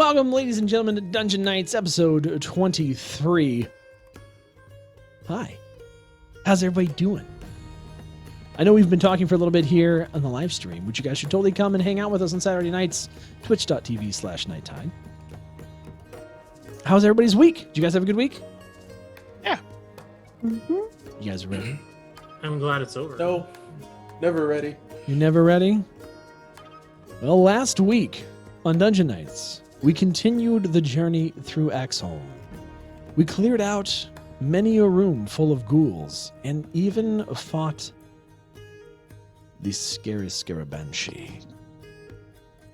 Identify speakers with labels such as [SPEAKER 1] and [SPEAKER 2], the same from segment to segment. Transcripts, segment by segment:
[SPEAKER 1] Welcome, ladies and gentlemen, to Dungeon Nytes, episode 23. Hi. How's everybody doing? I know we've been talking for a little bit here on the live stream, which you guys should totally come and hang out with us on Saturday nights, twitch.tv/nighttime. How's everybody's week? Did you guys have a good week?
[SPEAKER 2] Yeah.
[SPEAKER 1] Mm-hmm. You guys ready?
[SPEAKER 3] I'm glad it's over.
[SPEAKER 2] No, never ready.
[SPEAKER 1] You're never ready? Well, last week on Dungeon Nytes, we continued the journey through Axholm. We cleared out many a room full of ghouls, and even fought the scary banshee.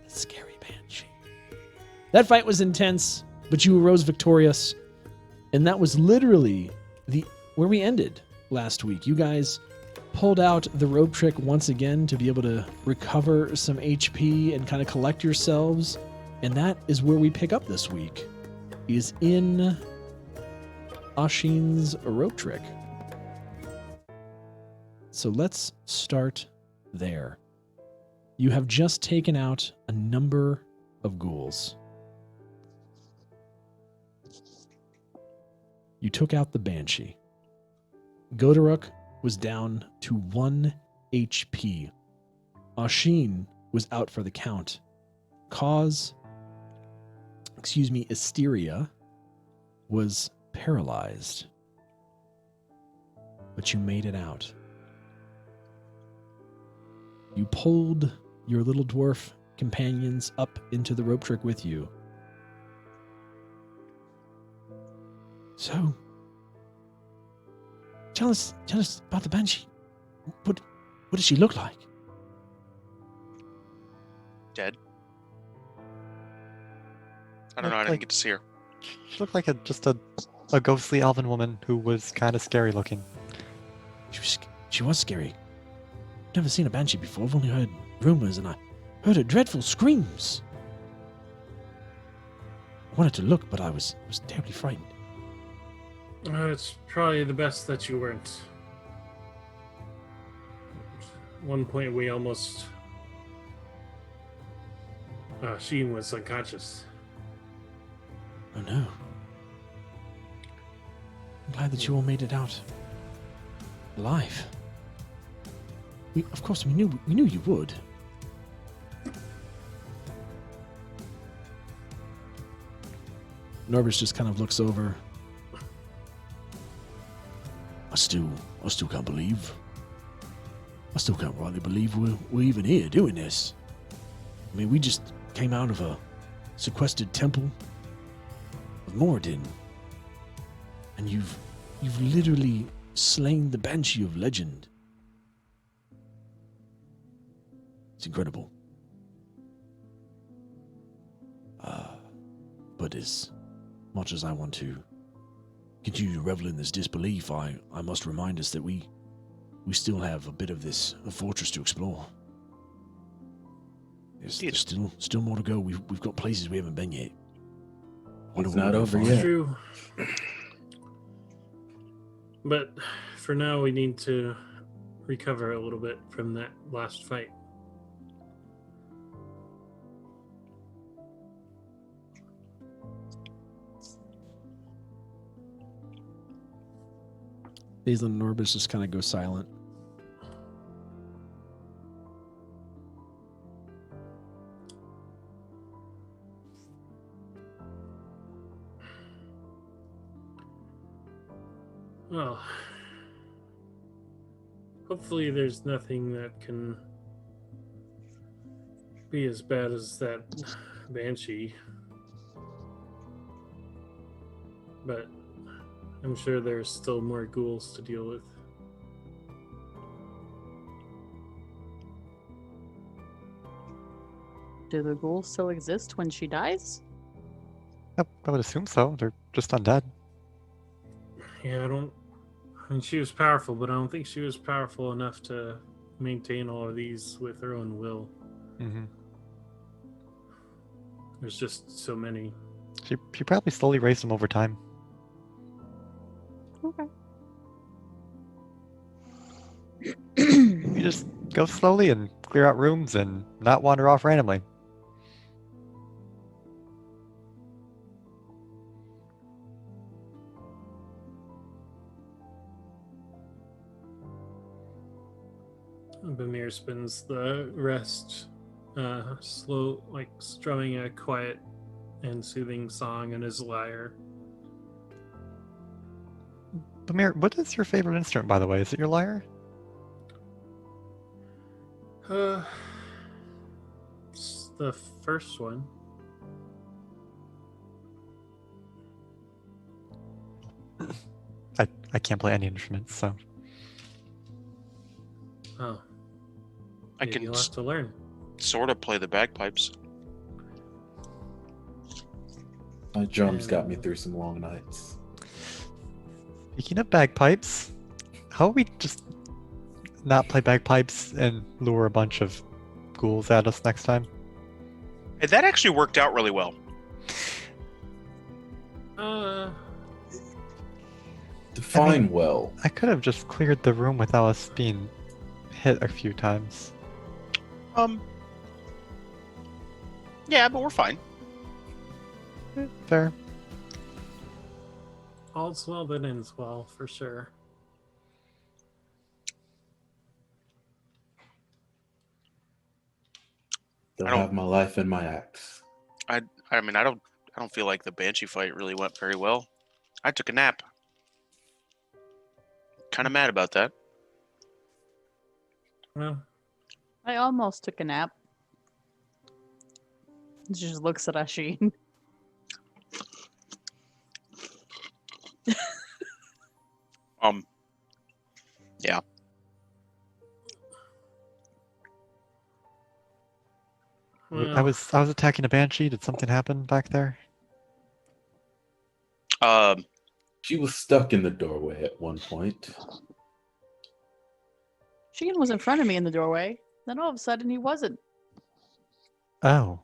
[SPEAKER 1] The scary banshee. That fight was intense, but you arose victorious, and that was literally where we ended last week. You guys pulled out the rope trick once again to be able to recover some HP and kind of collect yourselves. And that is where we pick up this week, is in Ashin's rope trick. So let's start there. You have just taken out a number of ghouls. You took out the Banshee. Godoruk was down to 1 HP. Ashin was out for the count. Asteria was paralyzed. But you made it out. You pulled your little dwarf companions up into the rope trick with you. So, tell us about the Banshee. What does she look like?
[SPEAKER 2] Dead. I don't know. I didn't get to see her.
[SPEAKER 4] She looked like just a ghostly elven woman who was kind of scary looking.
[SPEAKER 1] She was scary. I've never seen a banshee before. I've only heard rumors, and I heard her dreadful screams. I wanted to look, but I was terribly frightened.
[SPEAKER 3] It's probably the best that you weren't. At one point, we almost... Sheen was unconscious.
[SPEAKER 1] Oh no. I'm glad that you all made it out alive. Of course, we knew you would. Norbus just kind of looks over. I still can't believe. I still can't rightly believe we're even here doing this. I mean, we just came out of a sequestered temple of Moradin, and you've literally slain the Banshee of Legend. It's incredible. But as much as I want to continue to revel in this disbelief, I must remind us that we still have a bit of this fortress to explore. There's still more to go. We've got places we haven't been yet.
[SPEAKER 5] It's not over yet.
[SPEAKER 3] True. But for now, we need to recover a little bit from that last fight.
[SPEAKER 1] Hazel and Norbus just kind of go silent.
[SPEAKER 3] Well, hopefully there's nothing that can be as bad as that Banshee. But I'm sure there's still more ghouls to deal with.
[SPEAKER 6] Do the ghouls still exist when she dies?
[SPEAKER 4] I would assume so. They're just undead.
[SPEAKER 3] Yeah, I mean, she was powerful, but I don't think she was powerful enough to maintain all of these with her own will.
[SPEAKER 4] Mm-hmm.
[SPEAKER 3] There's just so many.
[SPEAKER 4] She probably slowly raised them over time.
[SPEAKER 6] Okay.
[SPEAKER 4] You just go slowly and clear out rooms and not wander off randomly.
[SPEAKER 3] Bamir spends the rest slow, like strumming a quiet and soothing song on his lyre.
[SPEAKER 4] Bamir, what is your favorite instrument, by the way? Is it your lyre?
[SPEAKER 3] It's the first one.
[SPEAKER 4] I can't play any instruments, so.
[SPEAKER 3] Oh,
[SPEAKER 2] I
[SPEAKER 3] maybe
[SPEAKER 2] can
[SPEAKER 3] you'll have to learn.
[SPEAKER 2] sort of play the bagpipes.
[SPEAKER 5] My drums got me through some long nights.
[SPEAKER 4] Speaking of bagpipes, how about we just not play bagpipes and lure a bunch of ghouls at us next time?
[SPEAKER 2] Hey, that actually worked out really well.
[SPEAKER 5] Define well.
[SPEAKER 4] I could have just cleared the room without us being hit a few times.
[SPEAKER 2] Yeah, but we're fine.
[SPEAKER 4] Fair.
[SPEAKER 3] All's well that ends well, for sure.
[SPEAKER 5] They'll
[SPEAKER 2] I don't-
[SPEAKER 5] have my life in my axe.
[SPEAKER 2] I mean, I don't feel like the Banshee fight really went very well. I took a nap. Kind of mad about that.
[SPEAKER 3] Well,
[SPEAKER 6] I almost took a nap. She just looks at Asheen.
[SPEAKER 2] Yeah.
[SPEAKER 4] I was attacking a banshee. Did something happen back there?
[SPEAKER 5] She was stuck in the doorway at one point.
[SPEAKER 6] Sheen was in front of me in the doorway. Then all of a sudden he wasn't.
[SPEAKER 4] Oh.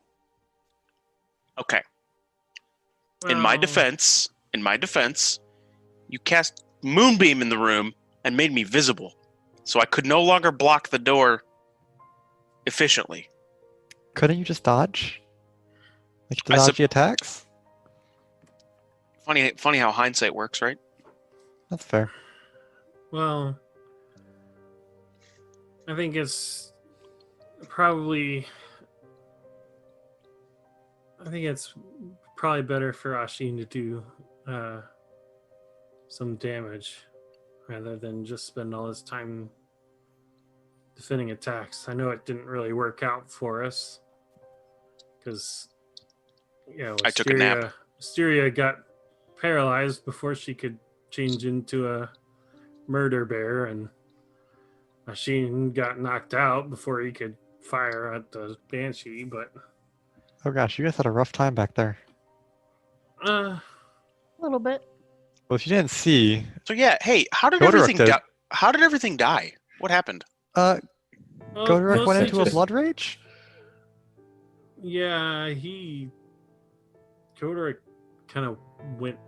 [SPEAKER 2] Okay. In my
[SPEAKER 3] well,
[SPEAKER 2] defense, you cast Moonbeam in the room and made me visible, so I could no longer block the door efficiently.
[SPEAKER 4] Couldn't you just dodge? Like
[SPEAKER 2] I
[SPEAKER 4] dodge the attacks?
[SPEAKER 2] Funny how hindsight works, right?
[SPEAKER 4] That's fair.
[SPEAKER 3] Well, I think it's probably better for Asheen to do some damage rather than just spend all his time defending attacks. I know it didn't really work out for us because
[SPEAKER 2] I took a nap.
[SPEAKER 3] Wisteria got paralyzed before she could change into a murder bear, and Asheen got knocked out before he could fire at the Banshee, but
[SPEAKER 4] Oh gosh, you guys had a rough time back there.
[SPEAKER 6] A little bit.
[SPEAKER 4] Well, if you didn't see,
[SPEAKER 2] So yeah, hey, how did
[SPEAKER 4] Goderic
[SPEAKER 2] everything
[SPEAKER 4] did.
[SPEAKER 2] How did everything die? What happened?
[SPEAKER 4] Goderic went
[SPEAKER 3] mostly
[SPEAKER 4] into a
[SPEAKER 3] just-
[SPEAKER 4] blood rage?
[SPEAKER 3] Yeah, Goderic kind of went.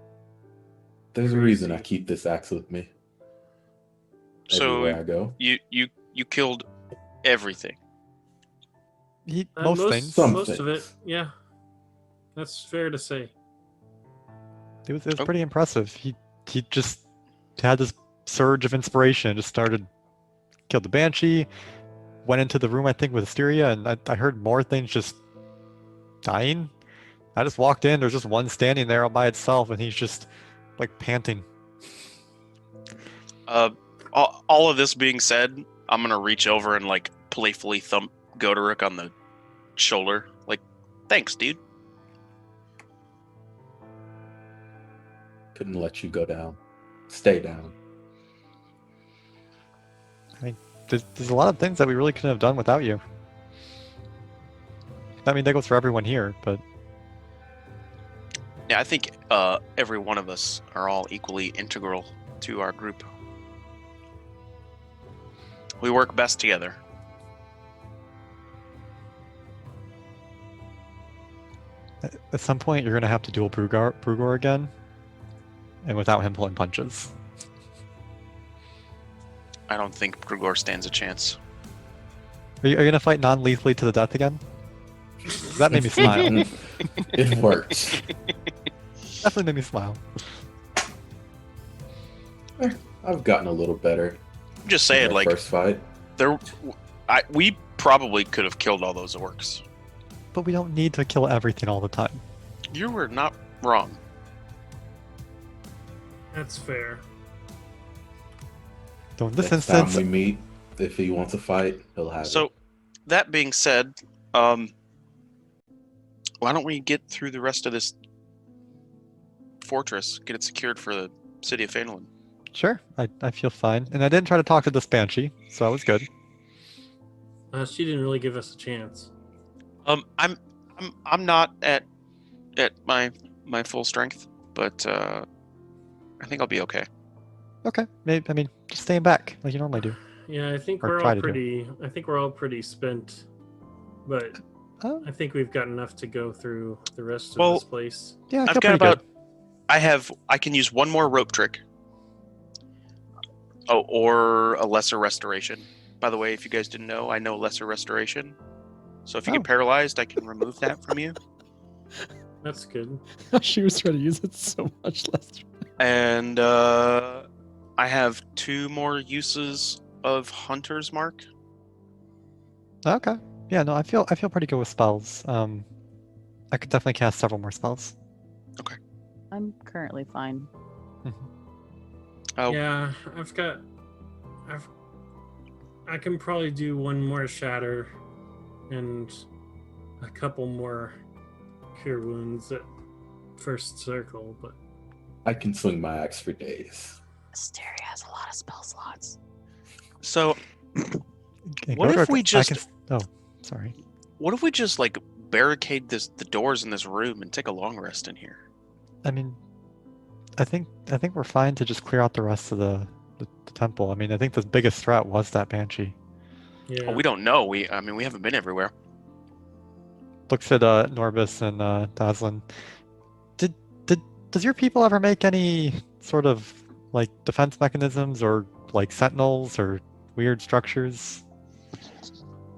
[SPEAKER 5] There's a reason I
[SPEAKER 3] Crazy.
[SPEAKER 5] keep this axe with me.
[SPEAKER 2] So
[SPEAKER 5] Everywhere I go.
[SPEAKER 2] you killed everything.
[SPEAKER 4] Most things.
[SPEAKER 5] Some
[SPEAKER 3] Most of it,
[SPEAKER 5] things.
[SPEAKER 3] yeah. That's fair to say.
[SPEAKER 4] It was
[SPEAKER 2] Oh.
[SPEAKER 4] pretty impressive. He just had this surge of inspiration and just killed the banshee, went into the room I think with Hysteria, and I heard more things just dying. I just walked in, there's just one standing there all by itself, and he's just like panting.
[SPEAKER 2] All of this being said, I'm gonna reach over and like playfully thump Goderic on the shoulder. Like, thanks, dude.
[SPEAKER 5] Couldn't let you go down. Stay down.
[SPEAKER 4] There's a lot of things that we really couldn't have done without you. I mean, that goes for everyone here, but
[SPEAKER 2] Yeah, I think every one of us are all equally integral to our group. We work best together.
[SPEAKER 4] at some point you're gonna have to duel Brugor again, and without him pulling punches.
[SPEAKER 2] I don't think Grugor stands a chance.
[SPEAKER 4] Are you gonna fight non-lethally to the death again? That made me smile.
[SPEAKER 5] It works.
[SPEAKER 4] Definitely made me smile.
[SPEAKER 5] I've gotten a little better.
[SPEAKER 2] I'm just
[SPEAKER 5] in
[SPEAKER 2] saying,
[SPEAKER 5] our
[SPEAKER 2] like
[SPEAKER 5] first fight.
[SPEAKER 2] there, We probably could have killed all those orcs.
[SPEAKER 4] But we don't need to kill everything all the time.
[SPEAKER 2] You were not wrong.
[SPEAKER 3] That's fair.
[SPEAKER 4] So in this
[SPEAKER 5] Next time
[SPEAKER 4] instance,
[SPEAKER 5] we meet, if he wants to fight, he'll have
[SPEAKER 2] So,
[SPEAKER 5] it.
[SPEAKER 2] that being said, why don't we get through the rest of this fortress, get it secured for the city of Phandalin?
[SPEAKER 4] sure, I feel fine. And I didn't try to talk to this banshee, so I was good.
[SPEAKER 3] She didn't really give us a chance.
[SPEAKER 2] I'm not at my full strength, but I think I'll be okay.
[SPEAKER 4] Okay, maybe, I mean, just staying back like you normally do.
[SPEAKER 3] Yeah, I think
[SPEAKER 4] Or
[SPEAKER 3] we're
[SPEAKER 4] try
[SPEAKER 3] all
[SPEAKER 4] to do.
[SPEAKER 3] pretty. I think we're all pretty spent, but
[SPEAKER 4] Oh,
[SPEAKER 3] I think we've got enough to go through the rest of
[SPEAKER 2] Well,
[SPEAKER 3] this place.
[SPEAKER 4] yeah, I
[SPEAKER 2] I've
[SPEAKER 4] feel
[SPEAKER 2] got
[SPEAKER 4] pretty
[SPEAKER 2] about. I can use one more rope trick. Oh, or a lesser restoration. By the way, if you guys didn't know, I know lesser restoration. So if you
[SPEAKER 4] Oh.
[SPEAKER 2] get paralyzed, I can remove that from you.
[SPEAKER 3] That's good.
[SPEAKER 1] She was trying to use it so much less.
[SPEAKER 2] And I have 2 more uses of Hunter's Mark.
[SPEAKER 4] good. Okay. Yeah, no, I feel pretty good with spells. I could definitely cast several more spells.
[SPEAKER 6] I'm currently fine.
[SPEAKER 2] Oh,
[SPEAKER 3] Yeah, I can probably do one more shatter, and a couple more cure wounds at first circle. But
[SPEAKER 5] I can swing my axe for days.
[SPEAKER 6] Asteria has a lot of spell slots.
[SPEAKER 2] so
[SPEAKER 4] Okay,
[SPEAKER 2] What if
[SPEAKER 4] Godric,
[SPEAKER 2] we
[SPEAKER 4] I
[SPEAKER 2] just-
[SPEAKER 4] can- Oh, sorry.
[SPEAKER 2] what if we just like barricade the doors in this room and take a long rest in here?
[SPEAKER 4] I mean, I think we're fine to just clear out the rest of the temple. I mean, I think the biggest threat was that banshee.
[SPEAKER 3] yeah,
[SPEAKER 2] Oh, we don't know. We haven't been everywhere.
[SPEAKER 4] Looks at Norbus and Daslin. Does your people ever make any sort of like defense mechanisms or like sentinels or weird structures?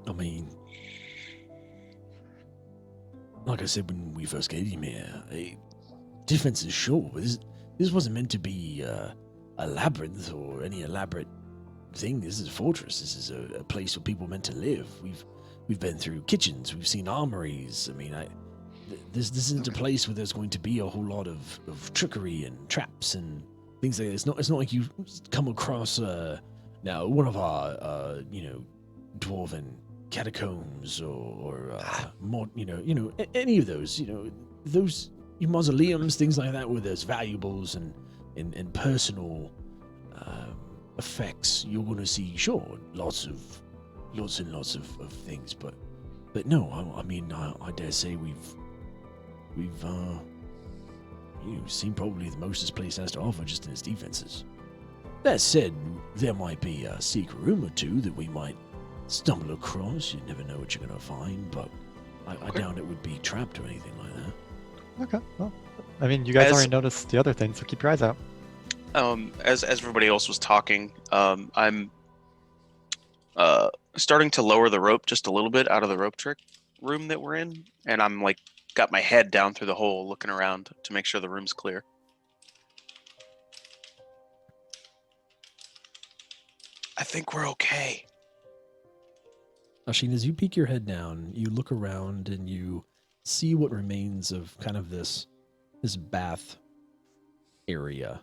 [SPEAKER 1] I mean, like I said when we first came here, defense is sure, but this wasn't meant to be a labyrinth or any elaborate thing. This is a fortress. This is a place where people are meant to live. We've been through kitchens. We've seen armories. I mean, this isn't a place where there's going to be a whole lot of trickery and traps and things like that. It's not like you come across now one of our dwarven catacombs or more, any of those, those mausoleums, things like that, where there's valuables and personal effects. You're going to see, sure, lots and lots of things, but no, I mean, I dare say we've seen probably the most this place has to offer just in its defenses. That said, there might be a secret room or two that we might stumble across. You never know what you're going to find, but I
[SPEAKER 2] Okay.
[SPEAKER 1] doubt it would be trapped or anything like that.
[SPEAKER 4] Okay, well, I mean, you guys
[SPEAKER 2] As-
[SPEAKER 4] already noticed the other things, so keep your eyes out.
[SPEAKER 2] As everybody else was talking, I'm starting to lower the rope just a little bit out of the rope trick room that we're in, and I'm like got my head down through the hole, looking around to make sure the room's clear. I think we're okay.
[SPEAKER 1] Asheen, as you peek your head down, you look around and you see what remains of kind of this bath area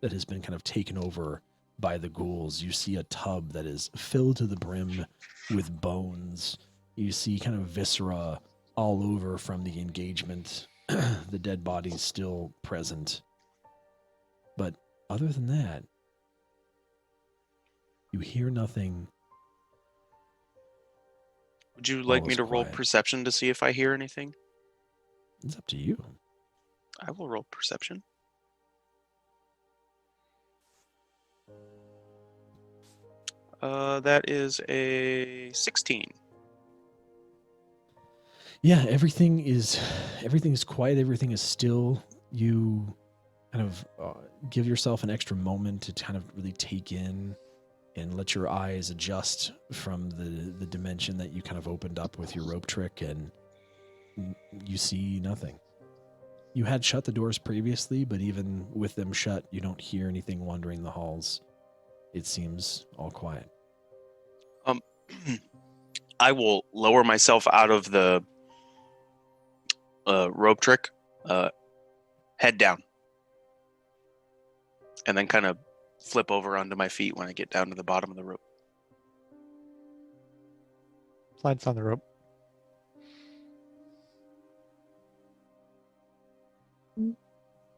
[SPEAKER 1] that has been kind of taken over by the ghouls. You see a tub that is filled to the brim with bones. You see kind of viscera all over from the engagement. The dead body's still present. But other than that, you hear nothing.
[SPEAKER 2] Would you like
[SPEAKER 1] All
[SPEAKER 2] me
[SPEAKER 1] is
[SPEAKER 2] to roll
[SPEAKER 1] quiet.
[SPEAKER 2] perception to see if I hear anything?
[SPEAKER 1] It's up to you.
[SPEAKER 2] I will roll perception. That is a 16.
[SPEAKER 1] Yeah, everything is quiet. Everything is still. You kind of give yourself an extra moment to kind of really take in and let your eyes adjust from the dimension that you kind of opened up with your rope trick, and you see nothing. You had shut the doors previously, but even with them shut, you don't hear anything wandering the halls. It seems all quiet.
[SPEAKER 2] I will lower myself out of the rope trick, head down, and then kind of flip over onto my feet when I get down to the bottom of the rope.
[SPEAKER 4] Slides on the rope.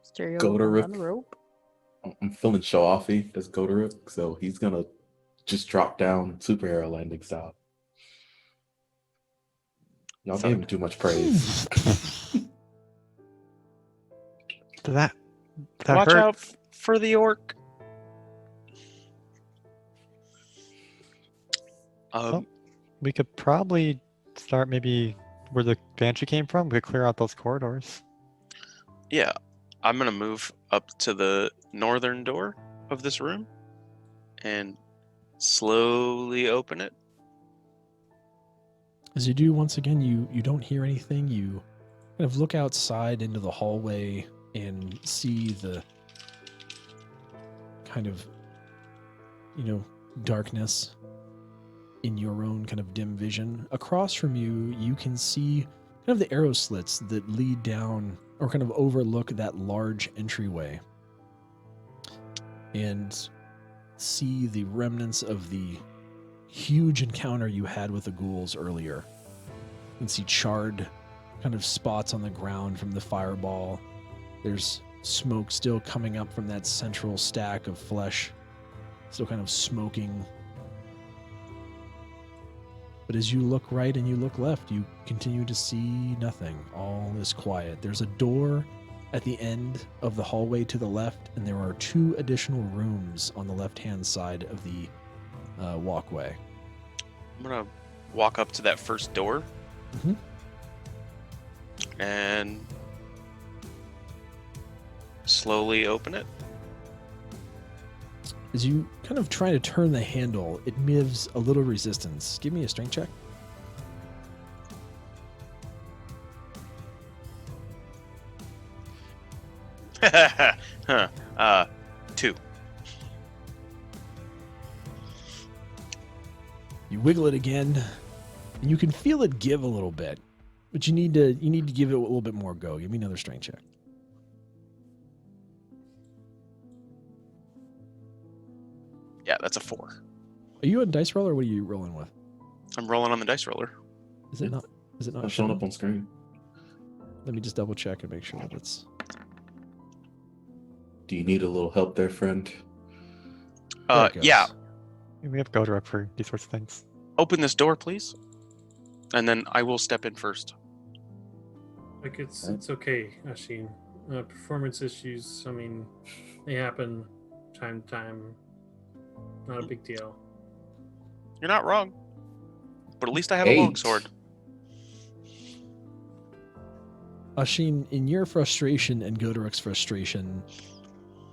[SPEAKER 6] Stereo
[SPEAKER 5] Go to
[SPEAKER 6] on
[SPEAKER 5] Rook.
[SPEAKER 6] the rope.
[SPEAKER 5] I'm feeling show-offy as Goderick, so he's gonna just drop down superhero landing style. Y'all
[SPEAKER 4] So-
[SPEAKER 5] gave him too much praise.
[SPEAKER 4] That
[SPEAKER 2] Watch
[SPEAKER 4] hurt.
[SPEAKER 2] out for the orc.
[SPEAKER 4] We could probably start maybe where the banshee came from. We could clear out those corridors.
[SPEAKER 2] Yeah, I'm gonna move up to the northern door of this room and slowly open it.
[SPEAKER 1] As you do, once again, you don't hear anything. You kind of look outside into the hallway and see the kind of, darkness in your own kind of dim vision. Across from you, you can see kind of the arrow slits that lead down or kind of overlook that large entryway and see the remnants of the huge encounter you had with the ghouls earlier. You can see charred kind of spots on the ground from the fireball. There's smoke still coming up from that central stack of flesh, still kind of smoking. But as you look right and you look left, you continue to see nothing. All is quiet. There's a door at the end of the hallway to the left, and there are 2 additional rooms on the left-hand side of the walkway.
[SPEAKER 2] I'm gonna walk up to that first door
[SPEAKER 1] Mhm.
[SPEAKER 2] and slowly open it.
[SPEAKER 1] As you kind of try to turn the handle, it gives a little resistance. Give me a strength check.
[SPEAKER 2] Huh. 2.
[SPEAKER 1] You wiggle it again, and you can feel it give a little bit, but you need to give it a little bit more go. Give me another strength check.
[SPEAKER 2] Yeah, that's a 4.
[SPEAKER 1] Are you on dice roller, or what are you rolling with?
[SPEAKER 2] I'm rolling on the dice roller.
[SPEAKER 1] Is it not? Is it not
[SPEAKER 5] Not showing
[SPEAKER 1] showing?
[SPEAKER 5] up on screen.
[SPEAKER 1] Let me just double check and make sure that it's.
[SPEAKER 5] Do you need a little help there, friend?
[SPEAKER 1] There it goes.
[SPEAKER 2] Yeah.
[SPEAKER 4] We have Goderick for these sorts of things.
[SPEAKER 2] Open this door, please. And then I will step in first.
[SPEAKER 3] Like it's okay, Ashin. Performance issues, I mean, they happen time to time. Not a big deal.
[SPEAKER 2] You're not wrong. But at least I have a
[SPEAKER 5] 8.
[SPEAKER 2] longsword.
[SPEAKER 1] Ashin, in your frustration and Goderick's frustration,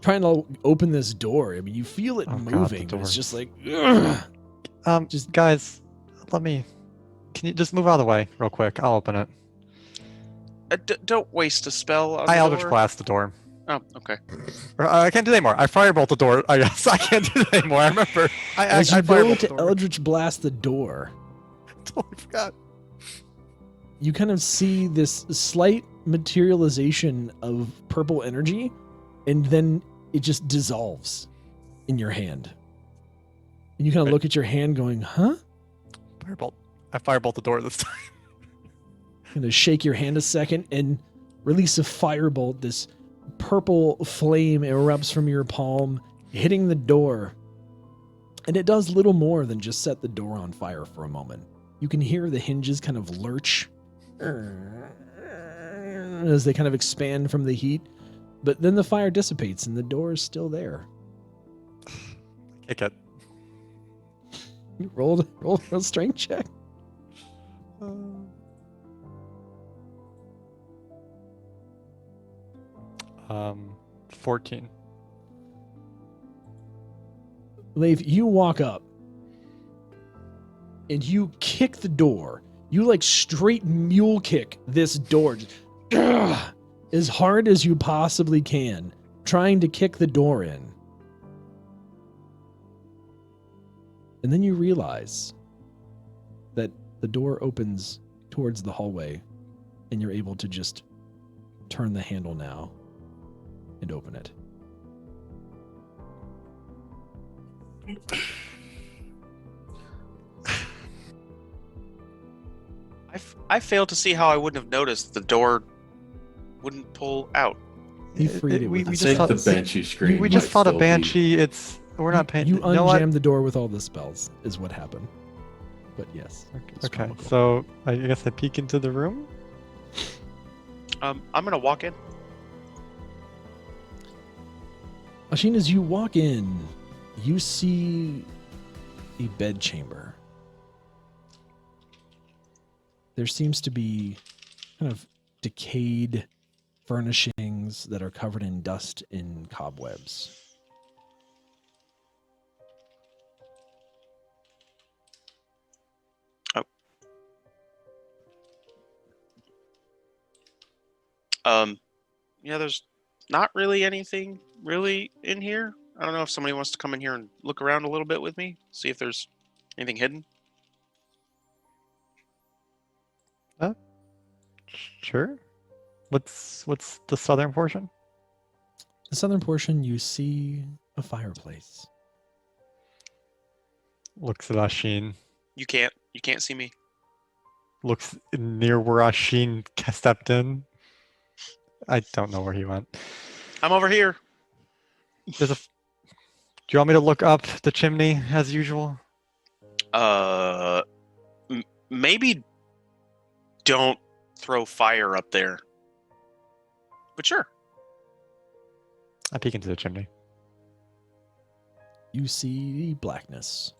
[SPEAKER 1] trying to open this door, I mean, you feel it
[SPEAKER 4] Oh, God, the
[SPEAKER 1] moving, but it's
[SPEAKER 4] doors.
[SPEAKER 1] just like, ugh.
[SPEAKER 4] Just guys, can you just move out of the way real quick? I'll open it.
[SPEAKER 2] Don't waste a spell on
[SPEAKER 4] I
[SPEAKER 2] the
[SPEAKER 4] Eldritch
[SPEAKER 2] door.
[SPEAKER 4] Blast the door.
[SPEAKER 2] Oh, okay.
[SPEAKER 4] I can't do that anymore. I firebolt the door. I guess I can't do that anymore. I remember.
[SPEAKER 1] As
[SPEAKER 4] I
[SPEAKER 1] you go
[SPEAKER 4] firebolt
[SPEAKER 1] to
[SPEAKER 4] the door.
[SPEAKER 1] Eldritch Blast the door,
[SPEAKER 4] Totally forgot.
[SPEAKER 1] you kind of see this slight materialization of purple energy, and then it just dissolves in your hand. And you kind of look at your hand going, huh?
[SPEAKER 4] Firebolt. I firebolt the door this time.
[SPEAKER 1] Kind of shake your hand a second and release a firebolt. This purple flame erupts from your palm, hitting the door. And it does little more than just set the door on fire for a moment. You can hear the hinges kind of lurch as they kind of expand from the heat. But then the fire dissipates and the door is still there.
[SPEAKER 4] Kick it.
[SPEAKER 1] You rolled a strength check.
[SPEAKER 4] 14.
[SPEAKER 1] Leif, you walk up and you kick the door. You like straight mule kick this door just, as hard as you possibly can, trying to kick the door in. And then you realize that the door opens towards the hallway, and you're able to just turn the handle now and open it.
[SPEAKER 2] I fail to see how I wouldn't have noticed the door wouldn't pull out.
[SPEAKER 1] He freed it
[SPEAKER 4] we
[SPEAKER 1] with
[SPEAKER 5] I
[SPEAKER 1] his
[SPEAKER 4] just
[SPEAKER 5] think
[SPEAKER 4] thought-
[SPEAKER 5] the banshee screen.
[SPEAKER 4] We just
[SPEAKER 5] might
[SPEAKER 4] fought a
[SPEAKER 5] still be-
[SPEAKER 4] banshee. We're not paying.
[SPEAKER 1] You
[SPEAKER 4] know what?
[SPEAKER 1] unjammed the door with all the spells, is what happened. But yes. it's
[SPEAKER 4] Okay,
[SPEAKER 1] comical.
[SPEAKER 4] so I guess I peek into the room.
[SPEAKER 2] I'm gonna walk in.
[SPEAKER 1] Ashin, as you walk in, you see a bed chamber. There seems to be kind of decayed furnishings that are covered in dust and cobwebs.
[SPEAKER 2] Yeah, there's not really anything really in here. I don't know if somebody wants to come in here and look around a little bit with me, see if there's anything hidden.
[SPEAKER 4] Sure. What's the southern portion?
[SPEAKER 1] The southern portion, you see a fireplace.
[SPEAKER 4] Looks at Ashin.
[SPEAKER 2] You can't see me.
[SPEAKER 4] Looks near where Ashin stepped in. I don't know where he went.
[SPEAKER 2] I'm over here.
[SPEAKER 4] Do you want me to look up the chimney as usual?
[SPEAKER 2] Maybe don't throw fire up there. But sure.
[SPEAKER 4] I peek into the chimney.
[SPEAKER 1] You see blackness.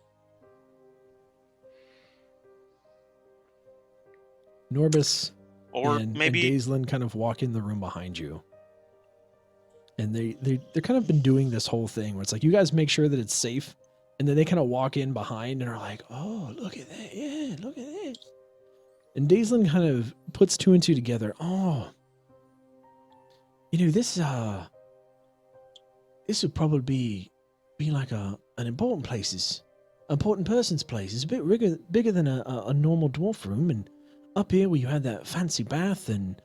[SPEAKER 1] Norbus
[SPEAKER 2] Or
[SPEAKER 1] and
[SPEAKER 2] maybe
[SPEAKER 1] Daislin kind of walk in the room behind you. And they're kind of been doing this whole thing where it's like, you guys make sure that it's safe. And then they kind of walk in behind and are like, oh, look at that. Yeah, look at that. And Daislin kind of puts two and two together. Oh, this would probably be like an important person's place. It's a bit bigger than a normal dwarf room. And up here where you had that fancy bath and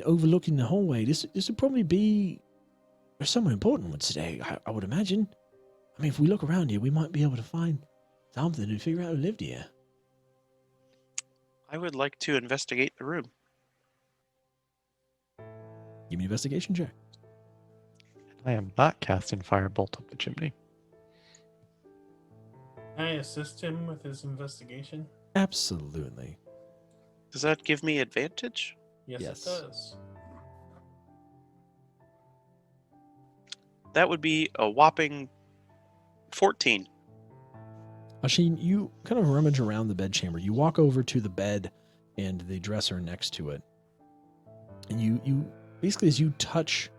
[SPEAKER 1] overlooking the hallway, this would probably be where someone important would stay, I would imagine. I mean, if we look around here, we might be able to find something and figure out who lived here.
[SPEAKER 2] I would like to investigate the room.
[SPEAKER 1] Give me an investigation check.
[SPEAKER 4] I am not casting firebolt up the chimney.
[SPEAKER 3] Can I assist him with his investigation?
[SPEAKER 1] Absolutely.
[SPEAKER 2] Does that give me advantage?
[SPEAKER 3] Yes,
[SPEAKER 1] Yes.
[SPEAKER 3] it does.
[SPEAKER 2] That would be a whopping 14.
[SPEAKER 1] Ashin, you kind of rummage around the bedchamber. You walk over to the bed and the dresser next to it. And you basically, as you touch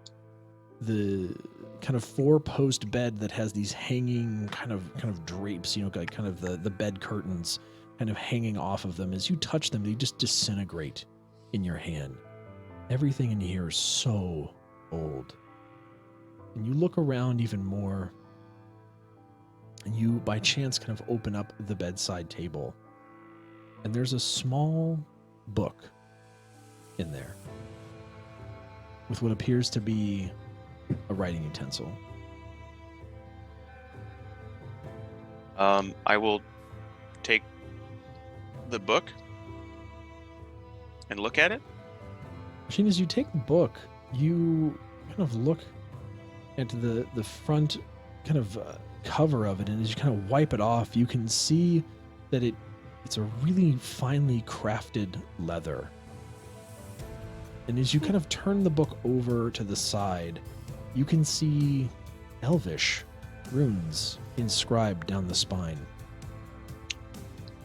[SPEAKER 1] the kind of 4-post bed that has these hanging kind of drapes, like kind of the bed curtains kind of hanging off of them, as you touch them, they just disintegrate in your hand. Everything in here is so old. And you look around even more, and you, by chance, kind of open up the bedside table, and there's a small book in there with what appears to be a writing utensil.
[SPEAKER 2] I will take the book and look at it.
[SPEAKER 1] Sheen, as you take the book, you kind of look at the front kind of cover of it, and as you kind of wipe it off, you can see that it's a really finely crafted leather. And as you kind of turn the book over to the side, you can see Elvish runes inscribed down the spine.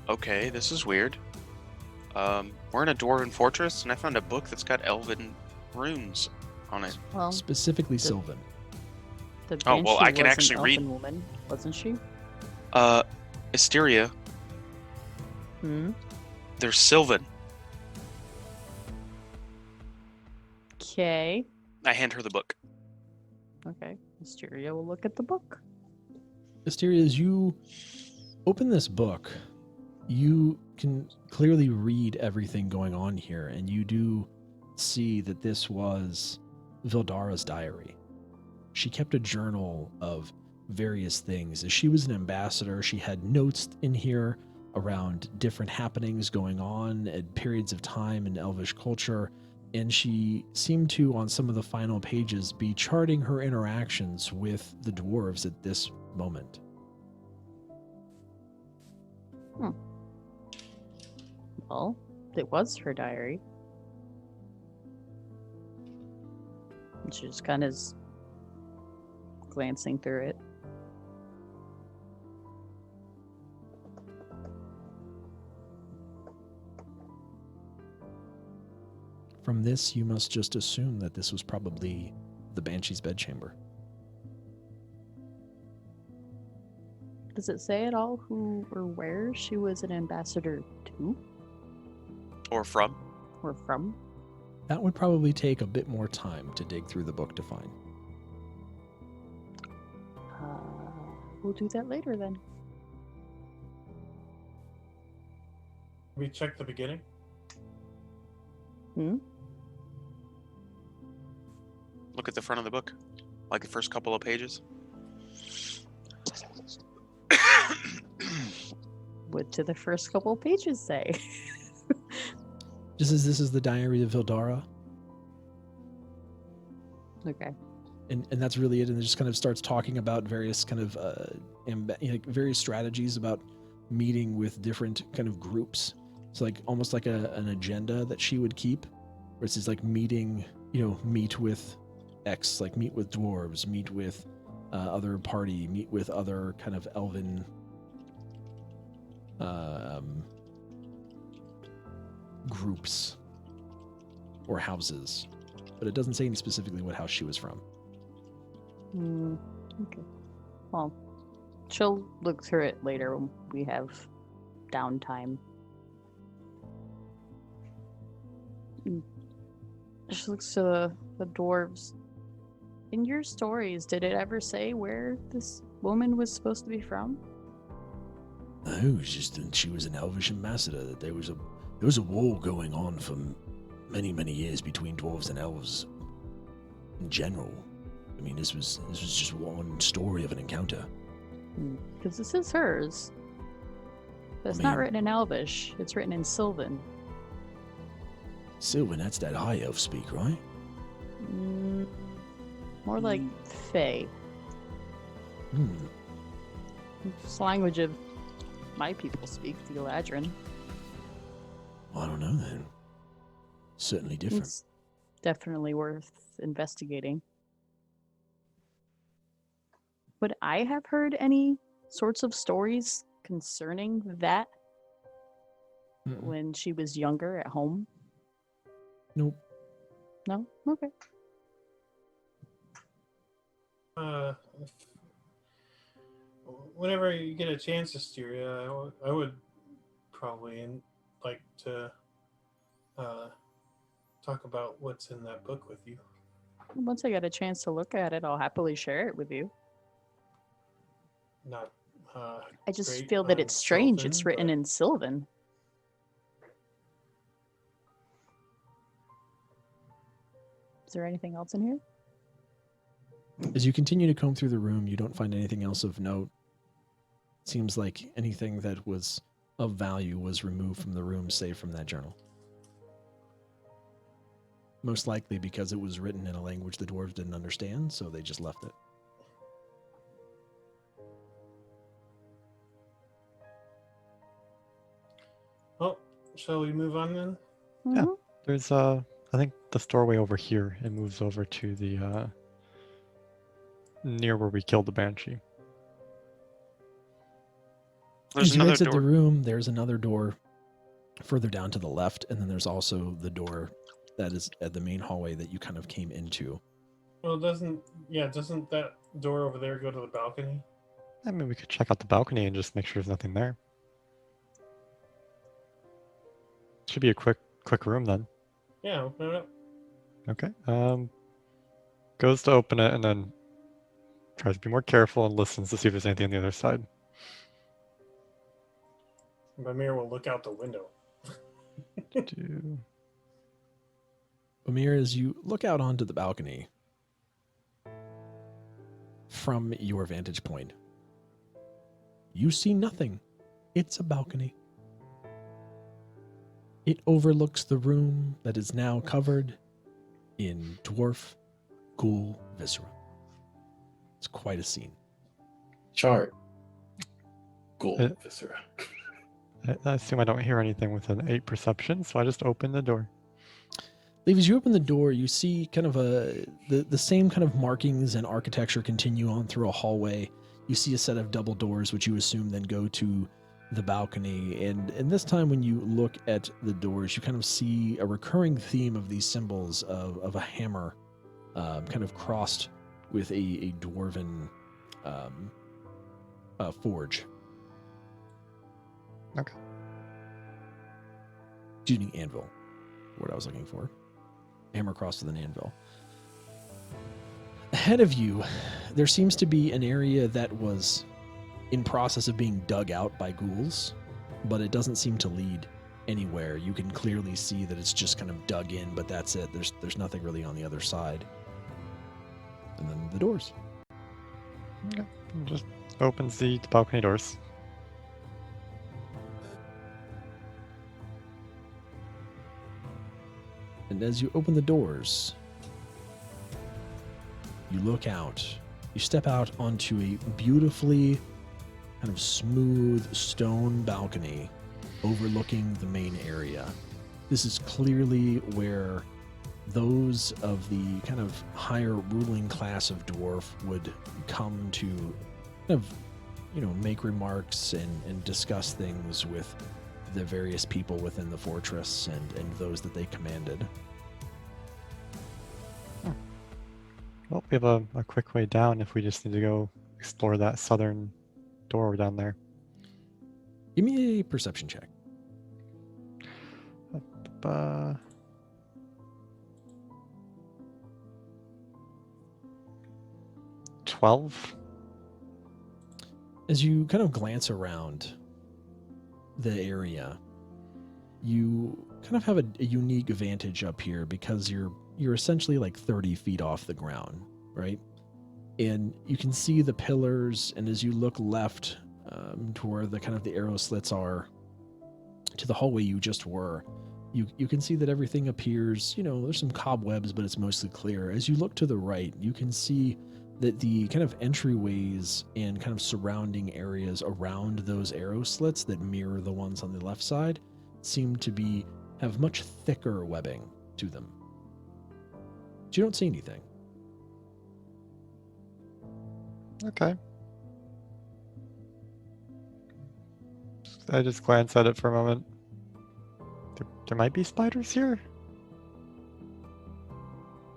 [SPEAKER 2] Okay, this is weird. We're in a dwarven fortress, and I found a book that's got elven runes on it.
[SPEAKER 6] Well,
[SPEAKER 1] Specifically
[SPEAKER 6] the-
[SPEAKER 1] Sylvan.
[SPEAKER 6] the
[SPEAKER 2] Oh, well,
[SPEAKER 6] Banshee
[SPEAKER 2] I can
[SPEAKER 6] was
[SPEAKER 2] actually
[SPEAKER 6] an
[SPEAKER 2] read-
[SPEAKER 6] elfin woman, wasn't she?
[SPEAKER 2] Asteria,
[SPEAKER 6] Hmm.
[SPEAKER 2] there's Sylvan.
[SPEAKER 6] Okay.
[SPEAKER 2] I hand her the book.
[SPEAKER 6] Okay. Mysteria will look at the book.
[SPEAKER 1] Asteria, as you open this book, You can clearly read everything going on here, and you do see that this was Vildara's diary. She kept a journal of various things. As she was an ambassador, she had notes in here around different happenings going on at periods of time in Elvish culture, and she seemed to, on some of the final pages, be charting her interactions with the dwarves at this moment.
[SPEAKER 6] Well, it was her diary. And she just kind of is glancing through it.
[SPEAKER 1] From this, you must just assume that this was probably the Banshee's bedchamber.
[SPEAKER 6] Does it say at all who or where she was an ambassador to
[SPEAKER 2] Or from.
[SPEAKER 6] or from?
[SPEAKER 1] That would probably take a bit more time to dig through the book to find.
[SPEAKER 6] We'll do that later then.
[SPEAKER 3] We checked the beginning.
[SPEAKER 2] Look at the front of the book, like the first couple of pages.
[SPEAKER 6] What do the first couple pages say?
[SPEAKER 1] Just as this is the diary of Vildara,
[SPEAKER 6] Okay.
[SPEAKER 1] and that's really it. And it just kind of starts talking about various kind of various strategies about meeting with different kind of groups. So like almost like an agenda that she would keep, where it says like meeting, meet with X, like meet with dwarves, meet with other party, meet with other kind of elven groups or houses, but it doesn't say any specifically what house she was from.
[SPEAKER 6] Okay. Well, she'll look through it later when we have downtime. She looks to the dwarves. In your stories, did it ever say where this woman was supposed to be from?
[SPEAKER 1] No, it was just that she was an elvish ambassador. That there was a war going on for many, many years between dwarves and elves in general. I mean, this was just one story of an encounter.
[SPEAKER 6] Because this is hers. But it's not written in Elvish. It's written in Sylvan.
[SPEAKER 1] Sylvan, that's that high elf speak, right?
[SPEAKER 6] More like Fae. It's the language of my people speak, the Eladrin.
[SPEAKER 1] I don't know then. Certainly different.
[SPEAKER 6] It's definitely worth investigating. Would I have heard any sorts of stories concerning that when she was younger at home?
[SPEAKER 1] Nope.
[SPEAKER 6] No? Okay.
[SPEAKER 3] Whenever you get a chance, Asteria, I would probably like to talk about what's in that book with you.
[SPEAKER 6] Once I get a chance to look at it, I'll happily share it with you.
[SPEAKER 3] Not.
[SPEAKER 6] I just
[SPEAKER 3] great
[SPEAKER 6] feel that
[SPEAKER 3] on
[SPEAKER 6] it's strange.
[SPEAKER 3] Sylvan,
[SPEAKER 6] It's written
[SPEAKER 3] but-
[SPEAKER 6] in Sylvan. Is there anything else in here?
[SPEAKER 1] As you continue to comb through the room, you don't find anything else of note. It seems like anything that was of value was removed from the room, save from that journal. Most likely because it was written in a language the dwarves didn't understand, so they just left it.
[SPEAKER 3] Well, shall we move on then?
[SPEAKER 4] Yeah.
[SPEAKER 6] Mhm.
[SPEAKER 4] There's I think the doorway over here. It moves over to the near where we killed the banshee.
[SPEAKER 2] There's
[SPEAKER 1] As you
[SPEAKER 2] another
[SPEAKER 1] exit
[SPEAKER 2] door.
[SPEAKER 1] the room, there's another door further down to the left, and then there's also the door that is at the main hallway that you kind of came into.
[SPEAKER 3] Well, doesn't that door over there go to the balcony?
[SPEAKER 4] I mean, we could check out the balcony and just make sure there's nothing there. Should be a quick room then.
[SPEAKER 3] Yeah, open it up.
[SPEAKER 4] Okay. Goes to open it and then tries to be more careful and listens to see if there's anything on the other side.
[SPEAKER 3] Mimir will look out the window.
[SPEAKER 1] Amir, as you look out onto the balcony from your vantage point, you see nothing. It's a balcony. It overlooks the room that is now covered in dwarf ghoul viscera. It's quite a scene.
[SPEAKER 5] Chart. Gold
[SPEAKER 4] Uh,
[SPEAKER 5] viscera.
[SPEAKER 4] I assume I don't hear anything with an 8 perception, so I just open the door.
[SPEAKER 1] Leave, as you open the door, you see kind of the same kind of markings and architecture continue on through a hallway. You see a set of double doors, which you assume then go to the balcony. And this time when you look at the doors, you kind of see a recurring theme of these symbols of a hammer kind of crossed with a dwarven forge.
[SPEAKER 4] Okay.
[SPEAKER 1] Excuse me, anvil. What I was looking for. Hammer crossed with an anvil. Ahead of you, there seems to be an area that was in process of being dug out by ghouls, but it doesn't seem to lead anywhere. You can clearly see that it's just kind of dug in, but that's it. There's nothing really on the other side. And then the doors.
[SPEAKER 4] Okay. Just opens the balcony doors.
[SPEAKER 1] And as you open the doors, you look out. You step out onto a beautifully kind of smooth stone balcony overlooking the main area. This is clearly where those of the kind of higher ruling class of dwarf would come to kind of, make remarks and discuss things with the various people within the fortress and those that they commanded.
[SPEAKER 4] Well, we have a quick way down if we just need to go explore that southern door down there.
[SPEAKER 1] Give me a perception check.
[SPEAKER 4] 12.
[SPEAKER 1] As you kind of glance around the area, you kind of have a unique vantage up here because you're essentially like 30 feet off the ground, right? And you can see the pillars, and as you look left to where the kind of the arrow slits are to the hallway you just were, you can see that everything appears, there's some cobwebs, but it's mostly clear. As you look to the right, you can see that the kind of entryways and kind of surrounding areas around those arrow slits that mirror the ones on the left side seem to have much thicker webbing to them. But you don't see anything.
[SPEAKER 4] Okay. I just glance at it for a moment. There might be spiders here,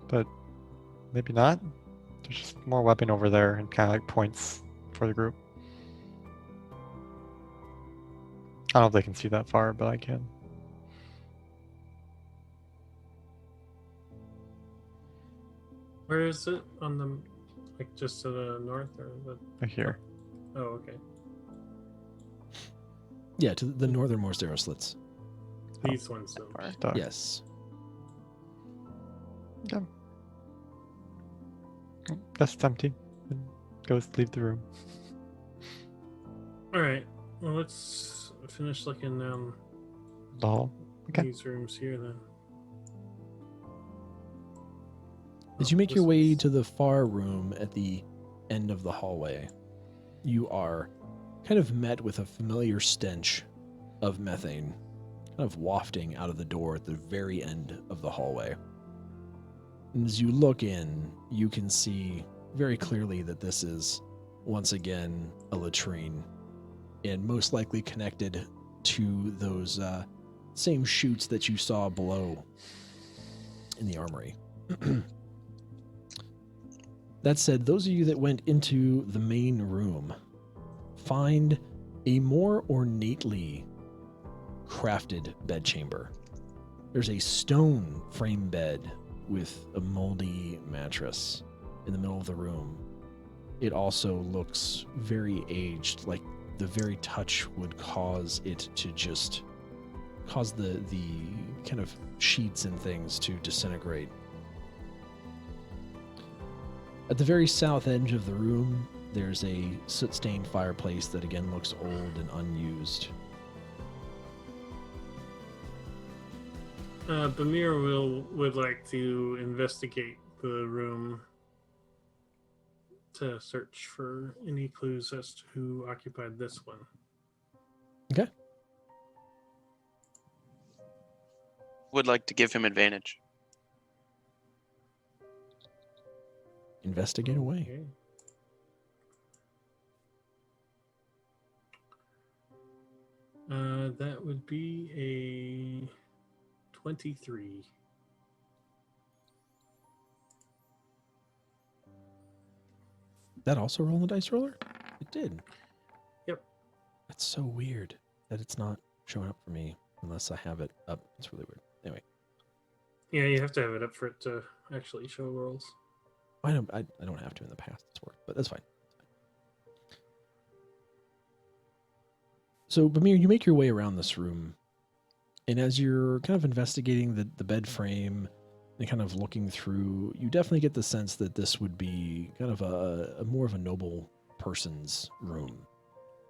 [SPEAKER 4] but maybe not. There's just more webbing over there and kind of like points for the group. I don't know if they can see that far, but I can.
[SPEAKER 3] Where is it? On the, like, just to the north or the?
[SPEAKER 4] Right here.
[SPEAKER 3] Oh, okay.
[SPEAKER 1] Yeah, to the northernmost arrow slits.
[SPEAKER 3] These ones don't.
[SPEAKER 4] Stuck.
[SPEAKER 1] Yes.
[SPEAKER 4] Okay. Guess it's empty. And leave the room.
[SPEAKER 3] All right. Well, let's finish looking down
[SPEAKER 4] The hall. Okay.
[SPEAKER 3] these rooms here then.
[SPEAKER 1] As you make your way to the far room at the end of the hallway, you are kind of met with a familiar stench of methane kind of wafting out of the door at the very end of the hallway. And as you look in, you can see very clearly that this is, once again, a latrine, and most likely connected to those same chutes that you saw below in the armory. That said, those of you that went into the main room find a more ornately crafted bedchamber. There's a stone frame bed with a moldy mattress in the middle of the room. It also looks very aged, like the very touch would cause it to just cause the kind of sheets and things to disintegrate. At the very south edge of the room, there's a soot-stained fireplace that again looks old and unused.
[SPEAKER 3] Bamir would like to investigate the room to search for any clues as to who occupied this one.
[SPEAKER 1] Okay.
[SPEAKER 2] Would like to give him advantage.
[SPEAKER 1] Investigate away.
[SPEAKER 3] Okay. That would be a 23.
[SPEAKER 1] That also roll on the dice roller? It did.
[SPEAKER 3] Yep.
[SPEAKER 1] That's so weird that it's not showing up for me unless I have it up. It's really weird. Anyway.
[SPEAKER 3] Yeah, you have to have it up for it to actually show rolls.
[SPEAKER 1] I don't have to in the past. It's worked, but that's fine. So, Bamir, you make your way around this room, and as you're kind of investigating the bed frame and kind of looking through, you definitely get the sense that this would be kind of a more of a noble person's room,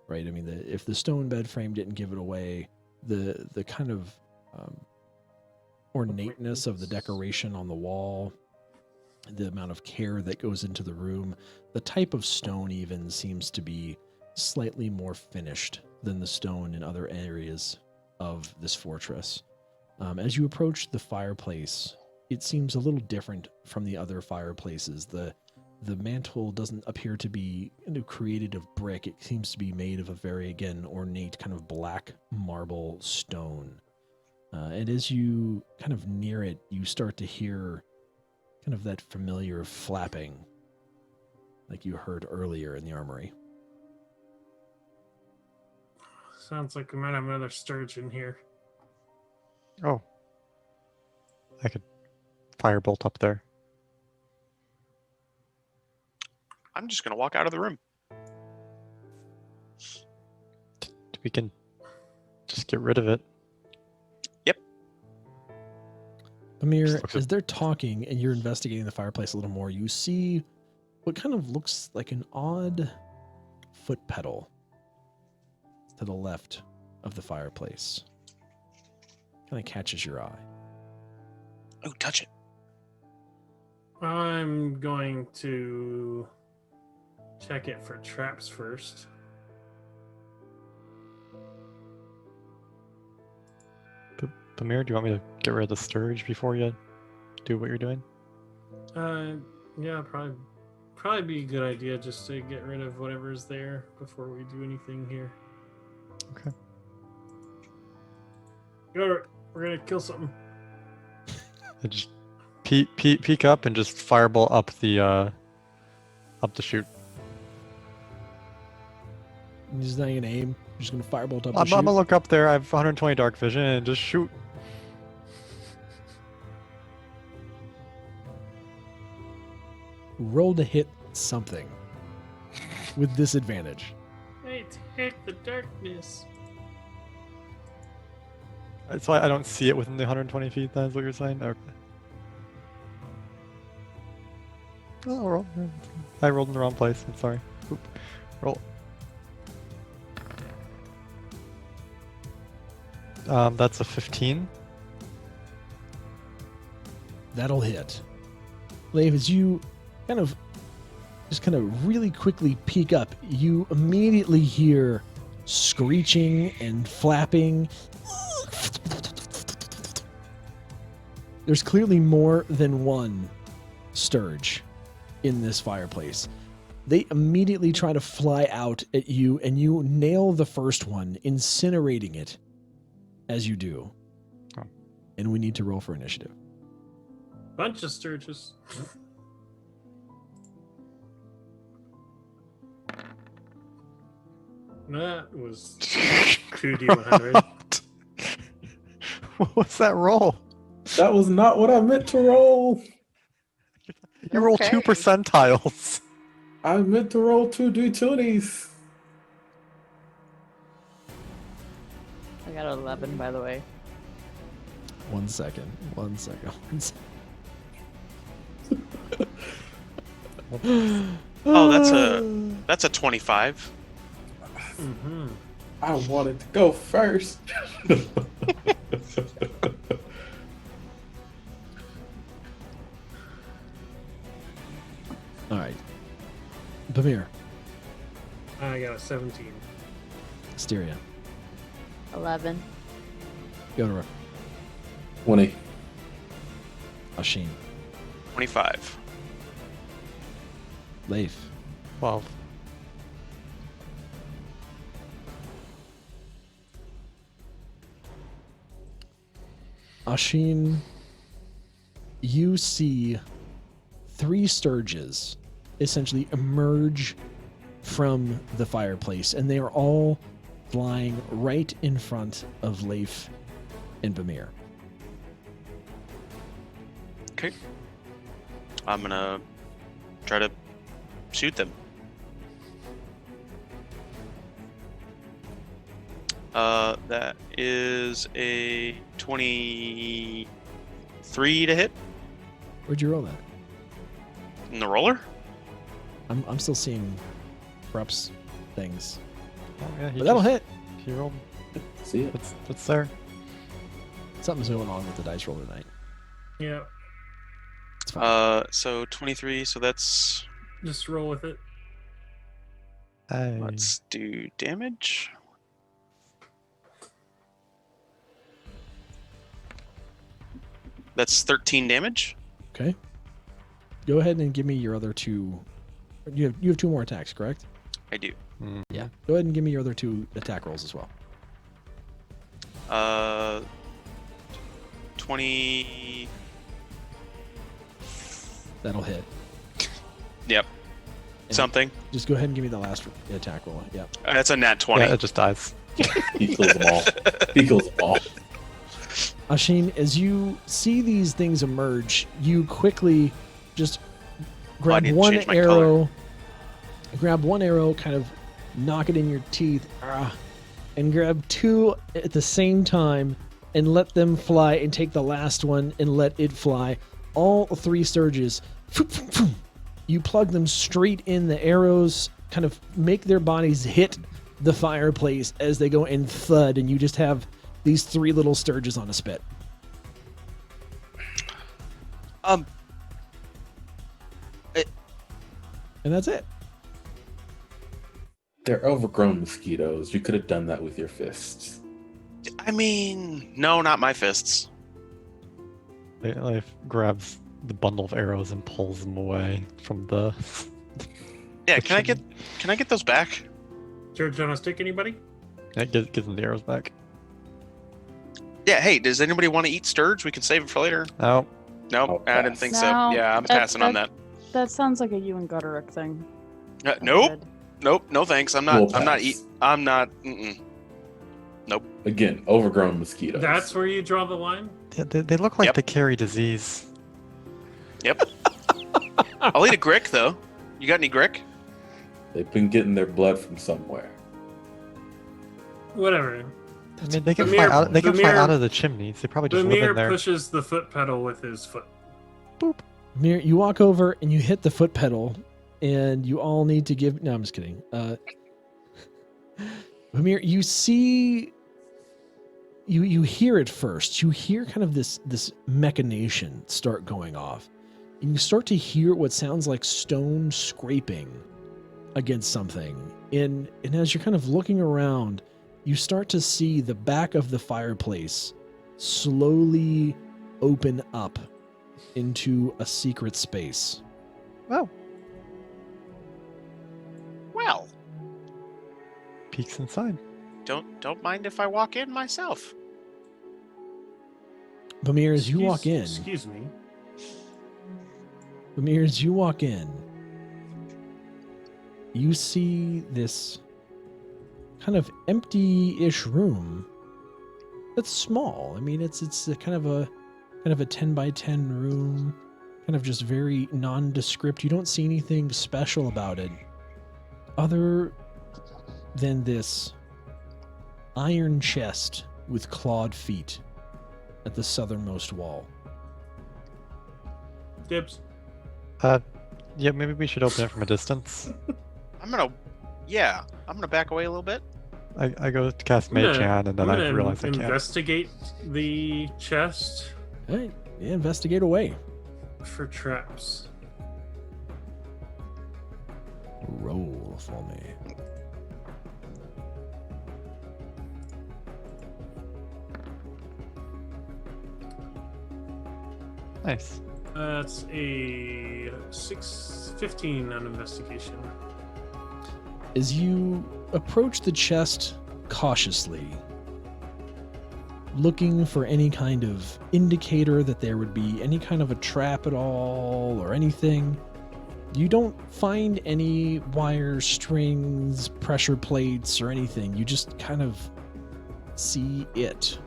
[SPEAKER 1] right? I mean, if the stone bed frame didn't give it away, the kind of ornateness of the decoration on the wall, the amount of care that goes into the room, the type of stone even seems to be slightly more finished than the stone in other areas of this fortress. As you approach the fireplace, it seems a little different from the other fireplaces. The mantle doesn't appear to be created of brick. It seems to be made of a very, again, ornate kind of black marble stone. And as you kind of near it, you start to hear kind of that familiar flapping like you heard earlier in the armory.
[SPEAKER 3] Sounds like we might have another sturgeon here.
[SPEAKER 4] Oh. I could firebolt up there.
[SPEAKER 2] I'm just going to walk out of the room.
[SPEAKER 4] We can just get rid of it.
[SPEAKER 1] Amir,
[SPEAKER 4] Looks
[SPEAKER 1] as they're talking and you're investigating the fireplace a little more, you see what kind of looks like an odd foot pedal to the left of the fireplace. Kind of catches your eye.
[SPEAKER 2] Oh, touch it.
[SPEAKER 3] I'm going to check it for traps first.
[SPEAKER 4] Pamir, do you want me to get rid of the sturge before you do what you're doing?
[SPEAKER 3] Yeah, probably be a good idea just to get rid of whatever's there before we do anything here.
[SPEAKER 4] Okay.
[SPEAKER 3] Go, we're gonna kill something.
[SPEAKER 4] I just peek up and just fireball up the chute.
[SPEAKER 1] You're just not going to aim. You're just going to firebolt up
[SPEAKER 4] I'm
[SPEAKER 1] the chute.
[SPEAKER 4] gonna look up there. I have 120 dark vision and just shoot.
[SPEAKER 1] Roll to hit something with disadvantage.
[SPEAKER 3] I attack the darkness.
[SPEAKER 4] So I don't see it within the 120 feet. That's what you're saying? Okay. Oh, I rolled in the wrong place. I'm sorry. Oop. Roll. That's a 15.
[SPEAKER 1] That'll hit. Lave, as you kind of really quickly peek up, you immediately hear screeching and flapping. There's clearly more than one sturge in this fireplace. They immediately try to fly out at you, and you nail the first one, incinerating it as you do.
[SPEAKER 4] Oh.
[SPEAKER 1] And we need to roll for initiative.
[SPEAKER 3] Bunch of sturges. That was 2d100.
[SPEAKER 4] What was that roll?
[SPEAKER 5] That was not what I meant to roll.
[SPEAKER 4] You roll
[SPEAKER 7] Okay.
[SPEAKER 4] 2 percentiles.
[SPEAKER 5] I meant to roll 2d20s.
[SPEAKER 6] I got 11, by the way.
[SPEAKER 1] 1 second. 1 second. 1 second.
[SPEAKER 2] Oh, that's a 25.
[SPEAKER 3] Mm-hmm.
[SPEAKER 5] I wanted to go first.
[SPEAKER 1] All right. Bamir,
[SPEAKER 3] I got a 17.
[SPEAKER 1] Styria,
[SPEAKER 6] 11.
[SPEAKER 1] Yodora,
[SPEAKER 5] 20.
[SPEAKER 1] Ashin,
[SPEAKER 2] 25.
[SPEAKER 1] Leif,
[SPEAKER 4] 12.
[SPEAKER 1] Ashin, you see 3 Sturges essentially emerge from the fireplace, and they are all flying right in front of Leif and Bamir.
[SPEAKER 2] Okay. I'm gonna try to shoot them. That is a 23 to hit
[SPEAKER 1] Where'd you roll that?
[SPEAKER 2] in the roller.
[SPEAKER 1] I'm still seeing Rupp's things.
[SPEAKER 4] Oh, yeah,
[SPEAKER 1] But that'll hit.
[SPEAKER 4] He rolled.
[SPEAKER 5] See it?
[SPEAKER 4] It's there.
[SPEAKER 1] Something's going on with the dice roll tonight.
[SPEAKER 3] Yeah,
[SPEAKER 1] It's fine.
[SPEAKER 2] So 23. So that's
[SPEAKER 3] just roll with it.
[SPEAKER 4] Hey.
[SPEAKER 2] let's do damage. That's 13 damage.
[SPEAKER 1] Okay. Go ahead and give me your other 2. You have 2 more attacks, correct?
[SPEAKER 2] I do.
[SPEAKER 1] Yeah. Go ahead and give me your other 2 attack rolls as well.
[SPEAKER 2] 20.
[SPEAKER 1] That'll hit.
[SPEAKER 2] Yep.
[SPEAKER 1] And
[SPEAKER 2] Something.
[SPEAKER 1] Just go ahead and give me the last attack roll. Yep.
[SPEAKER 2] That's a nat 20.
[SPEAKER 4] Yeah, it just dies.
[SPEAKER 5] He kills them all. He kills them all.
[SPEAKER 1] Ashin, as you see these things emerge, you quickly just grab
[SPEAKER 2] need to
[SPEAKER 1] one
[SPEAKER 2] change my
[SPEAKER 1] arrow, kind of knock it in your teeth, and grab 2 at the same time and let them fly, and take the last one and let it fly. All 3 Sturges, you plug them straight in. The arrows kind of make their bodies hit the fireplace as they go and thud, and you just have these 3 little Sturges on a spit. And that's it.
[SPEAKER 5] They're overgrown mosquitoes. You could have done that with your fists.
[SPEAKER 2] I mean, no, not my fists.
[SPEAKER 4] Life grabs the bundle of arrows and pulls them away from the.
[SPEAKER 2] Yeah, can I get those back?
[SPEAKER 3] George, on a stick, anybody?
[SPEAKER 4] Yeah, gives them the arrows back.
[SPEAKER 2] Yeah, hey, does anybody want to eat sturge? We can save it for later.
[SPEAKER 4] Oh,
[SPEAKER 2] Nope,
[SPEAKER 5] I'll
[SPEAKER 2] I didn't
[SPEAKER 5] pass.
[SPEAKER 2] think
[SPEAKER 6] No,
[SPEAKER 2] so. Yeah, I'm passing on that.
[SPEAKER 6] That sounds like a you and Gutterick thing.
[SPEAKER 2] Nope, nope, no thanks. I'm not.
[SPEAKER 5] We'll
[SPEAKER 2] I'm not
[SPEAKER 5] pass.
[SPEAKER 2] eat. I'm not. Mm-mm.
[SPEAKER 5] Again, overgrown mosquitoes.
[SPEAKER 3] That's where you draw the line?
[SPEAKER 4] they look like
[SPEAKER 2] Yep.
[SPEAKER 4] they carry disease.
[SPEAKER 2] Yep. I'll eat a grick though. You got any grick?
[SPEAKER 5] They've been getting their blood from somewhere.
[SPEAKER 3] Whatever.
[SPEAKER 4] I mean, they can
[SPEAKER 3] Bamir-
[SPEAKER 4] fly out. They can fly
[SPEAKER 3] Bamir-
[SPEAKER 4] out of the chimneys. They probably just live in
[SPEAKER 3] Bamir
[SPEAKER 4] there.
[SPEAKER 3] pushes the foot pedal with his foot.
[SPEAKER 1] Mir, you walk over and you hit the foot pedal, and you all need to give. No, I'm just kidding. Mir, you see, you hear it first. You hear kind of this machination start going off, and you start to hear what sounds like stone scraping against something. And as you're kind of looking around, you start to see the back of the fireplace slowly open up into a secret space.
[SPEAKER 4] Oh,
[SPEAKER 2] Well,
[SPEAKER 4] peeks inside.
[SPEAKER 2] don't mind if I walk in myself.
[SPEAKER 1] Bamir, as you walk in,
[SPEAKER 3] Excuse me.
[SPEAKER 1] Bamir, as you walk in, you see this kind of empty-ish room that's small. I mean, it's a kind of a 10 by 10 room, kind of just very nondescript. You don't see anything special about it other than this iron chest with clawed feet at the southernmost wall.
[SPEAKER 3] Dibs.
[SPEAKER 4] Yeah, maybe we should open it from a distance.
[SPEAKER 2] I'm gonna back away a little bit.
[SPEAKER 4] I go to cast
[SPEAKER 3] I'm
[SPEAKER 4] Mage
[SPEAKER 3] gonna-
[SPEAKER 4] Hand, and then
[SPEAKER 3] I'm
[SPEAKER 4] I
[SPEAKER 3] gonna
[SPEAKER 4] realize I can't.
[SPEAKER 3] investigate the chest
[SPEAKER 1] All right, yeah, investigate away.
[SPEAKER 3] for traps.
[SPEAKER 1] Roll for me.
[SPEAKER 4] Nice.
[SPEAKER 3] That's a 15 on investigation.
[SPEAKER 1] As you approach the chest cautiously, looking for any kind of indicator that there would be any kind of a trap at all or anything, you don't find any wires, strings, pressure plates, or anything. You just kind of see it.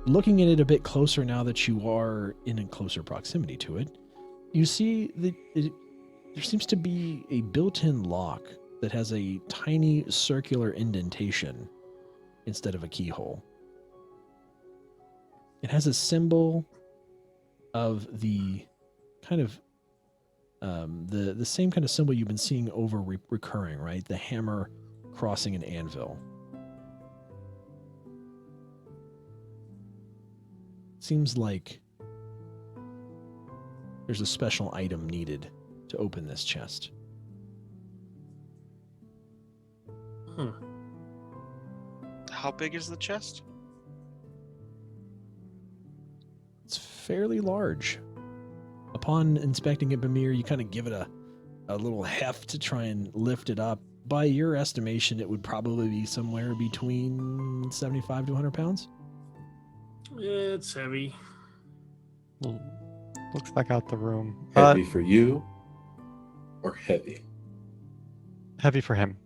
[SPEAKER 1] Looking at it a bit closer now that you are in a closer proximity to it, you see that there seems to be a built-in lock that has a tiny circular indentation instead of a keyhole. It has a symbol of the kind of the same kind of symbol you've been seeing over recurring, right? The hammer crossing an anvil. Seems like there's a special item needed to open this chest.
[SPEAKER 2] How big is the chest?
[SPEAKER 1] It's fairly large. Upon inspecting it, Bamir, you kind of give it a little heft to try and lift it up. By your estimation, it would probably be somewhere between 75 to 100 pounds.
[SPEAKER 3] It's heavy.
[SPEAKER 4] Looks back out the room.
[SPEAKER 5] Heavy for you or heavy?
[SPEAKER 4] Heavy for him.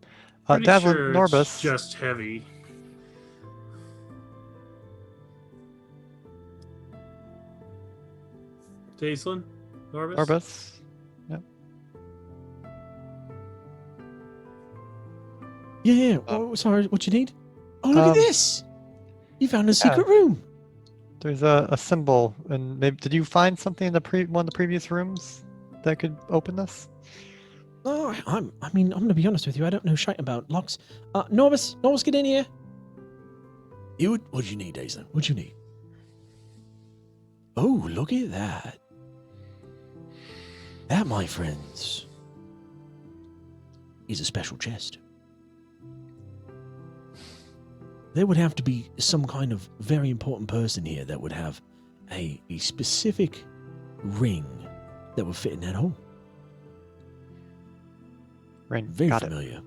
[SPEAKER 3] Pretty
[SPEAKER 4] Davlin,
[SPEAKER 3] sure it's
[SPEAKER 4] Norbus.
[SPEAKER 3] just heavy. Daislin? Norbus?
[SPEAKER 4] Norbus.
[SPEAKER 1] Yeah. Oh, sorry. What you need? Oh, look at this! You found a secret room.
[SPEAKER 4] There's a symbol, and maybe did you find something in the one of the previous rooms that could open this?
[SPEAKER 1] Oh, I'm going to be honest with you. I don't know shit about locks. Norbus, get in here. What'd you need, Aizen? What'd you need? Oh, look at that. That, my friends, is a special chest. There would have to be some kind of very important person here that would have a specific ring that would fit in that hole.
[SPEAKER 4] Rain,
[SPEAKER 1] Very
[SPEAKER 4] got
[SPEAKER 1] familiar.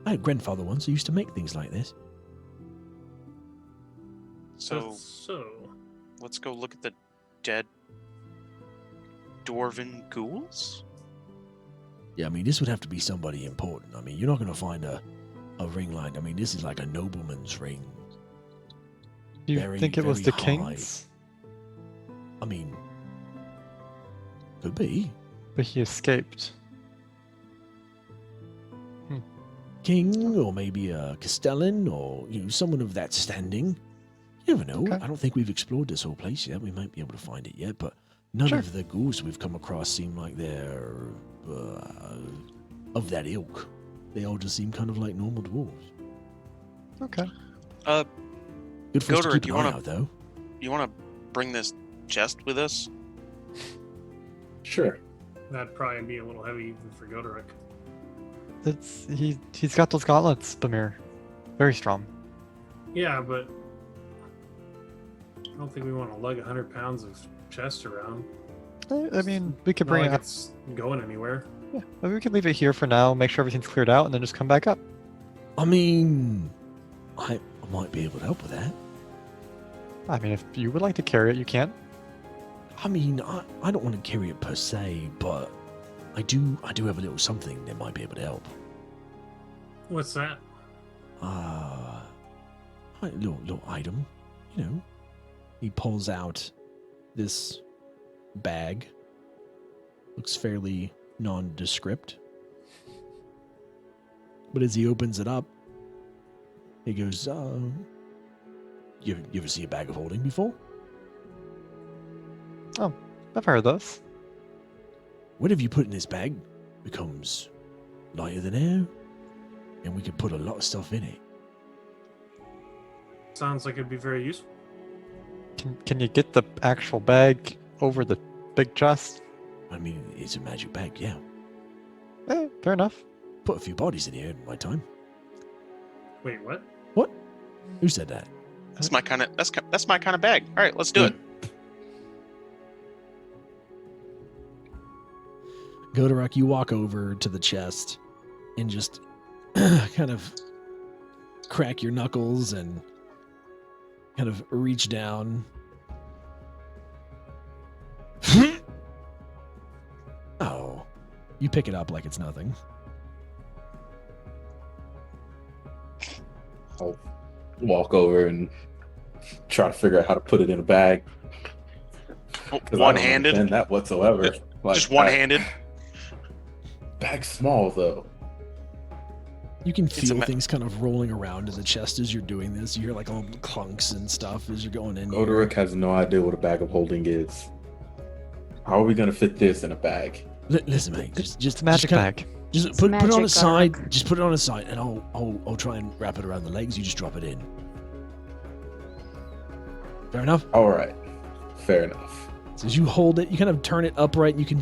[SPEAKER 1] I had a grandfather once who used to make things like this.
[SPEAKER 2] So let's go look at the dead dwarven ghouls.
[SPEAKER 1] Yeah, I mean, this would have to be somebody important. I mean, you're not going to find a ring like. I mean, this is like a nobleman's ring.
[SPEAKER 4] Do you
[SPEAKER 1] Very,
[SPEAKER 4] think it was
[SPEAKER 1] very
[SPEAKER 4] the
[SPEAKER 1] high.
[SPEAKER 4] king's?
[SPEAKER 1] I mean, could be.
[SPEAKER 4] But he escaped.
[SPEAKER 1] King, or maybe a Castellan, or someone of that standing. You never know.
[SPEAKER 4] Okay.
[SPEAKER 1] I don't think we've explored this whole place yet. We might be able to find it yet, but none
[SPEAKER 4] Sure.
[SPEAKER 1] of the ghouls we've come across seem like they're of that ilk. They all just seem kind of like normal dwarves.
[SPEAKER 4] Okay.
[SPEAKER 1] Good for us to
[SPEAKER 2] Goderic,
[SPEAKER 1] keep
[SPEAKER 2] you
[SPEAKER 1] an eye
[SPEAKER 2] wanna-
[SPEAKER 1] out, though.
[SPEAKER 2] You want to bring this chest with us?
[SPEAKER 5] Sure.
[SPEAKER 3] that'd probably be a little heavy even for Goderic.
[SPEAKER 4] He's got those gauntlets, Bamir. Very strong.
[SPEAKER 3] Yeah, but I don't think we want to lug 100 pounds of chest around.
[SPEAKER 4] I mean, we could
[SPEAKER 3] Not
[SPEAKER 4] bring
[SPEAKER 3] like
[SPEAKER 4] it up.
[SPEAKER 3] it's going anywhere.
[SPEAKER 4] Yeah, maybe we could leave it here for now, make sure everything's cleared out, and then just come back up.
[SPEAKER 1] I mean, I might be able to help with that.
[SPEAKER 4] I mean, if you would like to carry it, you can.
[SPEAKER 1] I mean, I don't want to carry it per se, but I do have a little something that might be able to help.
[SPEAKER 3] What's that?
[SPEAKER 1] A little item, He pulls out this bag. Looks fairly nondescript. But as he opens it up, he goes, You ever see a bag of holding before?
[SPEAKER 4] Oh, I've heard those.
[SPEAKER 1] Whatever you put in this bag becomes lighter than air, and we can put a lot of stuff in it.
[SPEAKER 3] Sounds like it'd be very useful.
[SPEAKER 4] Can you get the actual bag over the big chest?
[SPEAKER 1] I mean, it's a magic bag, yeah.
[SPEAKER 4] Fair enough.
[SPEAKER 1] Put a few bodies in here in my time.
[SPEAKER 3] Wait, what?
[SPEAKER 1] What? Who said that?
[SPEAKER 2] That's my kind of bag. All right, let's do it.
[SPEAKER 1] Godorok, you walk over to the chest and just kind of crack your knuckles and kind of reach down. Oh, you pick it up like it's nothing.
[SPEAKER 5] I'll walk over and try to figure out how to put it in a bag. 'Cause I don't
[SPEAKER 2] One-handed.
[SPEAKER 5] understand that whatsoever. Like,
[SPEAKER 2] Just one-handed.
[SPEAKER 5] Bag's small though.
[SPEAKER 1] You can
[SPEAKER 2] It's
[SPEAKER 1] feel things kind of rolling around in the chest as you're doing this. You hear like all clunks and stuff as you're going in. here.
[SPEAKER 5] Godorok has no idea what a bag of holding is. How are we gonna fit this in a bag?
[SPEAKER 1] Listen, mate. Just
[SPEAKER 4] a magic
[SPEAKER 1] kinda-
[SPEAKER 4] bag.
[SPEAKER 1] Just
[SPEAKER 6] It's
[SPEAKER 1] put it on
[SPEAKER 6] magic,
[SPEAKER 1] a side.
[SPEAKER 6] Godorok.
[SPEAKER 1] Just put it on a side, and I'll try and wrap it around the legs. You just drop it in. Fair enough.
[SPEAKER 5] All right, fair enough.
[SPEAKER 1] So as you hold it, you kind of turn it upright. And you can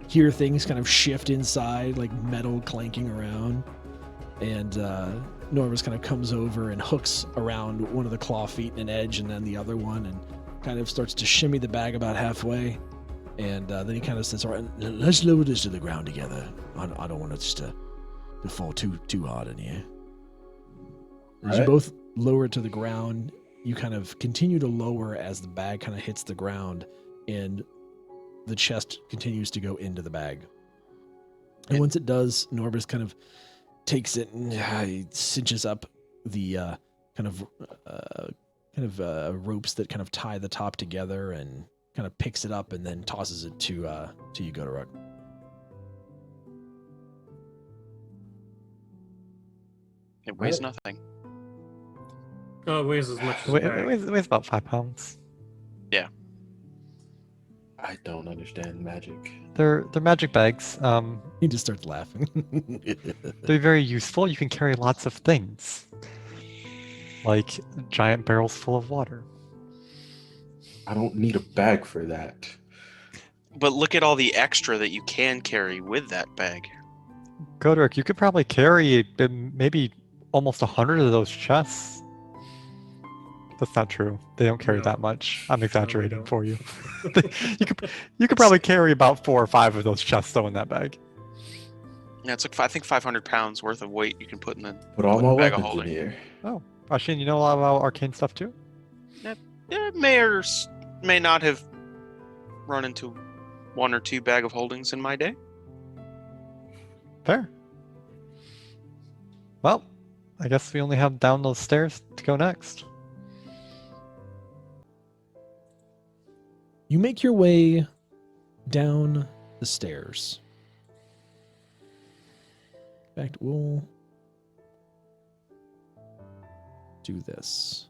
[SPEAKER 1] hear things kind of shift inside, like metal clanking around. And Norvis kind of comes over and hooks around one of the claw feet and an edge, and then the other one, and kind of starts to shimmy the bag about halfway. And then he kind of says, "All right, let's lower this to the ground together. I don't want it just to fall too hard in here." As you
[SPEAKER 5] Alright.
[SPEAKER 1] both lower it to the ground, you kind of continue to lower as the bag kind of hits the ground, and the chest continues to go into the bag. And once it does, Norbis kind of takes it and he cinches up the ropes that kind of tie the top together, and kind of picks it up and then tosses it to you, Godorok.
[SPEAKER 2] It weighs
[SPEAKER 5] What?
[SPEAKER 2] nothing.
[SPEAKER 3] Oh, it weighs as much as a
[SPEAKER 4] It
[SPEAKER 3] bag.
[SPEAKER 4] weighs about 5 pounds.
[SPEAKER 5] I don't understand magic.
[SPEAKER 4] They're magic bags.
[SPEAKER 1] He just starts laughing.
[SPEAKER 4] They're very useful. You can carry lots of things, like giant barrels full of water.
[SPEAKER 5] I don't need a bag for that.
[SPEAKER 2] But look at all the extra that you can carry with that bag.
[SPEAKER 4] Godorok, you could probably carry maybe almost 100 of those chests. That's not true. They don't carry
[SPEAKER 3] No.
[SPEAKER 4] that much. I'm exaggerating
[SPEAKER 3] don't.
[SPEAKER 4] for you. you could probably carry about 4 or 5 of those chests though in that bag.
[SPEAKER 2] Yeah, it's like I think 500 pounds worth of weight you can put in the.
[SPEAKER 5] Put all
[SPEAKER 2] Put
[SPEAKER 5] my
[SPEAKER 2] a bag of
[SPEAKER 5] weapons in
[SPEAKER 2] holding.
[SPEAKER 5] here.
[SPEAKER 4] Oh, Ashin, you know a lot about arcane stuff too?
[SPEAKER 2] Yeah, may not have run into 1 or 2 bag of holdings in my day.
[SPEAKER 4] Fair. Well, I guess we only have down those stairs to go next.
[SPEAKER 1] You make your way down the stairs. In fact, we'll do this.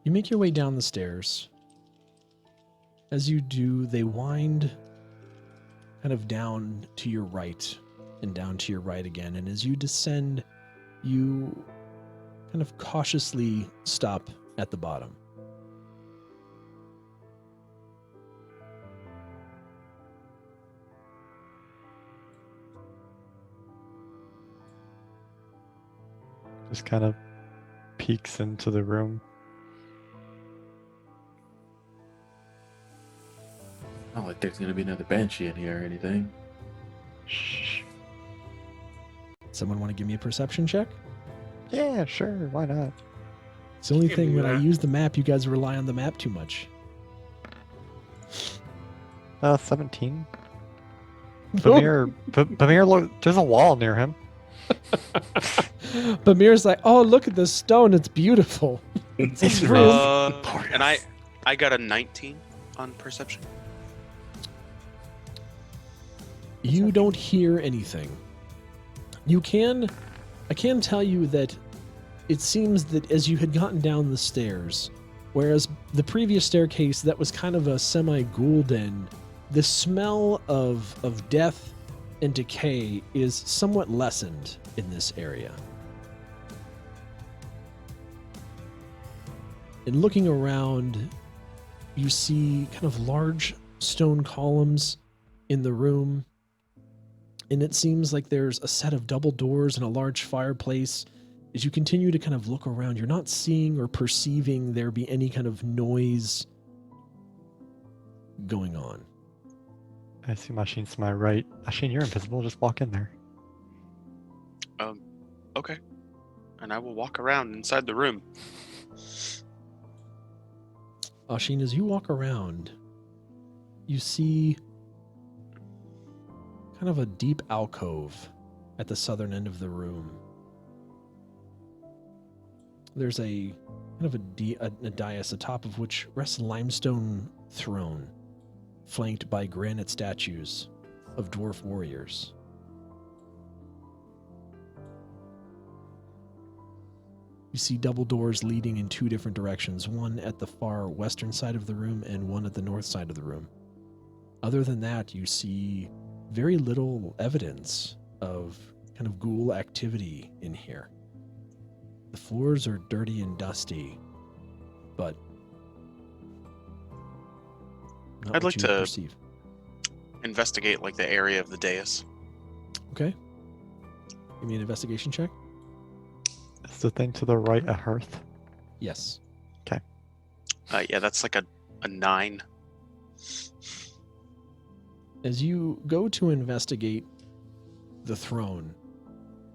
[SPEAKER 1] You make your way down the stairs. As you do, they wind kind of down to your right and down to your right again. And as you descend, you kind of cautiously stop at the bottom.
[SPEAKER 4] Just kind of peeks into the room.
[SPEAKER 5] Not like there's gonna be another banshee in here or anything.
[SPEAKER 4] Shh.
[SPEAKER 1] Someone want to give me a perception check?
[SPEAKER 4] Yeah, sure. Why not?
[SPEAKER 1] It's the only
[SPEAKER 3] Can't
[SPEAKER 1] thing
[SPEAKER 3] do
[SPEAKER 1] when I
[SPEAKER 3] that.
[SPEAKER 1] use the map, you guys rely on the map too much.
[SPEAKER 4] 17. Pamir, look, there's a wall near him.
[SPEAKER 1] But Mir's like, oh, look at this stone. It's beautiful.
[SPEAKER 4] It's
[SPEAKER 1] really
[SPEAKER 2] And I got a 19 on perception.
[SPEAKER 1] You don't hear anything. I can tell you that it seems that as you had gotten down the stairs, whereas the previous staircase, that was kind of a semi-ghoul den, the smell of death and decay is somewhat lessened in this area. And looking around, you see kind of large stone columns in the room, and it seems like there's a set of double doors and a large fireplace. As you continue to kind of look around, you're not seeing or perceiving there be any kind of noise going on.
[SPEAKER 4] I see Machine to my right. Machine, you're invisible. Just walk in there.
[SPEAKER 2] Okay. And I will walk around inside the room.
[SPEAKER 1] Ashin, as you walk around, you see kind of a deep alcove at the southern end of the room. There's a kind of a dais atop of which rests a limestone throne, flanked by granite statues of dwarf warriors. You see double doors leading in two different directions, one at the far western side of the room and one at the north side of the room. Other than that, you see very little evidence of kind of ghoul activity in here. The floors are dirty and dusty, but not
[SPEAKER 2] I'd
[SPEAKER 1] what
[SPEAKER 2] like
[SPEAKER 1] you would
[SPEAKER 2] to
[SPEAKER 1] perceive.
[SPEAKER 2] Investigate like the area of the dais.
[SPEAKER 1] Okay. Give me an investigation check.
[SPEAKER 4] Is the thing to the right a hearth?
[SPEAKER 1] Yes.
[SPEAKER 2] Yeah, that's like a 9.
[SPEAKER 1] As you go to investigate the throne,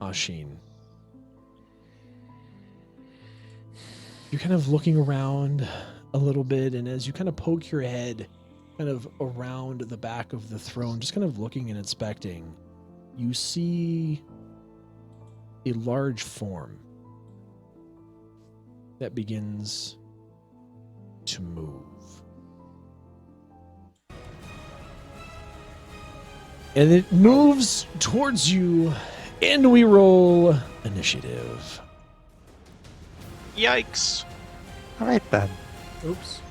[SPEAKER 1] Ashin, you're kind of looking around a little bit, and as you kind of poke your head kind of around the back of the throne, just kind of looking and inspecting, you see a large form that begins to move. And it moves towards you, and we roll initiative.
[SPEAKER 2] Yikes.
[SPEAKER 4] All right then.
[SPEAKER 3] Oops.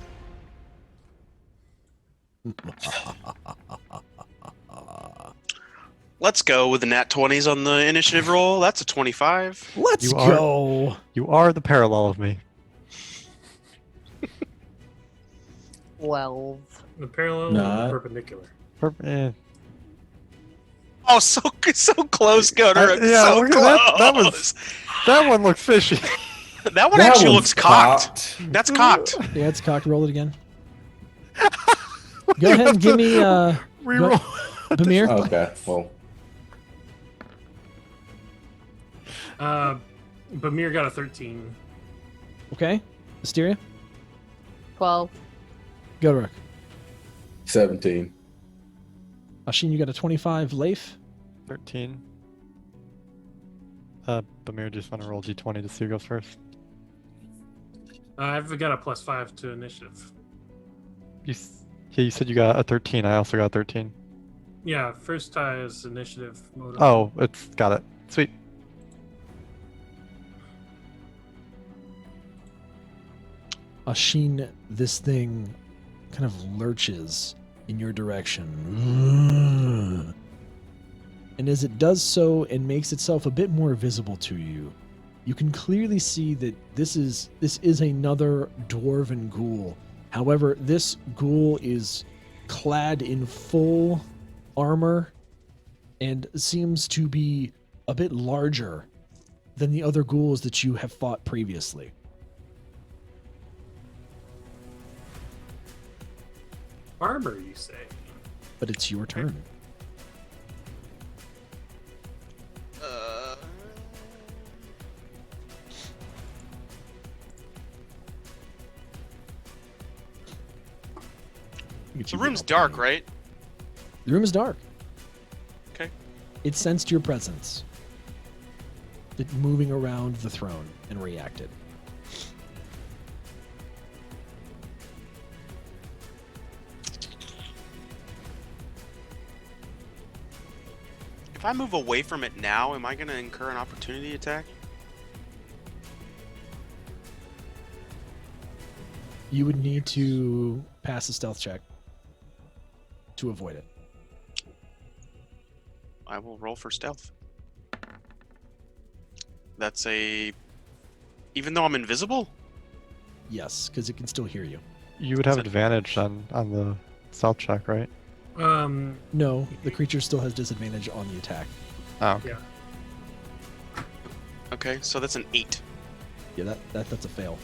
[SPEAKER 2] Let's go with the nat 20s on the initiative roll. That's a 25.
[SPEAKER 1] Let's
[SPEAKER 4] You are-
[SPEAKER 1] go.
[SPEAKER 4] You are the parallel of me.
[SPEAKER 6] 12.
[SPEAKER 3] The parallel
[SPEAKER 5] Nah.
[SPEAKER 3] or perpendicular?
[SPEAKER 2] Oh, so close, Gunnar.
[SPEAKER 4] Yeah,
[SPEAKER 2] So
[SPEAKER 4] look
[SPEAKER 2] close.
[SPEAKER 4] at that. That one looked fishy.
[SPEAKER 2] That one
[SPEAKER 5] That
[SPEAKER 2] actually
[SPEAKER 5] one's
[SPEAKER 2] looks cocked. That's cocked.
[SPEAKER 1] Yeah, it's cocked. Roll it again. Go ahead and give me
[SPEAKER 4] Reroll.
[SPEAKER 1] Bamir.
[SPEAKER 5] Okay, well,
[SPEAKER 3] Bamir got a 13.
[SPEAKER 1] Okay. Asteria.
[SPEAKER 6] 12.
[SPEAKER 1] Godoruk.
[SPEAKER 5] 17.
[SPEAKER 1] Ashin, you got a 25. Leif.
[SPEAKER 4] 13. Bamir, just want to roll d20 to see who goes first.
[SPEAKER 3] I've got a +5 to initiative.
[SPEAKER 4] You said you got a 13. I also got a 13.
[SPEAKER 3] Yeah, first tie is initiative mode.
[SPEAKER 4] Oh, it's got it. Sweet.
[SPEAKER 1] Ashin, this thing kind of lurches in your direction. And as it does so and makes itself a bit more visible to you, you can clearly see that this is another dwarven ghoul. However, this ghoul is clad in full armor and seems to be a bit larger than the other ghouls that you have fought previously.
[SPEAKER 3] Armor, you say?
[SPEAKER 1] But it's your turn.
[SPEAKER 2] The room's dark, right?
[SPEAKER 1] The room is dark.
[SPEAKER 2] Okay.
[SPEAKER 1] It sensed your presence. It moving around the throne and reacted.
[SPEAKER 2] If I move away from it now, am I going to incur an opportunity attack?
[SPEAKER 1] You would need to pass a stealth check to avoid it.
[SPEAKER 2] I will roll for stealth. That's a... Even though I'm invisible?
[SPEAKER 1] Yes, because it can still hear you.
[SPEAKER 4] You would have
[SPEAKER 2] Is it-
[SPEAKER 4] advantage on the stealth check, right?
[SPEAKER 1] No, the creature still has disadvantage on the attack.
[SPEAKER 4] Oh, okay.
[SPEAKER 3] Yeah.
[SPEAKER 2] Okay, so that's an 8.
[SPEAKER 1] Yeah, that's a fail.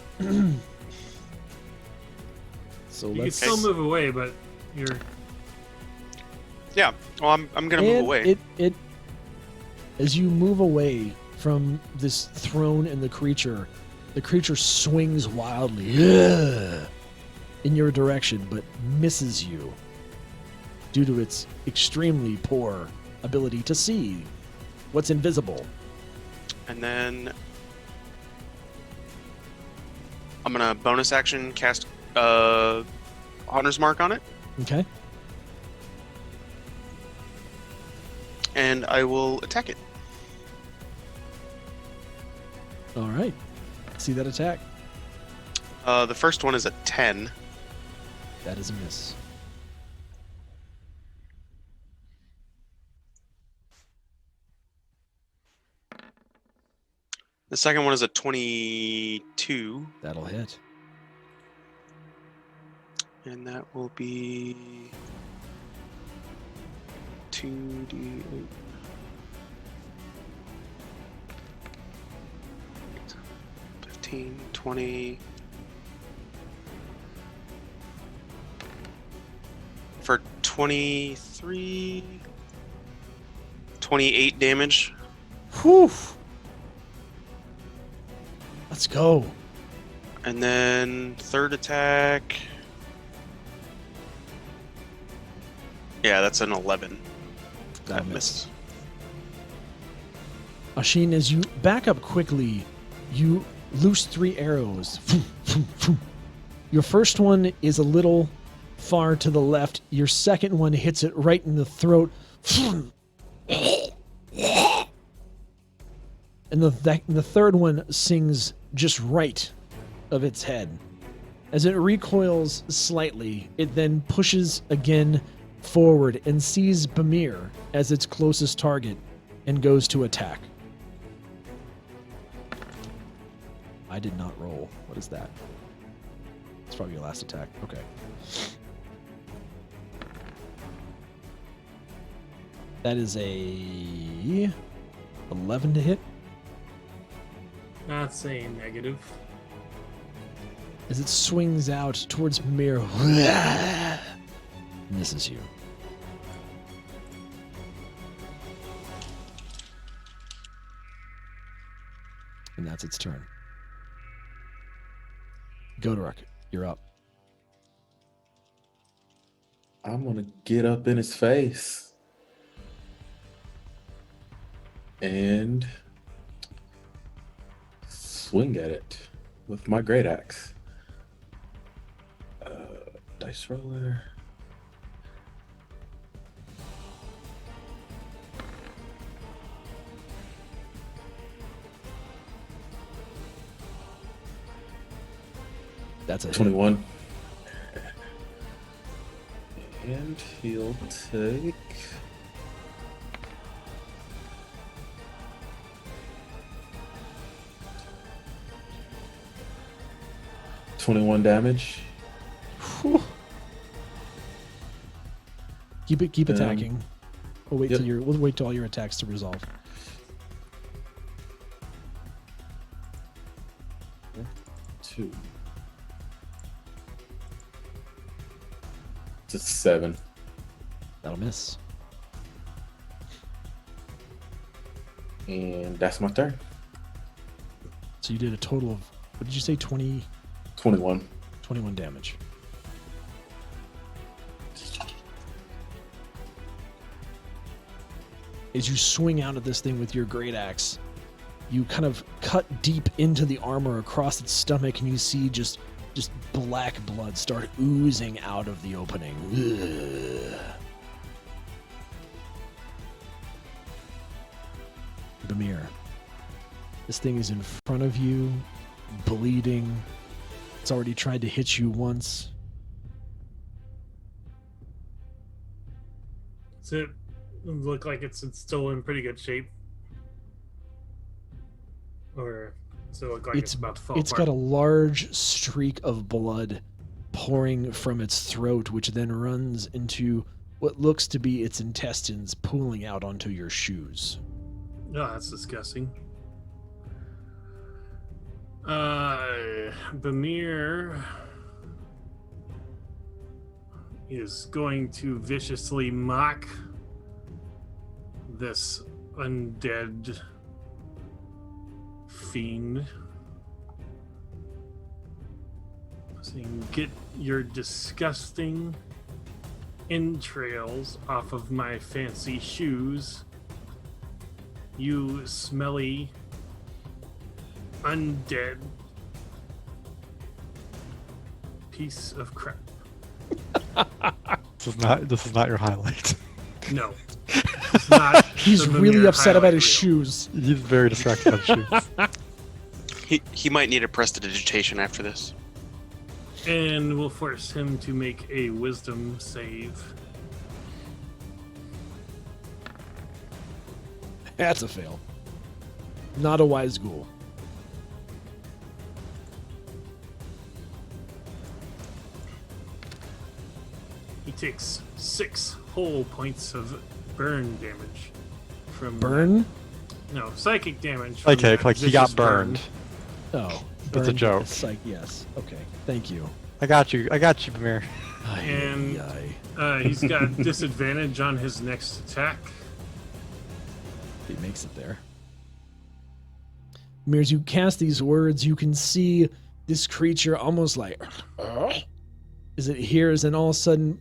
[SPEAKER 1] So
[SPEAKER 3] You can
[SPEAKER 1] let's
[SPEAKER 3] still move away, but you're
[SPEAKER 2] Yeah, well, I'm going to move
[SPEAKER 1] And
[SPEAKER 2] away.
[SPEAKER 1] It as you move away from this throne and the creature swings wildly in your direction, but misses you due to its extremely poor ability to see what's invisible.
[SPEAKER 2] And then I'm going to bonus action cast Hunter's Mark on it.
[SPEAKER 1] Okay.
[SPEAKER 2] And I will attack it.
[SPEAKER 1] All right. See that attack?
[SPEAKER 2] The first one is a 10.
[SPEAKER 1] That is a miss.
[SPEAKER 2] The second one is a 22.
[SPEAKER 1] That'll hit.
[SPEAKER 2] And that will be 2d8. 15, 20. For 23. 28 damage.
[SPEAKER 1] Whew. Let's go.
[SPEAKER 2] And then third attack. Yeah, that's an 11.
[SPEAKER 1] That'll
[SPEAKER 2] That
[SPEAKER 1] miss.
[SPEAKER 2] misses.
[SPEAKER 1] Ashin, as you back up quickly, you loose 3 arrows. Your first one is a little far to the left. Your second one hits it right in the throat. And the third one sings just right of its head. As it recoils slightly, it then pushes again forward and sees Bamir as its closest target and goes to attack. I did not roll. What is that? It's probably your last attack. Okay. That is a 11 to hit.
[SPEAKER 3] not a negative.
[SPEAKER 1] As it swings out towards Mir, misses you. And that's its turn. Godoruk, you're up.
[SPEAKER 5] I'm gonna get up in his face and swing at it with my great axe. Dice roller.
[SPEAKER 1] That's a hit.
[SPEAKER 5] 21. And he'll take 21 damage.
[SPEAKER 1] Whew. Keep
[SPEAKER 5] Um,
[SPEAKER 1] attacking. We'll wait
[SPEAKER 5] yep.
[SPEAKER 1] we'll wait till all your attacks to resolve.
[SPEAKER 5] Two. It's a 7.
[SPEAKER 1] That'll miss.
[SPEAKER 5] And that's my turn.
[SPEAKER 1] So you did a total of, what did you say, 21
[SPEAKER 5] 21.
[SPEAKER 1] damage. As you swing out at this thing with your great axe, you kind of cut deep into the armor across its stomach, and you see just black blood start oozing out of the opening. Ugh. Bamir. This thing is in front of you, bleeding. It's already tried to hit you once.
[SPEAKER 3] Does it look like it's still in pretty good shape? Or does it look like it's about to fall
[SPEAKER 1] It's
[SPEAKER 3] apart?
[SPEAKER 1] got a large streak of blood pouring from its throat, which then runs into what looks to be its intestines pooling out onto your shoes.
[SPEAKER 3] Oh, that's disgusting. Bamir is going to viciously mock this undead fiend, saying, "Get your disgusting entrails off of my fancy shoes, you smelly undead piece of crap."
[SPEAKER 4] This is not your highlight.
[SPEAKER 3] No. It's not
[SPEAKER 1] He's
[SPEAKER 3] the
[SPEAKER 1] really
[SPEAKER 3] Mimir
[SPEAKER 1] upset about his
[SPEAKER 3] highlight reel.
[SPEAKER 1] shoes.
[SPEAKER 4] He's very distracted by shoes.
[SPEAKER 2] He might need a prestidigitation after this.
[SPEAKER 3] And we'll force him to make a wisdom save.
[SPEAKER 1] That's a fail. Not a wise ghoul.
[SPEAKER 3] He takes 6 whole points of burn damage from
[SPEAKER 1] Burn?
[SPEAKER 3] No, psychic damage. From
[SPEAKER 4] Okay,
[SPEAKER 3] that
[SPEAKER 4] like he
[SPEAKER 3] vicious
[SPEAKER 4] got
[SPEAKER 3] burn.
[SPEAKER 4] burned.
[SPEAKER 1] Oh.
[SPEAKER 4] That's a
[SPEAKER 1] burned
[SPEAKER 4] joke.
[SPEAKER 1] is like, yes. Okay. Thank you.
[SPEAKER 4] I got you, Bamir.
[SPEAKER 3] And-
[SPEAKER 1] Ay, ay.
[SPEAKER 3] He's got disadvantage on his next attack.
[SPEAKER 1] He makes it there. Mir, as you cast these words, you can see this creature almost like as it hears, and all of a sudden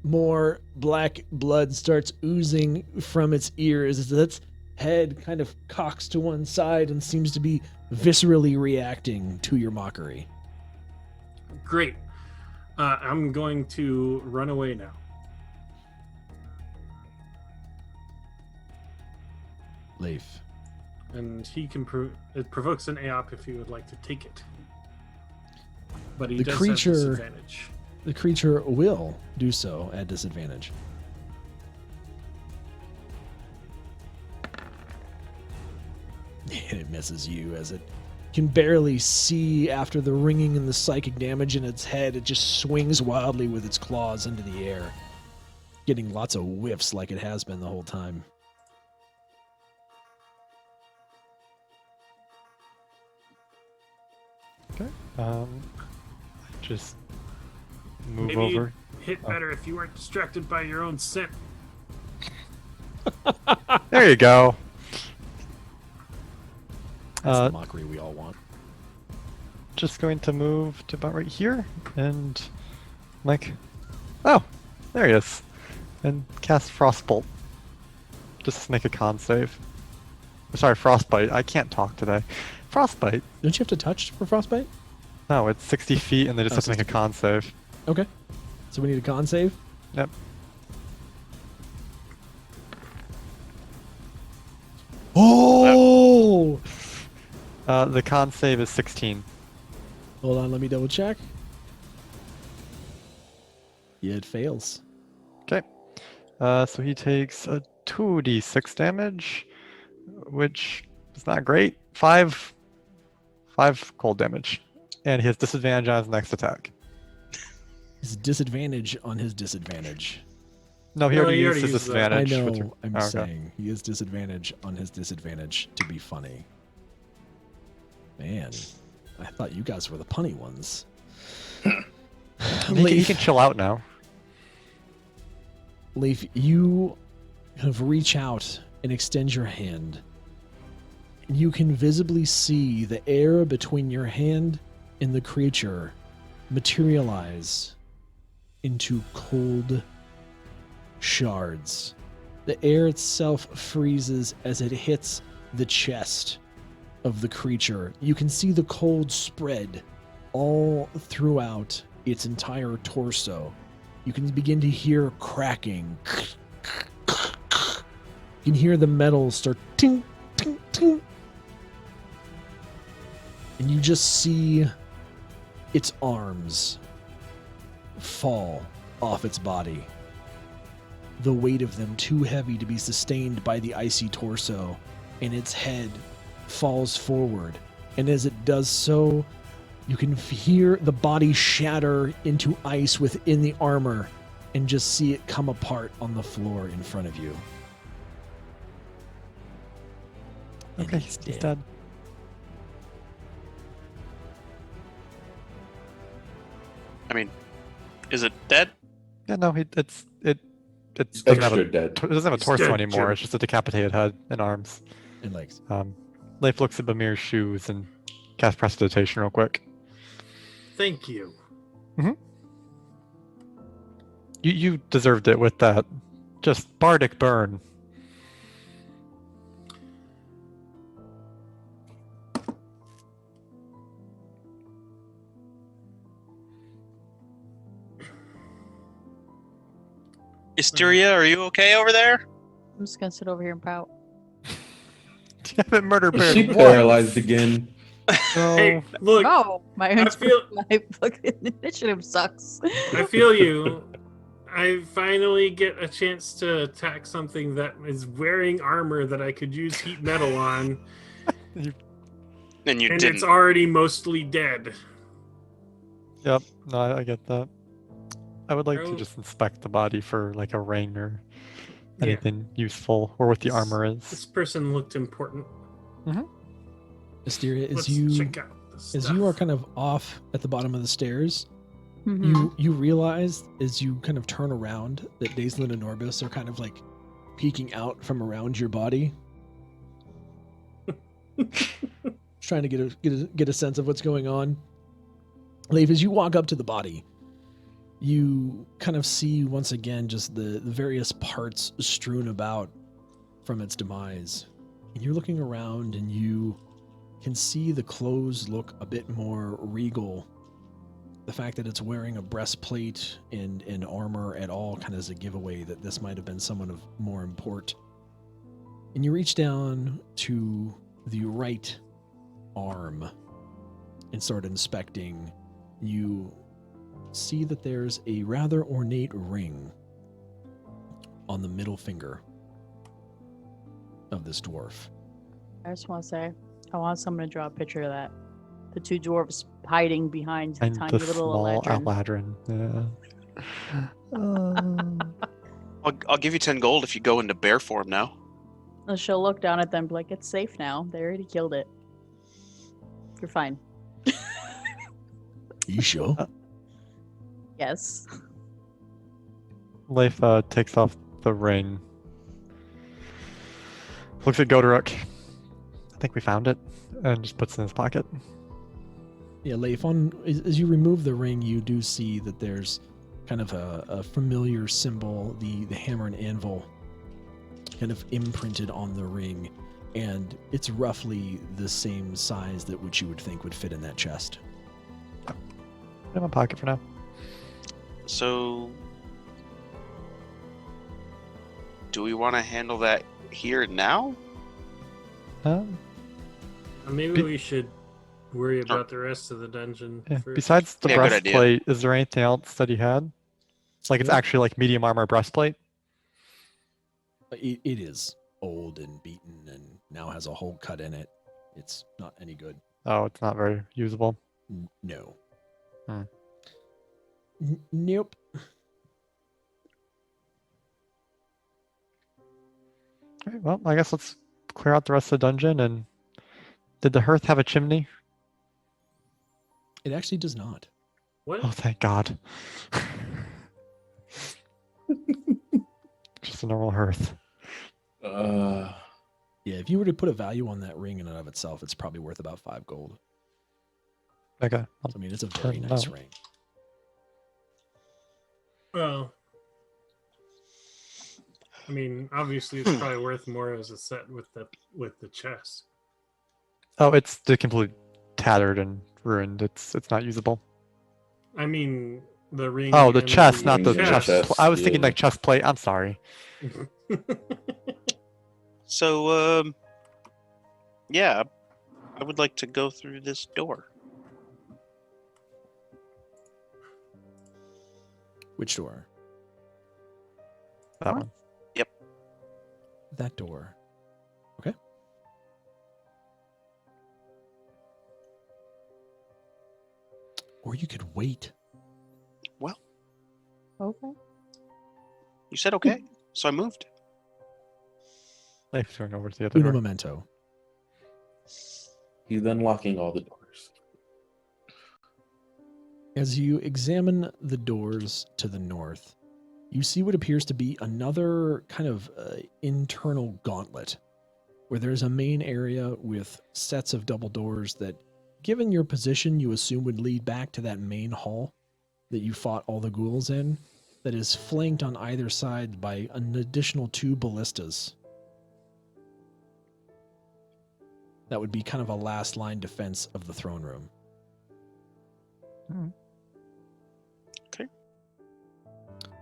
[SPEAKER 1] more black blood starts oozing from its ears as its head kind of cocks to one side and seems to be viscerally reacting to your mockery.
[SPEAKER 3] Great. I'm going to run away now.
[SPEAKER 1] Leif.
[SPEAKER 3] And he can it provokes an AOP if you would like to take it. But he
[SPEAKER 1] The
[SPEAKER 3] does
[SPEAKER 1] creature-
[SPEAKER 3] have disadvantage.
[SPEAKER 1] The creature will do so at disadvantage. It misses you as it can barely see after the ringing and the psychic damage in its head. It just swings wildly with its claws into the air, getting lots of whiffs like it has been the whole time.
[SPEAKER 4] Just move
[SPEAKER 3] Maybe
[SPEAKER 4] over.
[SPEAKER 3] you'd hit better if you weren't distracted by your own scent.
[SPEAKER 4] There you go.
[SPEAKER 1] That's the mockery we all want.
[SPEAKER 4] Just going to move to about right here and like, oh, there he is, and cast Frostbolt. Just make a con save. Sorry, Frostbite. I can't talk today. Frostbite.
[SPEAKER 1] Don't you have to touch for frostbite?
[SPEAKER 4] No, it's 60 feet, and they just
[SPEAKER 1] Oh,
[SPEAKER 4] have to make a
[SPEAKER 1] 60
[SPEAKER 4] con save.
[SPEAKER 1] Okay. So we need a con save?
[SPEAKER 4] Yep.
[SPEAKER 1] Oh!
[SPEAKER 4] The con save is 16.
[SPEAKER 1] Hold on, let me double check. Yeah, it fails.
[SPEAKER 4] Okay. So he takes a 2d6 damage, which is not great. 5 cold damage. And he has disadvantage on his next attack.
[SPEAKER 1] His disadvantage on his disadvantage.
[SPEAKER 4] No, he
[SPEAKER 3] No,
[SPEAKER 4] already
[SPEAKER 3] he
[SPEAKER 4] used
[SPEAKER 3] already
[SPEAKER 4] his
[SPEAKER 3] used that.
[SPEAKER 1] I
[SPEAKER 4] disadvantage.
[SPEAKER 1] know,
[SPEAKER 4] with your-
[SPEAKER 1] I'm
[SPEAKER 4] Oh, okay.
[SPEAKER 1] saying he has disadvantage on his disadvantage to be funny. Man, I thought you guys were the punny ones.
[SPEAKER 4] He can chill out now.
[SPEAKER 1] Leif, you kind of reach out and extend your hand. And you can visibly see the air between your hand and the creature materialize into cold shards. The air itself freezes as it hits the chest of the creature. You can see the cold spread all throughout its entire torso. You can begin to hear cracking. You can hear the metal start tink, And you just see its arms fall off its body. The weight of them too heavy to be sustained by the icy torso, and its head falls forward. And as it does so, you can hear the body shatter into ice within the armor and just see it come apart on the floor in front of you. And
[SPEAKER 4] Okay,
[SPEAKER 1] it's
[SPEAKER 4] he's dead.
[SPEAKER 2] I mean, is it dead?
[SPEAKER 4] Yeah, no, it
[SPEAKER 5] It's
[SPEAKER 4] doesn't have
[SPEAKER 5] extra
[SPEAKER 4] a
[SPEAKER 5] dead.
[SPEAKER 4] it doesn't have a
[SPEAKER 3] It's
[SPEAKER 4] torso
[SPEAKER 3] dead,
[SPEAKER 4] anymore.
[SPEAKER 3] Jim.
[SPEAKER 4] It's just a decapitated head and arms.
[SPEAKER 1] And legs.
[SPEAKER 4] Leif looks at Bamir's shoes and casts prestidigitation real quick.
[SPEAKER 3] Thank you.
[SPEAKER 4] You deserved it with that just bardic burn.
[SPEAKER 2] Hysteria, are you okay over there?
[SPEAKER 6] I'm just gonna sit over here and pout.
[SPEAKER 4] Damn it, murder bear.
[SPEAKER 5] Is she paralyzed again?
[SPEAKER 3] Hey, look,
[SPEAKER 6] Oh, my
[SPEAKER 3] I feel
[SPEAKER 6] my fucking initiative sucks.
[SPEAKER 3] I feel you. I finally get a chance to attack something that is wearing armor that I could use heat metal on,
[SPEAKER 2] And you
[SPEAKER 3] and
[SPEAKER 2] didn't.
[SPEAKER 3] it's already mostly dead.
[SPEAKER 4] Yep, no, I get that. I would like to
[SPEAKER 3] Oh.
[SPEAKER 4] just inspect the body for like a ring or
[SPEAKER 3] Yeah.
[SPEAKER 4] anything useful, or what the
[SPEAKER 3] This-
[SPEAKER 4] armor
[SPEAKER 3] This
[SPEAKER 4] is.
[SPEAKER 3] person looked important.
[SPEAKER 1] Asteria,
[SPEAKER 3] Let's
[SPEAKER 1] as you
[SPEAKER 3] check out the
[SPEAKER 1] as
[SPEAKER 3] stuff.
[SPEAKER 1] you are kind of off at the bottom of the stairs,
[SPEAKER 6] Mhm.
[SPEAKER 1] you realize as you kind of turn around that Daislin and Norbus are kind of like peeking out from around your body. Just trying to get a sense of what's going on. Leif, as you walk up to the body, you kind of see once again just the various parts strewn about from its demise. And you're looking around and you can see the clothes look a bit more regal. The fact that it's wearing a breastplate and armor at all kind of is a giveaway that this might have been someone of more import. And you reach down to the right arm and start inspecting. You see that there's a rather ornate ring on the middle finger of this dwarf.
[SPEAKER 6] I just want to say, I want someone to draw a picture of that. The two dwarves hiding behind the
[SPEAKER 4] And
[SPEAKER 6] tiny
[SPEAKER 4] the
[SPEAKER 6] little
[SPEAKER 4] small
[SPEAKER 6] Eladrin.
[SPEAKER 4] Outladrin. Yeah.
[SPEAKER 2] I'll give you 10 gold if you go into bear form now.
[SPEAKER 6] And she'll look down at them and be like, it's safe now. They already killed it. You're fine.
[SPEAKER 1] You sure?
[SPEAKER 6] Yes.
[SPEAKER 4] Leif takes off the ring. Looks at Godoruk. I think we found it. And just puts it in his pocket.
[SPEAKER 1] Yeah, Leif, as you remove the ring, you do see that there's kind of a familiar symbol, the hammer and anvil, kind of imprinted on the ring, and it's roughly the same size that which you would think would fit in that chest.
[SPEAKER 4] Put it in my pocket for now.
[SPEAKER 2] So, do we want to handle that here now?
[SPEAKER 3] Maybe
[SPEAKER 4] Be-
[SPEAKER 3] we should worry about the rest of the dungeon
[SPEAKER 4] Yeah.
[SPEAKER 3] first.
[SPEAKER 4] Besides the
[SPEAKER 2] Yeah, good idea.
[SPEAKER 4] breastplate, is there anything else that he had? Like it's
[SPEAKER 1] Yeah.
[SPEAKER 4] actually like medium armor breastplate?
[SPEAKER 1] It is old and beaten and now has a hole cut in it. It's not any good.
[SPEAKER 4] Oh, it's not very usable.
[SPEAKER 1] No.
[SPEAKER 4] Hmm.
[SPEAKER 1] Nope.
[SPEAKER 4] Alright, well, I guess let's clear out the rest of the dungeon. And did the hearth have a chimney?
[SPEAKER 1] It actually does not.
[SPEAKER 3] What?
[SPEAKER 4] Oh, thank God. Just a normal hearth.
[SPEAKER 1] Yeah, if you were to put a value on that ring in and of itself, it's probably worth about 5 gold.
[SPEAKER 4] Okay.
[SPEAKER 1] I mean, it's a very
[SPEAKER 4] Turn it
[SPEAKER 1] nice
[SPEAKER 4] out.
[SPEAKER 1] ring.
[SPEAKER 3] Well, I mean, obviously, it's probably worth more as a set with the chest.
[SPEAKER 4] Oh, it's completely tattered and ruined. It's not usable.
[SPEAKER 3] I mean, the ring.
[SPEAKER 4] Oh, the
[SPEAKER 3] and
[SPEAKER 4] chest, not the
[SPEAKER 5] Ring and
[SPEAKER 4] chest.
[SPEAKER 5] chest,
[SPEAKER 4] I was thinking
[SPEAKER 5] yeah.
[SPEAKER 4] like chest plate. I'm sorry.
[SPEAKER 2] So, Yeah, I would like to go through this door.
[SPEAKER 1] Which door?
[SPEAKER 4] That one.
[SPEAKER 1] That door. Okay. Or you could wait.
[SPEAKER 2] Well,
[SPEAKER 6] Okay.
[SPEAKER 2] you said okay, so I moved.
[SPEAKER 4] Thanks for going over to the other
[SPEAKER 1] Uno
[SPEAKER 4] door.
[SPEAKER 1] memento.
[SPEAKER 5] He's unlocking all the doors.
[SPEAKER 1] As you examine the doors to the north, you see what appears to be another kind of internal gauntlet, where there's a main area with sets of double doors that, given your position, you assume would lead back to that main hall that you fought all the ghouls in, that is flanked on either side by an additional 2 ballistas. That would be kind of a last line defense of the throne room.
[SPEAKER 2] Okay.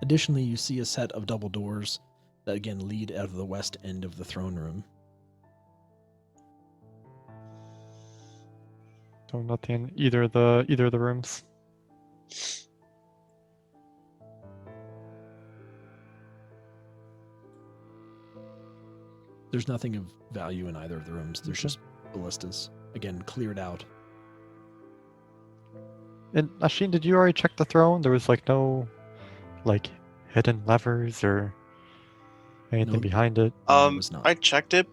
[SPEAKER 1] Additionally, you see a set of double doors that again lead out of the west end of the throne room.
[SPEAKER 4] So nothing in either of the rooms.
[SPEAKER 1] There's nothing of value in either of the rooms. There's just ballistas. Again, cleared out.
[SPEAKER 4] And Ashin, did you already check the throne? There was like no hidden levers or anything
[SPEAKER 1] No.
[SPEAKER 4] behind it.
[SPEAKER 1] No, it was not.
[SPEAKER 2] I checked it.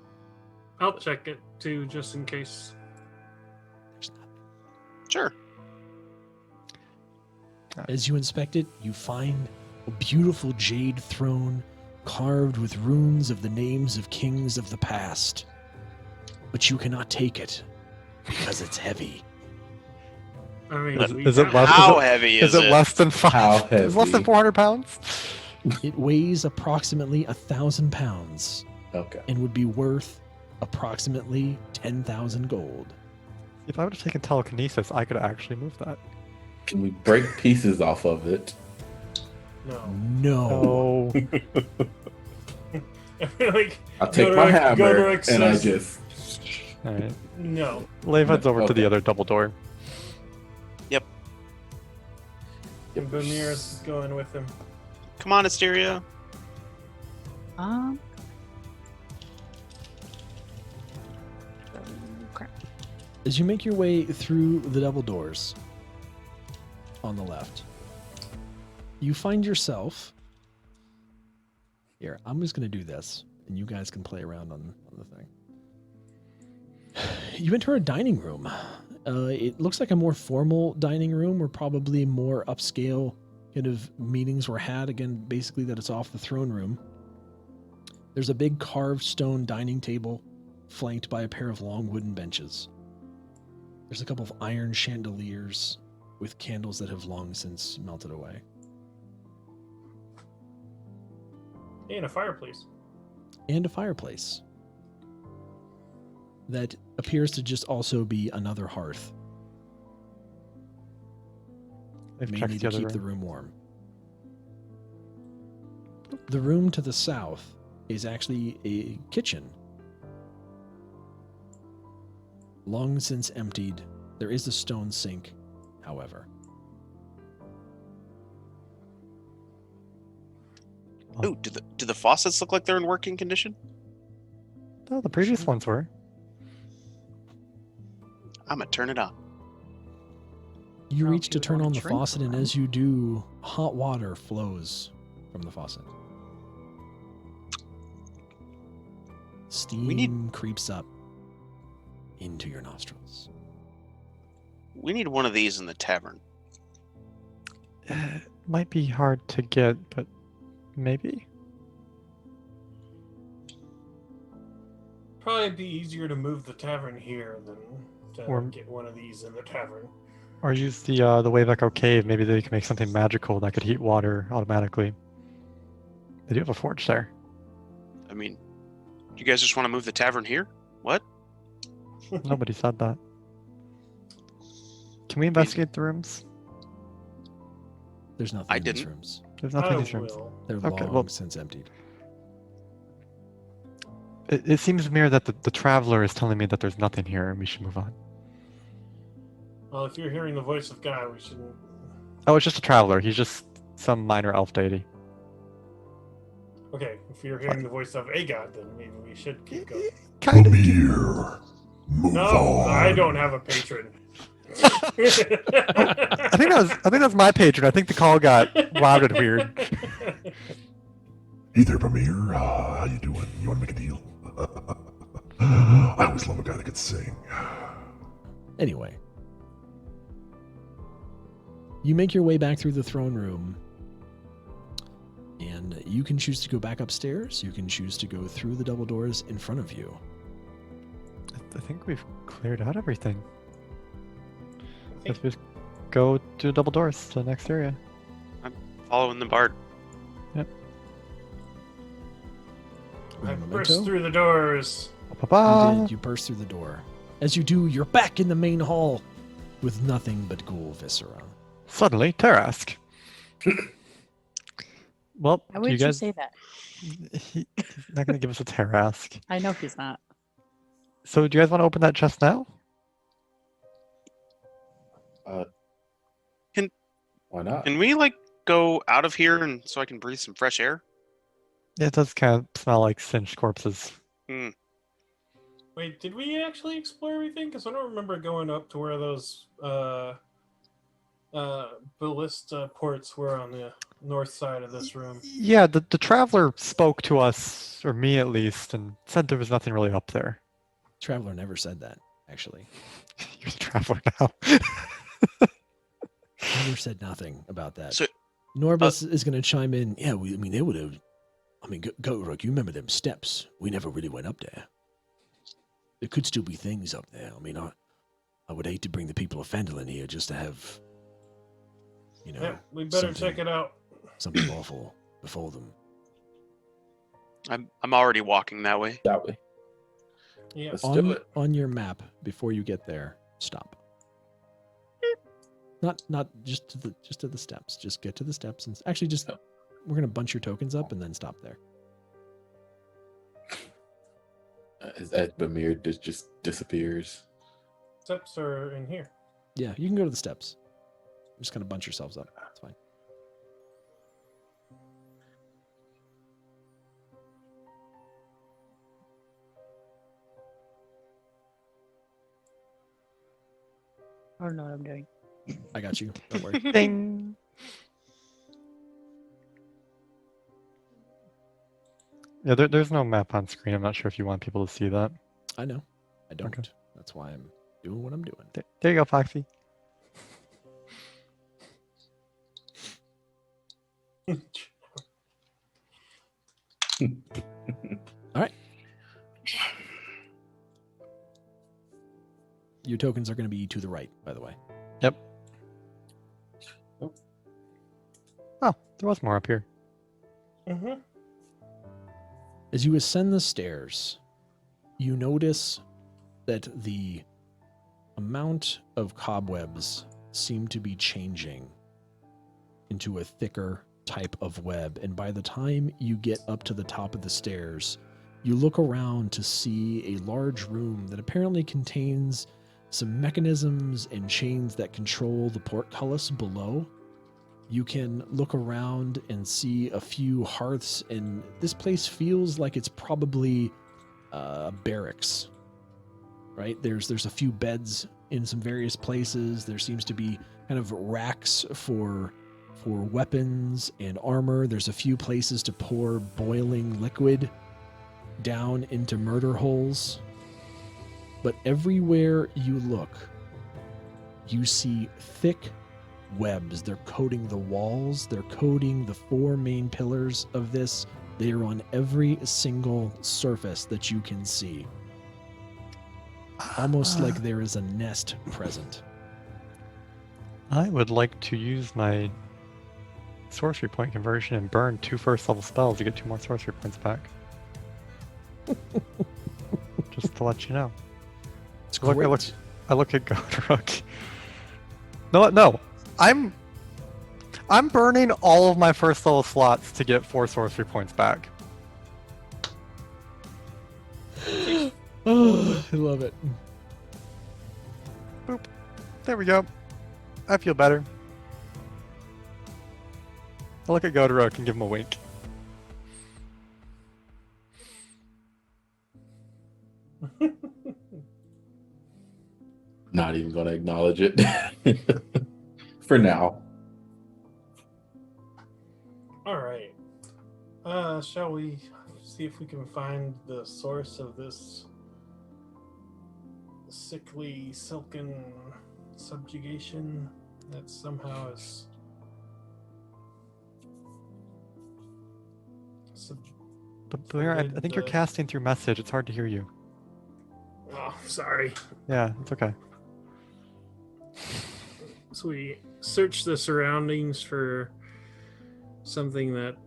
[SPEAKER 3] I'll check it too, just in case.
[SPEAKER 1] There's not.
[SPEAKER 2] Sure.
[SPEAKER 1] As you inspect it, you find a beautiful jade throne carved with runes of the names of kings of the past. But you cannot take it because it's heavy.
[SPEAKER 3] I mean,
[SPEAKER 4] Is it less?
[SPEAKER 2] How heavy
[SPEAKER 4] Is
[SPEAKER 2] is
[SPEAKER 4] it less than
[SPEAKER 5] How
[SPEAKER 4] five? Is less than
[SPEAKER 5] heavy?
[SPEAKER 4] 400 pounds?
[SPEAKER 1] It weighs approximately 1,000 pounds
[SPEAKER 5] Okay.
[SPEAKER 1] and would be worth approximately 10,000 gold.
[SPEAKER 4] If I would have taken telekinesis, I could actually move that.
[SPEAKER 5] Can we break pieces off of it?
[SPEAKER 3] no.
[SPEAKER 1] No.
[SPEAKER 4] Oh,
[SPEAKER 3] Like,
[SPEAKER 5] I'll take
[SPEAKER 3] go
[SPEAKER 5] my
[SPEAKER 3] to-
[SPEAKER 5] hammer
[SPEAKER 3] go to
[SPEAKER 5] and I
[SPEAKER 3] excess-
[SPEAKER 5] just.
[SPEAKER 4] all right.
[SPEAKER 3] No.
[SPEAKER 4] Leave heads over to the
[SPEAKER 5] Okay.
[SPEAKER 4] other double door.
[SPEAKER 3] And Bamiris is going with him.
[SPEAKER 2] Come on, Asteria.
[SPEAKER 6] Um. Crap.
[SPEAKER 1] As you make your way through the double doors on the left, you find yourself here. I'm just going to do this, and you guys can play around on the thing. You enter a dining room. It looks like a more formal dining room, where probably more upscale kind of meetings were had. Again, basically that it's off the throne room. There's a big carved stone dining table flanked by a pair of long wooden benches. There's a couple of iron chandeliers with candles that have long since melted away.
[SPEAKER 3] And a fireplace.
[SPEAKER 1] And a fireplace that appears to just also be another hearth,
[SPEAKER 4] They've
[SPEAKER 1] mainly
[SPEAKER 4] checked
[SPEAKER 1] to
[SPEAKER 4] the other
[SPEAKER 1] keep the
[SPEAKER 4] room.
[SPEAKER 1] room warm. The room to the south is actually a kitchen. Long since emptied. There is a stone sink, however.
[SPEAKER 2] Ooh, do the faucets look like they're in working condition?
[SPEAKER 4] No, the previous ones were.
[SPEAKER 2] I'm gonna turn it on.
[SPEAKER 1] You
[SPEAKER 6] Well,
[SPEAKER 1] reach
[SPEAKER 6] if
[SPEAKER 1] to
[SPEAKER 6] you would
[SPEAKER 1] turn
[SPEAKER 6] wanna
[SPEAKER 1] on the
[SPEAKER 6] drink
[SPEAKER 1] faucet, and
[SPEAKER 6] one.
[SPEAKER 1] as you do, hot water flows from the faucet. Steam creeps up into your nostrils.
[SPEAKER 2] We need one of these in the tavern.
[SPEAKER 4] Might be hard to get, but maybe.
[SPEAKER 3] Probably be easier to move the tavern here than to
[SPEAKER 4] Or-
[SPEAKER 3] get one of these in the tavern.
[SPEAKER 4] Or use the Wave Echo Cave. Maybe they can make something magical that could heat water automatically. They do have a forge there.
[SPEAKER 2] I mean, you guys just want to move the tavern here? What?
[SPEAKER 4] Nobody said that. Can we investigate the rooms?
[SPEAKER 1] There's nothing
[SPEAKER 2] I
[SPEAKER 1] in these
[SPEAKER 2] didn't.
[SPEAKER 1] Rooms.
[SPEAKER 4] There's nothing
[SPEAKER 3] I
[SPEAKER 4] in these rooms.
[SPEAKER 3] will.
[SPEAKER 1] They're
[SPEAKER 4] Okay,
[SPEAKER 1] long
[SPEAKER 4] well-
[SPEAKER 1] since emptied.
[SPEAKER 4] It seems to me that the traveler is telling me that there's nothing here and we should move on.
[SPEAKER 3] Well, if you're hearing the voice of God, we shouldn't.
[SPEAKER 4] Oh, it's just a traveler. He's just some minor elf deity.
[SPEAKER 3] Okay, if you're hearing the voice of a god, then maybe we should keep going.
[SPEAKER 4] Kind of.
[SPEAKER 7] Amir, move
[SPEAKER 3] No,
[SPEAKER 7] on.
[SPEAKER 3] I don't have a patron.
[SPEAKER 4] I think that was my patron. I think the call got routed weird.
[SPEAKER 7] Hey there, Amir. How you doing? You want to make a deal? I always love a guy that can sing.
[SPEAKER 1] Anyway, you make your way back through the throne room, and you can choose to go back upstairs. You can choose to go through the double doors in front of you.
[SPEAKER 4] I think we've cleared out everything. Let's just go to double doors to the next area.
[SPEAKER 2] Following the bard.
[SPEAKER 3] I
[SPEAKER 1] Memento?
[SPEAKER 3] burst through the doors.
[SPEAKER 1] You did. You burst through the door. As you do, you're back in the main hall with nothing but ghoul viscera.
[SPEAKER 4] Suddenly, Tarask. Well,
[SPEAKER 6] Why
[SPEAKER 4] do
[SPEAKER 6] would
[SPEAKER 4] you
[SPEAKER 6] you
[SPEAKER 4] guys?
[SPEAKER 6] say that?
[SPEAKER 4] He's not going to give us a Tarask.
[SPEAKER 6] I know he's not.
[SPEAKER 4] So, do you guys want to open that chest now?
[SPEAKER 5] Why not?
[SPEAKER 2] Can we go out of here and so I can breathe some fresh air?
[SPEAKER 4] Yeah, it does kind of smell like singed corpses.
[SPEAKER 3] Wait, did we actually explore everything? Because I don't remember going up to where those ballista ports were on the north side of this room.
[SPEAKER 4] Yeah, the traveler spoke to us, or me at least, and said there was nothing really up there.
[SPEAKER 1] Traveler never said that, actually.
[SPEAKER 4] You're the traveler now.
[SPEAKER 1] Never said nothing about that.
[SPEAKER 2] So-
[SPEAKER 1] Norbus is going to chime in. Yeah, they would have. Gotruk, you remember them steps? We never really went up there. There could still be things up there. I would hate to bring the people of Phandalin here just to have,
[SPEAKER 3] Yeah, we better check it out.
[SPEAKER 1] something awful before them.
[SPEAKER 2] I'm already walking that way.
[SPEAKER 5] That way.
[SPEAKER 3] Yeah.
[SPEAKER 5] Let's do it.
[SPEAKER 1] On your map, before you get there, stop. Not just to the steps. Just get to the steps and actually just we're gonna bunch your tokens up and then stop there.
[SPEAKER 5] As Bamir just disappears.
[SPEAKER 3] Steps are in here.
[SPEAKER 1] Yeah, you can go to the steps. Just kind of bunch yourselves up. It's fine.
[SPEAKER 6] I don't know what I'm doing.
[SPEAKER 1] I got you. Don't worry.
[SPEAKER 4] Ding. Yeah, there's no map on screen. I'm not sure if you want people to see that.
[SPEAKER 1] I know. I don't.
[SPEAKER 4] Okay.
[SPEAKER 1] That's why I'm doing what I'm doing.
[SPEAKER 4] There you go, Foxy.
[SPEAKER 1] Your tokens are going to be to the right, by the way.
[SPEAKER 4] Yep. Oh, there was more up here.
[SPEAKER 3] Mm-hmm.
[SPEAKER 1] As you ascend the stairs, you notice that the amount of cobwebs seem to be changing into a thicker type of web. And by the time you get up to the top of the stairs, you look around to see a large room that apparently contains some mechanisms and chains that control the portcullis below. You can look around and see a few hearths, and this place feels like it's probably barracks, right? There's a few beds in some various places. There seems to be kind of racks for weapons and armor. There's a few places to pour boiling liquid down into murder holes. But everywhere you look, you see thick webs. They're coating the walls. They're coating the four main pillars of this. They are on every single surface that you can see. Almost like there is a nest present.
[SPEAKER 4] I would like to use my sorcery point conversion and burn 2 first level spells to get 2 more sorcery points back. Just to let you know.
[SPEAKER 1] It's
[SPEAKER 4] Look,
[SPEAKER 1] great.
[SPEAKER 4] I look at Godrook. No. I'm burning all of my first level slots to get 4 sorcery points back.
[SPEAKER 1] Oh, I love it.
[SPEAKER 4] There we go. I feel better. I look at Godorok and give him a wink.
[SPEAKER 5] Not even gonna acknowledge it. For now.
[SPEAKER 3] All right. Shall we see if we can find the source of this sickly, silken subjugation that somehow is
[SPEAKER 4] But Blair, I think you're casting through message. It's hard to hear you.
[SPEAKER 3] Oh, sorry.
[SPEAKER 4] Yeah, it's okay.
[SPEAKER 3] So we search the surroundings for something that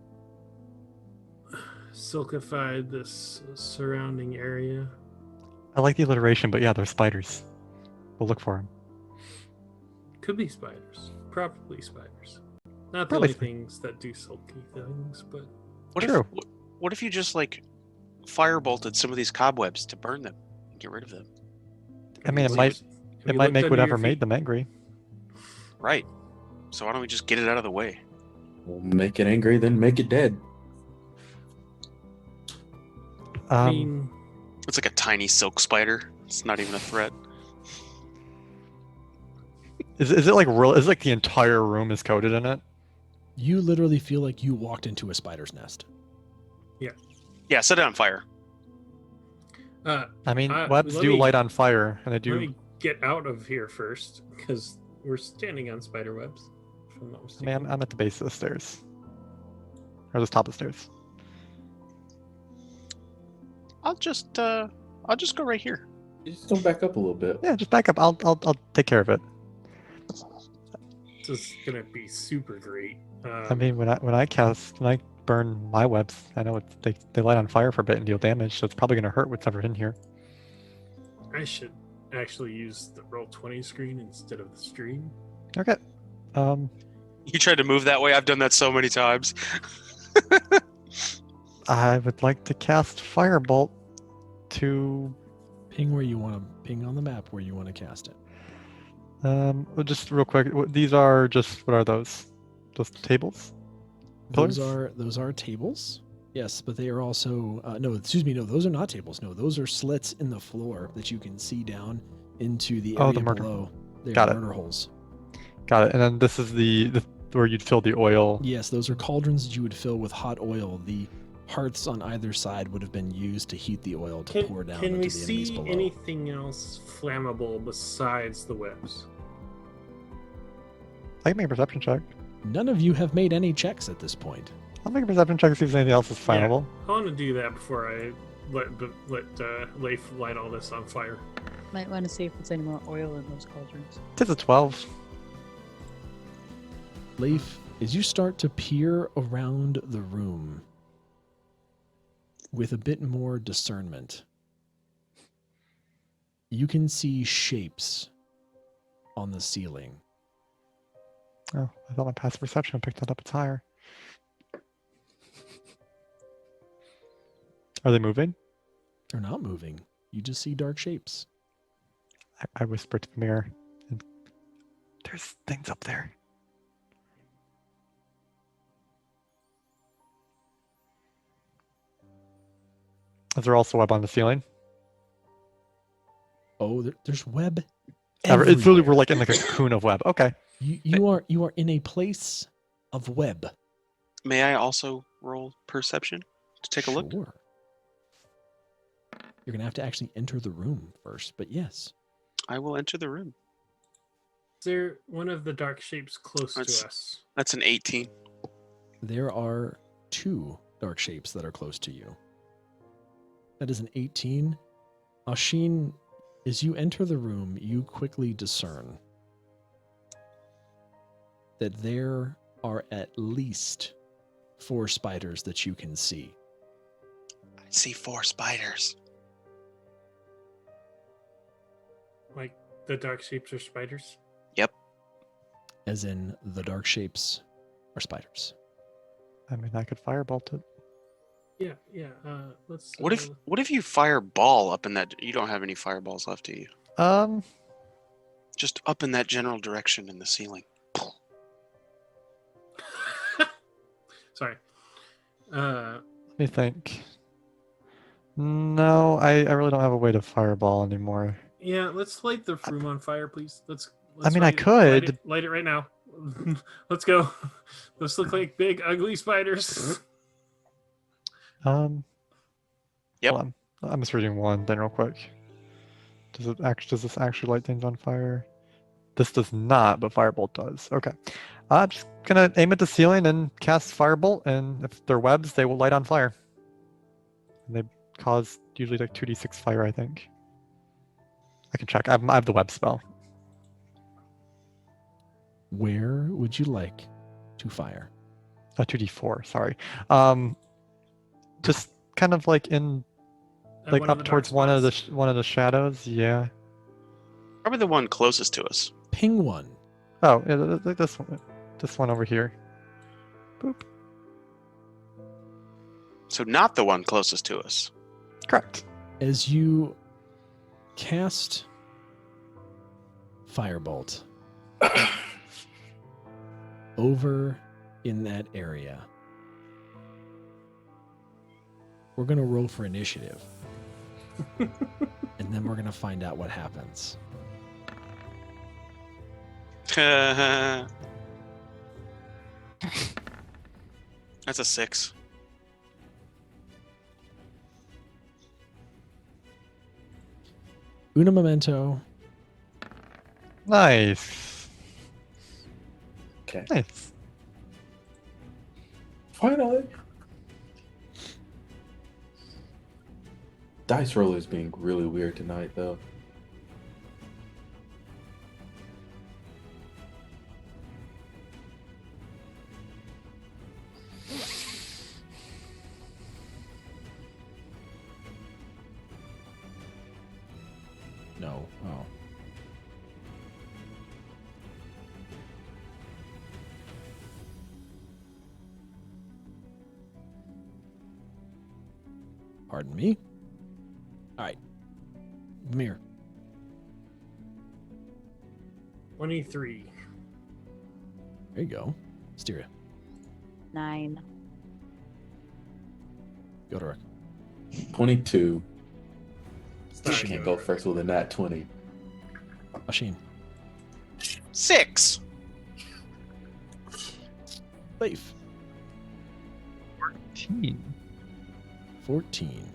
[SPEAKER 3] silkified this surrounding area.
[SPEAKER 4] I like the alliteration, but yeah, they're spiders. We'll look for them.
[SPEAKER 3] Could be spiders. Probably spiders. Not the
[SPEAKER 4] Probably
[SPEAKER 3] only things that do silky things, but
[SPEAKER 4] True.
[SPEAKER 2] What if you just like firebolted some of these cobwebs to burn them and get rid of them?
[SPEAKER 4] I mean, it
[SPEAKER 3] Have
[SPEAKER 4] might
[SPEAKER 3] you
[SPEAKER 4] make
[SPEAKER 3] looked under
[SPEAKER 4] whatever
[SPEAKER 3] your
[SPEAKER 4] made
[SPEAKER 3] feet?
[SPEAKER 4] them angry.
[SPEAKER 2] Right. So why don't we just get it out of the way?
[SPEAKER 5] We'll make it angry, then make it dead.
[SPEAKER 3] I mean,
[SPEAKER 2] It's like a tiny silk spider. It's not even a threat.
[SPEAKER 4] Is it like real? Is it like the entire room is coated in it?
[SPEAKER 1] You literally feel like you walked into a spider's nest.
[SPEAKER 2] Yeah, set it on fire.
[SPEAKER 4] I mean,
[SPEAKER 3] let
[SPEAKER 4] webs do
[SPEAKER 3] me-
[SPEAKER 4] light on fire, and they
[SPEAKER 3] let
[SPEAKER 4] do.
[SPEAKER 3] me get out of here first, because we're standing on spider webs. If I'm not
[SPEAKER 4] I
[SPEAKER 3] mistaken.
[SPEAKER 4] mean, I'm at the base of the stairs, or the top of the stairs.
[SPEAKER 2] I'll just go right here.
[SPEAKER 5] Just go back up a little bit.
[SPEAKER 4] Yeah, just back up. I'll take care of it.
[SPEAKER 3] This is gonna be super great.
[SPEAKER 4] I mean, when I burn my webs, I know they light on fire for a bit and deal damage, so it's probably gonna hurt whatever's in here.
[SPEAKER 3] I should actually use the Roll20 screen instead of the stream.
[SPEAKER 4] Okay.
[SPEAKER 2] You tried to move that way. I've done that so many times.
[SPEAKER 4] I would like to cast Firebolt to.
[SPEAKER 1] Ping where you want to ping on the map where you want to cast it.
[SPEAKER 4] Just real quick. These are just what are those? Just tables? Pillars?
[SPEAKER 1] Those are tables. Yes, but they are also no. Those are not tables. No, those are slits in the floor that you can see down into the area
[SPEAKER 4] Oh, the murder.
[SPEAKER 1] below. They're
[SPEAKER 4] Got it.
[SPEAKER 1] murder holes.
[SPEAKER 4] Got it. And then this is the where you'd fill the oil.
[SPEAKER 1] Yes, those are cauldrons that you would fill with hot oil. The hearths on either side would have been used to heat the oil to pour down
[SPEAKER 3] Can
[SPEAKER 1] into
[SPEAKER 3] we
[SPEAKER 1] the enemies
[SPEAKER 3] see
[SPEAKER 1] below.
[SPEAKER 3] anything else flammable besides the webs?
[SPEAKER 4] I can make a perception check.
[SPEAKER 1] None of you have made any checks at this point.
[SPEAKER 4] I'll make a perception check to see if anything else is flammable.
[SPEAKER 3] I want to do that before I let Leif light all this on fire.
[SPEAKER 6] Might want to see if there's any more oil in those cauldrons.
[SPEAKER 4] It's a 12.
[SPEAKER 1] Leif, as you start to peer around the room with a bit more discernment, you can see shapes on the ceiling.
[SPEAKER 4] Oh, I thought my passive perception picked that up. It's higher. Are they moving?
[SPEAKER 1] They're not moving. You just see dark shapes.
[SPEAKER 4] I whispered to the mirror. And there's things up there. Is there also web on the ceiling?
[SPEAKER 1] Oh, there's web
[SPEAKER 4] It's literally
[SPEAKER 1] everywhere.
[SPEAKER 4] we're like in like a cocoon of web. Okay.
[SPEAKER 1] You are in a place of web.
[SPEAKER 2] May I also roll perception to take a look?
[SPEAKER 1] Sure. You're gonna have to actually enter the room first, but yes.
[SPEAKER 2] I will enter the room.
[SPEAKER 3] Is there one of the dark shapes close
[SPEAKER 2] That's-
[SPEAKER 3] to us?
[SPEAKER 2] That's an 18.
[SPEAKER 1] There are two dark shapes that are close to you. That is an 18. Ashin, as you enter the room, you quickly discern that there are at least 4 spiders that you can see.
[SPEAKER 2] I see 4 spiders.
[SPEAKER 3] Like the dark shapes are spiders?
[SPEAKER 1] As in, the dark shapes are spiders.
[SPEAKER 4] I mean, I could firebolt it.
[SPEAKER 3] Yeah. Let's.
[SPEAKER 2] What if you fireball up in that? You don't have any fireballs left, do you? Just up in that general direction in the ceiling.
[SPEAKER 3] Sorry.
[SPEAKER 4] Let me think. No, I really don't have a way to fireball anymore.
[SPEAKER 3] Yeah, let's light the room on fire, please.
[SPEAKER 4] I mean, I
[SPEAKER 3] light
[SPEAKER 4] could.
[SPEAKER 3] light it right now. Let's go. Those look like big, ugly spiders.
[SPEAKER 2] Yep.
[SPEAKER 4] Hold on. I'm just reading one thing real quick. Does this actually light things on fire? This does not, but Firebolt does. Okay. I'm just gonna aim at the ceiling and cast Firebolt, and if they're webs, they will light on fire. And they cause usually like 2d6 fire, I think. I can check. I have the web spell.
[SPEAKER 1] Where would you like to fire?
[SPEAKER 4] 2d4, sorry. Just kind of like in, like up towards one of the shadows. Yeah.
[SPEAKER 2] Probably the one closest to us.
[SPEAKER 1] Ping one.
[SPEAKER 4] Oh, yeah, this one over here. Boop.
[SPEAKER 2] So not the one closest to us.
[SPEAKER 4] Correct.
[SPEAKER 1] As you cast Firebolt over in that area, we're going to roll for initiative. And then we're going to find out what happens.
[SPEAKER 2] That's a 6.
[SPEAKER 1] Una memento.
[SPEAKER 4] Nice.
[SPEAKER 5] Okay.
[SPEAKER 4] Nice.
[SPEAKER 5] Finally. Dice roller is being really weird tonight, though.
[SPEAKER 1] No. Oh. Pardon me. All right. Mir.
[SPEAKER 3] 23.
[SPEAKER 1] There you go. Styria.
[SPEAKER 6] 9.
[SPEAKER 1] Godoric.
[SPEAKER 5] 22. I
[SPEAKER 3] Stop.
[SPEAKER 5] can't go first with a nat 20.
[SPEAKER 1] Ashin.
[SPEAKER 2] 6.
[SPEAKER 1] Leif. 14.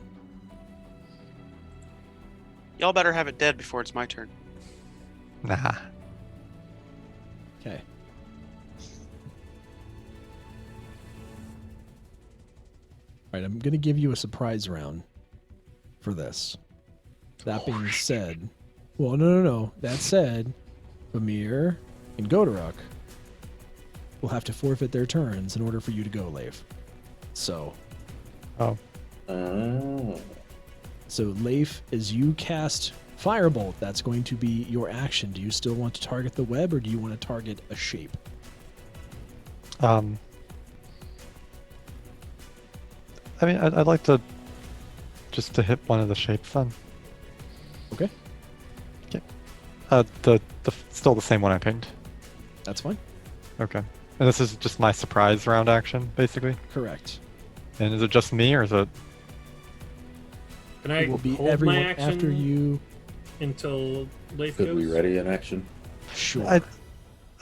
[SPEAKER 2] Y'all better have it dead before it's my turn.
[SPEAKER 4] Nah.
[SPEAKER 1] Okay. All right, I'm going to give you a surprise round for this. That being said, well, no. That said, Bamir and Godorok will have to forfeit their turns in order for you to go, Leif. So,
[SPEAKER 4] Oh.
[SPEAKER 1] so Leif, as you cast Firebolt, that's going to be your action. Do you still want to target the web, or do you want to target a shape?
[SPEAKER 4] I mean, I'd like to just to hit one of the shapes then.
[SPEAKER 1] Okay,
[SPEAKER 4] The still the same one I pinged.
[SPEAKER 1] that's fine.
[SPEAKER 4] Okay. And this is just my surprise round action, basically.
[SPEAKER 1] Correct.
[SPEAKER 4] And is it just me, or is it?
[SPEAKER 3] Can I
[SPEAKER 1] It will be
[SPEAKER 3] hold
[SPEAKER 1] everyone
[SPEAKER 3] my action
[SPEAKER 1] after you.
[SPEAKER 3] until Leif
[SPEAKER 5] Could
[SPEAKER 3] goes?
[SPEAKER 5] we ready in action?
[SPEAKER 1] Sure.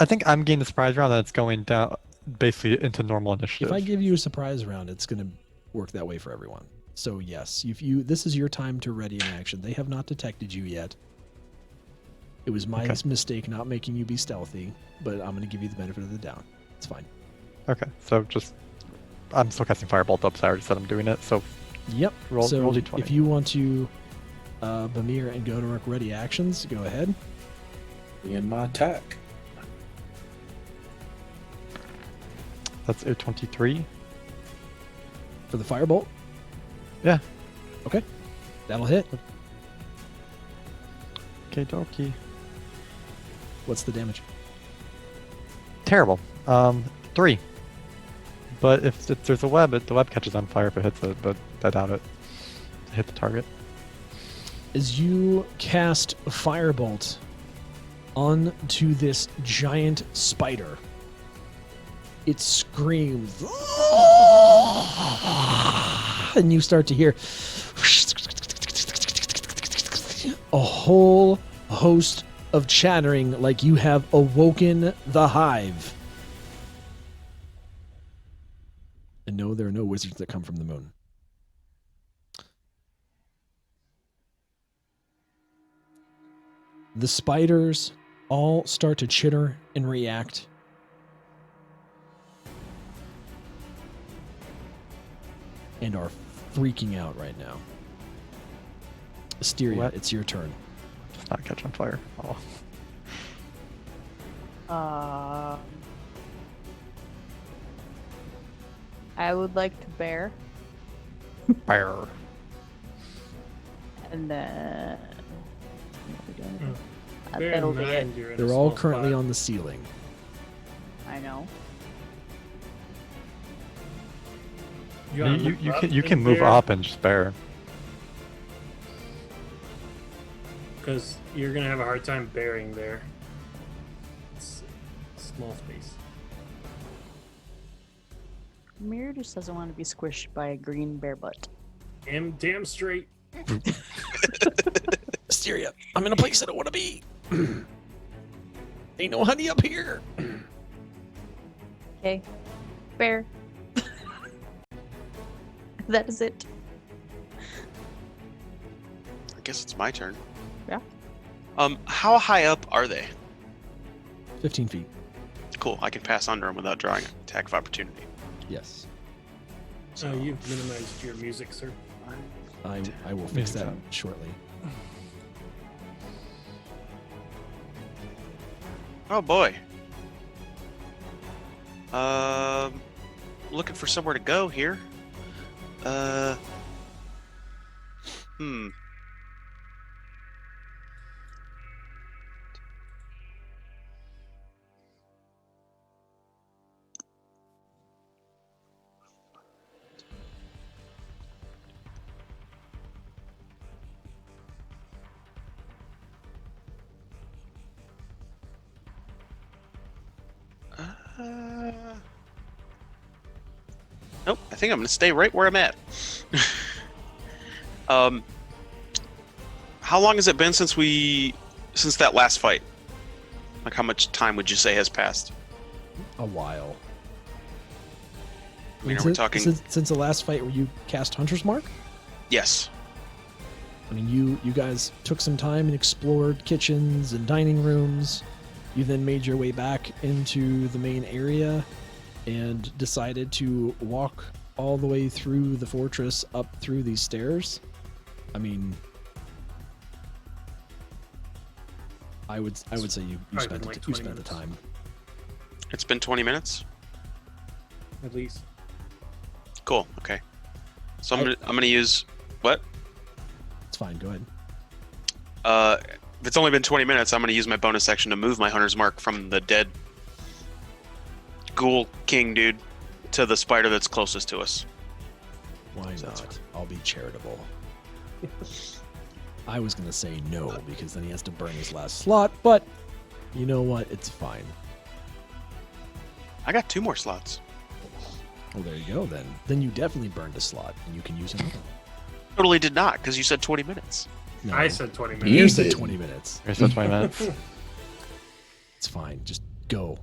[SPEAKER 4] I think I'm getting the surprise round, and it's going down basically into normal initiative.
[SPEAKER 1] If I give you a surprise round, it's going to work that way for everyone. So yes, if you this is your time to ready in action. They have not detected you yet. It was my mistake not making you be stealthy, but I'm going to give you the benefit of the doubt. It's fine.
[SPEAKER 4] Okay, so just I'm still casting Firebolt up, so I already said I'm doing it. So
[SPEAKER 1] Yep.
[SPEAKER 4] roll
[SPEAKER 1] so
[SPEAKER 4] d20.
[SPEAKER 1] if you want to Bamir and Godorok ready actions, go ahead.
[SPEAKER 5] In my attack.
[SPEAKER 4] That's a 23.
[SPEAKER 1] For the Firebolt?
[SPEAKER 4] Yeah.
[SPEAKER 1] Okay. That'll hit.
[SPEAKER 4] Okay, dokie.
[SPEAKER 1] What's the damage?
[SPEAKER 4] Terrible. 3. But if there's a web, the web catches on fire if it hits it, but I doubt it. Hit the target.
[SPEAKER 1] As you cast a firebolt onto this giant spider, it screams, and you start to hear a whole host of chattering like you have awoken the hive. And no, there are no wizards that come from the moon. The spiders all start to chitter and react. And are freaking out right now. Asteria,
[SPEAKER 4] What?
[SPEAKER 1] it's your turn.
[SPEAKER 4] Does not catch on fire. Oh.
[SPEAKER 6] I would like to bear,
[SPEAKER 4] Fire.
[SPEAKER 6] and then. What are we doing?
[SPEAKER 3] Bear in
[SPEAKER 6] That'll be it.
[SPEAKER 3] mind, you're in a
[SPEAKER 1] They're all
[SPEAKER 3] small
[SPEAKER 1] currently
[SPEAKER 3] spot.
[SPEAKER 1] on the ceiling.
[SPEAKER 6] I know.
[SPEAKER 4] You can move up and just bear.
[SPEAKER 3] because you're gonna have a hard time bearing there. It's small space.
[SPEAKER 6] Mir just doesn't want to be squished by a green bear butt.
[SPEAKER 3] Damn straight.
[SPEAKER 1] Asteria, I'm in a place I don't want to be. Ain't no honey up here.
[SPEAKER 6] Okay. Bear. That is it.
[SPEAKER 2] I guess it's my turn.
[SPEAKER 6] Yeah.
[SPEAKER 2] How high up are they?
[SPEAKER 1] 15 feet.
[SPEAKER 2] Cool. I can pass under them without drawing an attack of opportunity.
[SPEAKER 1] Yes.
[SPEAKER 3] So you've minimized your music, sir.
[SPEAKER 1] I will fix that shortly.
[SPEAKER 2] Oh boy. Looking for somewhere to go here. Nope, I think I'm gonna stay right where I'm at. How long has it been since that last fight? Like, how much time would you say has passed?
[SPEAKER 1] A while.
[SPEAKER 2] I mean, are we talking?
[SPEAKER 1] Since the last fight where you cast Hunter's Mark?
[SPEAKER 2] Yes.
[SPEAKER 1] I mean, you guys took some time and explored kitchens and dining rooms. You then made your way back into the main area and decided to walk all the way through the fortress up through these stairs. I mean, I would say you
[SPEAKER 3] Probably
[SPEAKER 1] spent
[SPEAKER 3] been like
[SPEAKER 1] you
[SPEAKER 3] 20
[SPEAKER 1] spent the
[SPEAKER 3] minutes.
[SPEAKER 1] time.
[SPEAKER 2] It's been 20 minutes.
[SPEAKER 3] At least.
[SPEAKER 2] Cool. Okay. So I'm gonna use what?
[SPEAKER 1] It's fine. Go ahead.
[SPEAKER 2] If it's only been 20 minutes, I'm gonna use my bonus action to move my Hunter's Mark from the dead ghoul king dude to the spider that's closest to us.
[SPEAKER 1] Why not? I'll be charitable. I was going to say no, because then he has to burn his last slot, but you know what? It's fine.
[SPEAKER 2] I got 2 more slots.
[SPEAKER 1] Well, there you go, then. Then you definitely burned a slot, and you can use another.
[SPEAKER 2] Totally did not, because you said 20 minutes.
[SPEAKER 1] No,
[SPEAKER 3] I said 20 minutes.
[SPEAKER 1] you
[SPEAKER 5] You
[SPEAKER 1] said
[SPEAKER 5] did.
[SPEAKER 1] 20 minutes.
[SPEAKER 4] Here's the 20 minutes.
[SPEAKER 1] It's fine. Just go.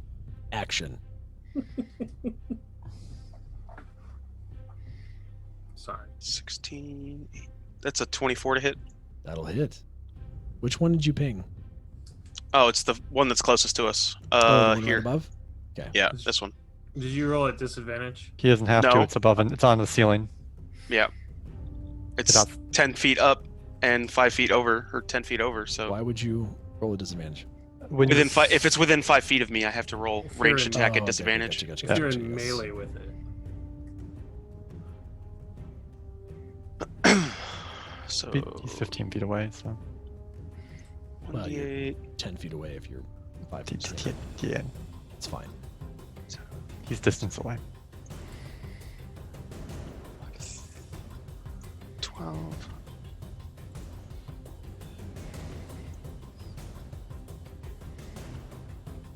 [SPEAKER 1] Action.
[SPEAKER 3] Sorry.
[SPEAKER 2] 16. That's a 24 to hit.
[SPEAKER 1] That'll hit. Which one did you ping?
[SPEAKER 2] Oh, it's the one that's closest to us.
[SPEAKER 1] The one right
[SPEAKER 2] Here.
[SPEAKER 1] above? Okay.
[SPEAKER 2] Yeah, this one.
[SPEAKER 3] Did you roll at disadvantage?
[SPEAKER 4] He doesn't have to.
[SPEAKER 2] No.
[SPEAKER 4] It's above and it's on the ceiling.
[SPEAKER 2] Yeah. It's
[SPEAKER 4] Get
[SPEAKER 2] 10 feet up and 5 feet over, or 10 feet over. So
[SPEAKER 1] Why would you roll a disadvantage?
[SPEAKER 4] When you
[SPEAKER 2] within if it's within 5 feet of me, I have to roll
[SPEAKER 3] If you're
[SPEAKER 2] ranged
[SPEAKER 3] in-
[SPEAKER 2] attack
[SPEAKER 1] Oh,
[SPEAKER 2] at
[SPEAKER 1] okay,
[SPEAKER 2] disadvantage.
[SPEAKER 1] Gotcha,
[SPEAKER 3] You're
[SPEAKER 1] gotcha,
[SPEAKER 3] in
[SPEAKER 1] yes.
[SPEAKER 3] melee with it.
[SPEAKER 2] So
[SPEAKER 4] he's 15 feet away, so
[SPEAKER 1] Well, you're
[SPEAKER 2] 1d8.
[SPEAKER 1] 10 feet away if you're 5 feet away.
[SPEAKER 4] yeah,
[SPEAKER 1] It's fine.
[SPEAKER 4] he's distance away.
[SPEAKER 2] 12.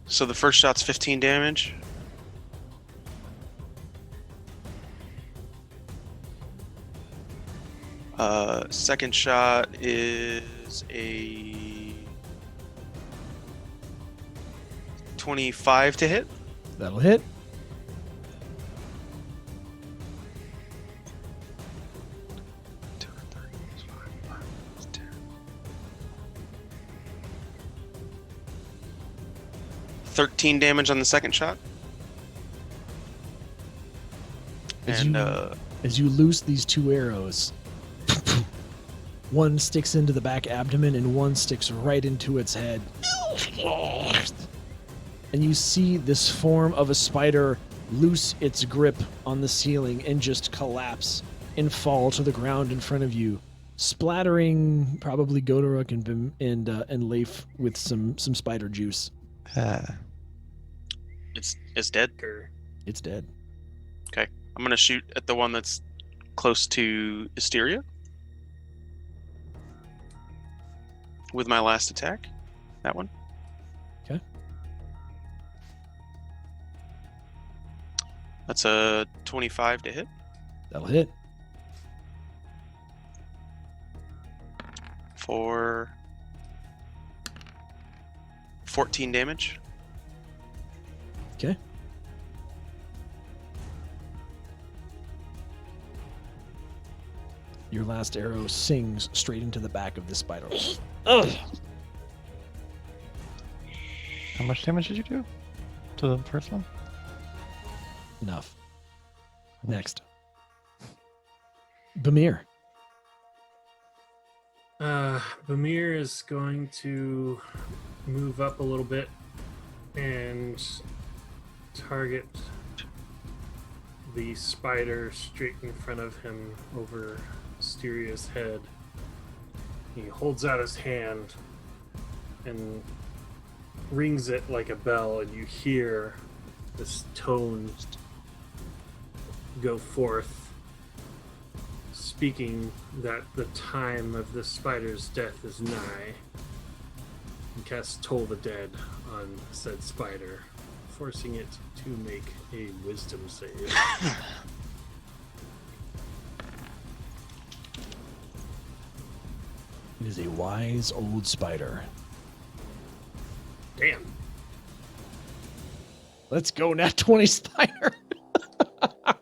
[SPEAKER 2] So the first shot's 15 damage. Second shot is a 25 to hit.
[SPEAKER 1] That'll hit.
[SPEAKER 2] $13 damage on the second shot.
[SPEAKER 1] As you loose these two arrows, one sticks into the back abdomen and one sticks right into its head. And you see this form of a spider loose its grip on the ceiling and just collapse and fall to the ground in front of you, splattering probably Godoruk and Leif with some spider juice.
[SPEAKER 2] It's dead.
[SPEAKER 1] It's dead.
[SPEAKER 2] Okay, I'm gonna shoot at the one that's close to Hysteria with my last attack. That one.
[SPEAKER 1] Okay.
[SPEAKER 2] That's a 25 to hit.
[SPEAKER 1] That'll hit.
[SPEAKER 2] For 14 damage.
[SPEAKER 1] Okay. Your last arrow sings straight into the back of the spider. Ugh.
[SPEAKER 4] How much damage did you do to the first one?
[SPEAKER 1] Enough. Next. Bamir.
[SPEAKER 3] Bamir is going to move up a little bit and target the spider straight in front of him over Asteria's head. He holds out his hand and rings it like a bell, and you hear this tone go forth, speaking that the time of the spider's death is nigh, and casts Toll the Dead on said spider, forcing it to make a wisdom save.
[SPEAKER 1] It is a wise old spider.
[SPEAKER 3] Damn.
[SPEAKER 1] Let's go, Nat 20 spider.
[SPEAKER 6] I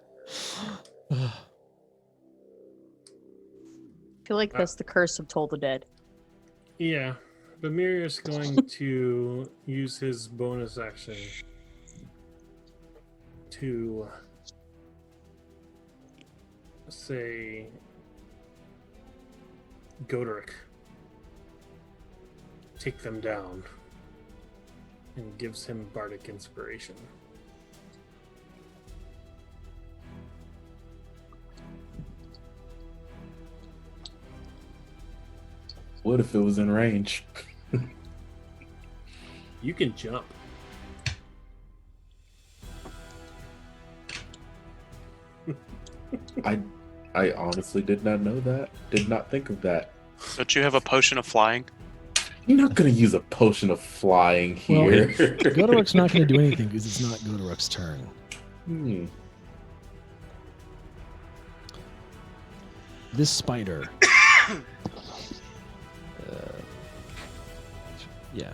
[SPEAKER 6] feel like that's the curse of Toll the Dead.
[SPEAKER 3] Yeah. Bamir is going to use his bonus action to say Goderic, take them down, and gives him bardic inspiration.
[SPEAKER 5] What if it was in range?
[SPEAKER 3] You can jump.
[SPEAKER 5] I honestly did not know that. Did not think of that.
[SPEAKER 2] Don't you have a potion of flying?
[SPEAKER 5] You're not gonna use a potion of flying
[SPEAKER 1] Well,
[SPEAKER 5] here.
[SPEAKER 1] Godoruk's not going to do anything because it's not Godoruk's turn. This spider. Yeah.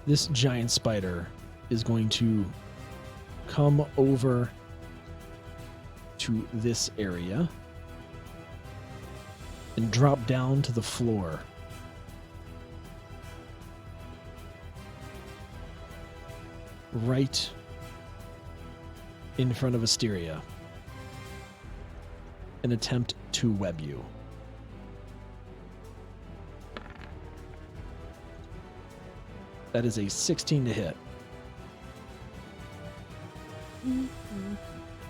[SPEAKER 1] This giant spider is going to come over to this area and drop down to the floor. Right in front of Asteria. An attempt to web you. That is a 16 to hit.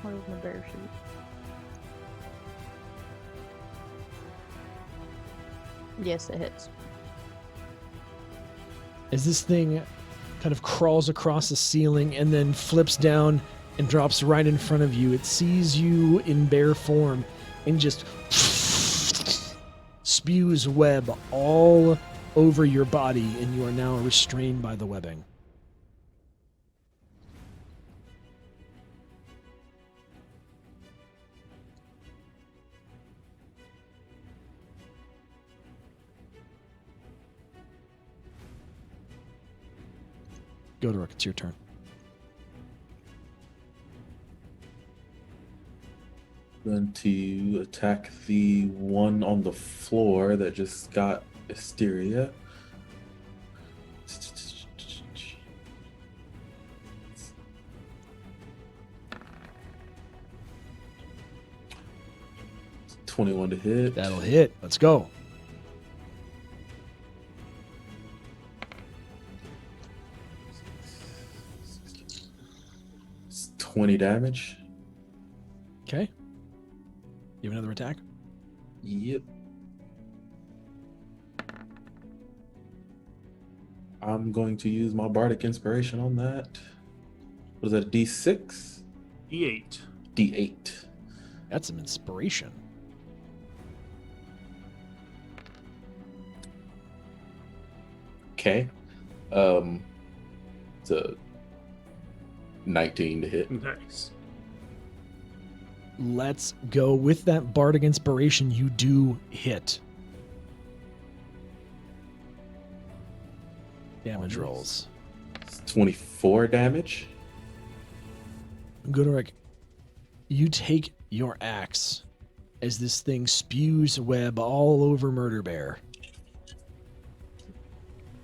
[SPEAKER 6] Where's my bear sheet? Yes, it hits.
[SPEAKER 1] As this thing kind of crawls across the ceiling and then flips down and drops right in front of you, it sees you in bear form and just spews web all over your body, and you are now restrained by the webbing. Godoric, it's your turn.
[SPEAKER 5] Going to attack the one on the floor that just got hysteria. $21 to hit.
[SPEAKER 1] That'll hit. Let's go.
[SPEAKER 5] It's 20 damage.
[SPEAKER 1] Okay. You have another attack?
[SPEAKER 5] Yep. I'm going to use my bardic inspiration on that. What is that, a D6?
[SPEAKER 3] E8.
[SPEAKER 5] D8.
[SPEAKER 1] That's some inspiration.
[SPEAKER 5] Okay. It's a 19 to hit.
[SPEAKER 3] Nice.
[SPEAKER 1] Let's go. With that bardic inspiration, you do hit. Damage rolls.
[SPEAKER 5] It's 24 damage.
[SPEAKER 1] Godoric, you take your axe as this thing spews web all over Murder Bear.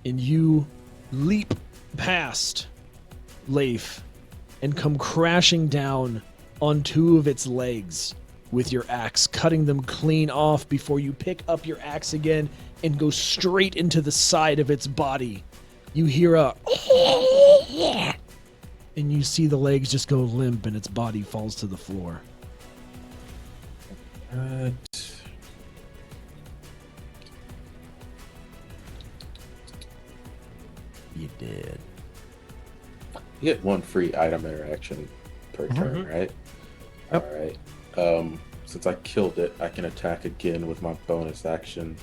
[SPEAKER 1] And you leap past Leif and come crashing down on two of its legs with your axe, cutting them clean off before you pick up your axe again and go straight into the side of its body. You hear a and you see the legs just go limp and its body falls to the floor. You did.
[SPEAKER 5] You get one free item interaction per turn, right?
[SPEAKER 4] Yep.
[SPEAKER 5] All right. Since I killed it, I can attack again with my bonus action.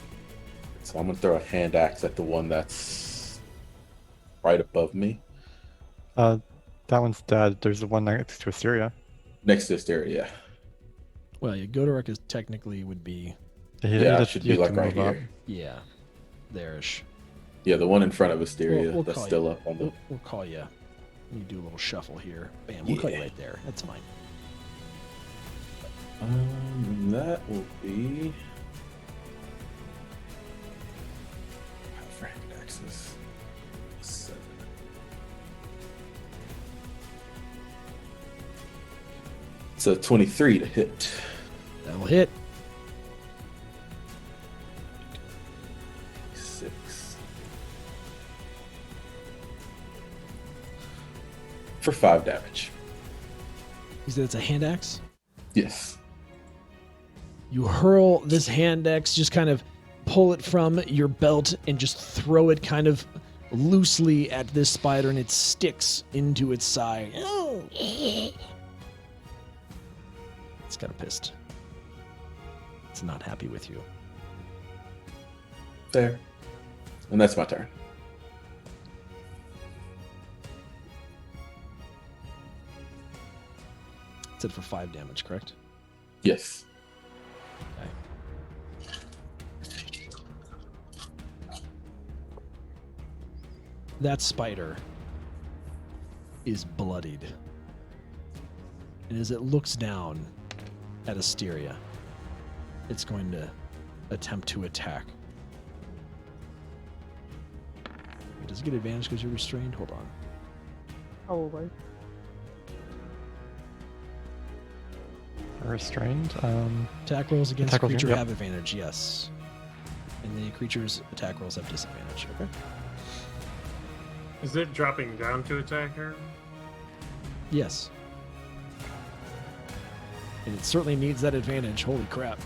[SPEAKER 5] So I'm gonna throw a hand axe at the one that's right above me.
[SPEAKER 4] That one's dead. There's the one next to Asteria.
[SPEAKER 5] Next to this area,
[SPEAKER 1] Well, yeah, Godoric is technically would be,
[SPEAKER 5] yeah, it should be like right here.
[SPEAKER 1] yeah, there-ish.
[SPEAKER 5] Yeah, the one in front of Asteria
[SPEAKER 1] We'll
[SPEAKER 5] that's
[SPEAKER 1] call
[SPEAKER 5] still
[SPEAKER 1] you.
[SPEAKER 5] up on the.
[SPEAKER 1] We'll call you. Let me do a little shuffle here. Bam, we'll call you
[SPEAKER 5] Yeah.
[SPEAKER 1] right there. That's fine.
[SPEAKER 5] That will be. For hand axes. 7. It's a 23 to hit.
[SPEAKER 1] That'll hit.
[SPEAKER 5] 6. For 5 damage.
[SPEAKER 1] You said it's a hand axe?
[SPEAKER 5] Yes.
[SPEAKER 1] You hurl this hand axe, just kind of pull it from your belt and just throw it kind of loosely at this spider, and it sticks into its side. It's kind of pissed. It's not happy with you.
[SPEAKER 5] There. And that's my turn.
[SPEAKER 1] It's it for 5 damage, correct?
[SPEAKER 5] Yes.
[SPEAKER 1] Okay. That spider is bloodied. And as it looks down at Asteria, it's going to attempt to attack. Does it get advantage because you're restrained? Hold on.
[SPEAKER 6] Probably.
[SPEAKER 4] Restrained.
[SPEAKER 1] Attack rolls against
[SPEAKER 4] Attack rolls,
[SPEAKER 1] creature
[SPEAKER 4] yep.
[SPEAKER 1] have advantage, yes. And the creature's attack rolls have disadvantage. Okay.
[SPEAKER 3] Is it dropping down to attack her?
[SPEAKER 1] Yes. And it certainly needs that advantage. Holy crap.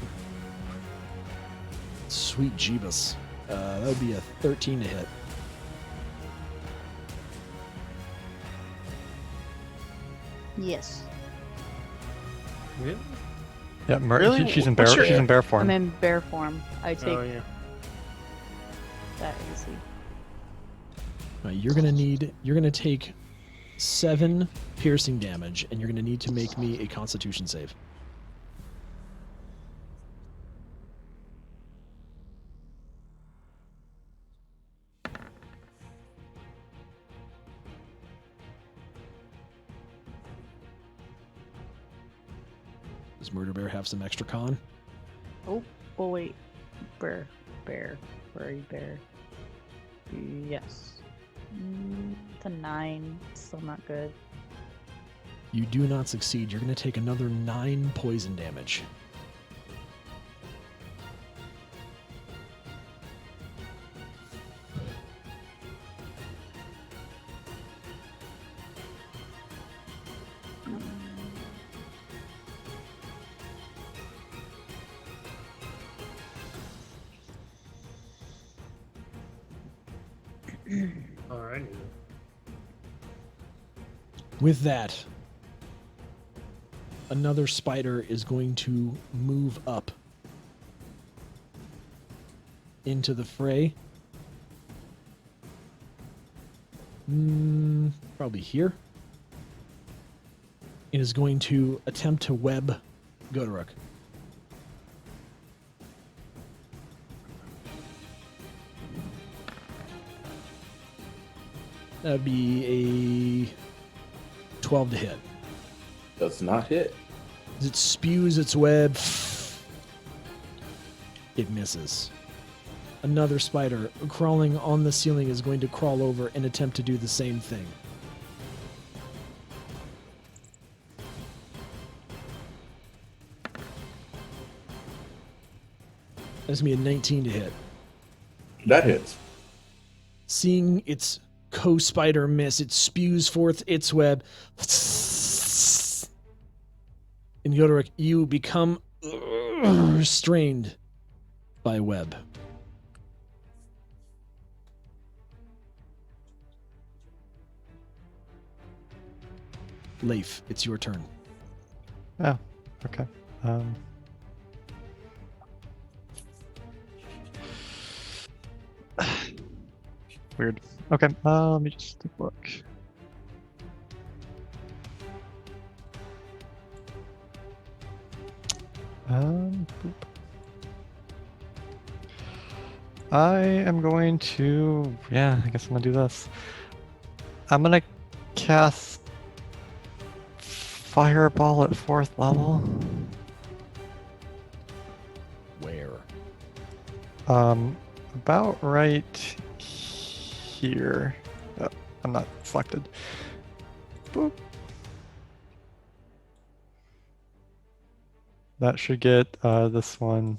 [SPEAKER 1] Sweet Jeebus. That would be a 13 to hit.
[SPEAKER 6] Yes.
[SPEAKER 3] Yeah.
[SPEAKER 4] Yeah,
[SPEAKER 2] Really?
[SPEAKER 4] she's in
[SPEAKER 2] What's
[SPEAKER 4] bear.
[SPEAKER 2] your-
[SPEAKER 4] She's in bear form.
[SPEAKER 6] I'm in bear form. I take
[SPEAKER 3] Oh yeah.
[SPEAKER 6] that easy.
[SPEAKER 1] You're gonna take 7 piercing damage, and you're gonna need to make me a Constitution save. Does Murder Bear have some extra con?
[SPEAKER 6] Oh, wait. Bear. Where are you, bear? Yes. It's a 9. Still not good.
[SPEAKER 1] You do not succeed. You're going to take another 9 poison damage.
[SPEAKER 3] Alrighty.
[SPEAKER 1] With that, another spider is going to move up into the fray. Probably here. It is going to attempt to web Godoruk. That would be a 12 to hit.
[SPEAKER 5] Does not hit.
[SPEAKER 1] As it spews its web, it misses. Another spider crawling on the ceiling is going to crawl over and attempt to do the same thing. That's going to be a 19 to hit.
[SPEAKER 5] That hits.
[SPEAKER 1] Seeing its co-spider miss, it spews forth its web. And Godoruk, you become restrained by web. Leif, it's your turn.
[SPEAKER 4] Oh, okay. Weird. Okay, let me just take a look. Boop. I am going to, I guess I'm gonna do this. I'm gonna cast Fireball at 4th level.
[SPEAKER 1] Where?
[SPEAKER 4] About right here. Oh, I'm not selected. Boop. That should get this one,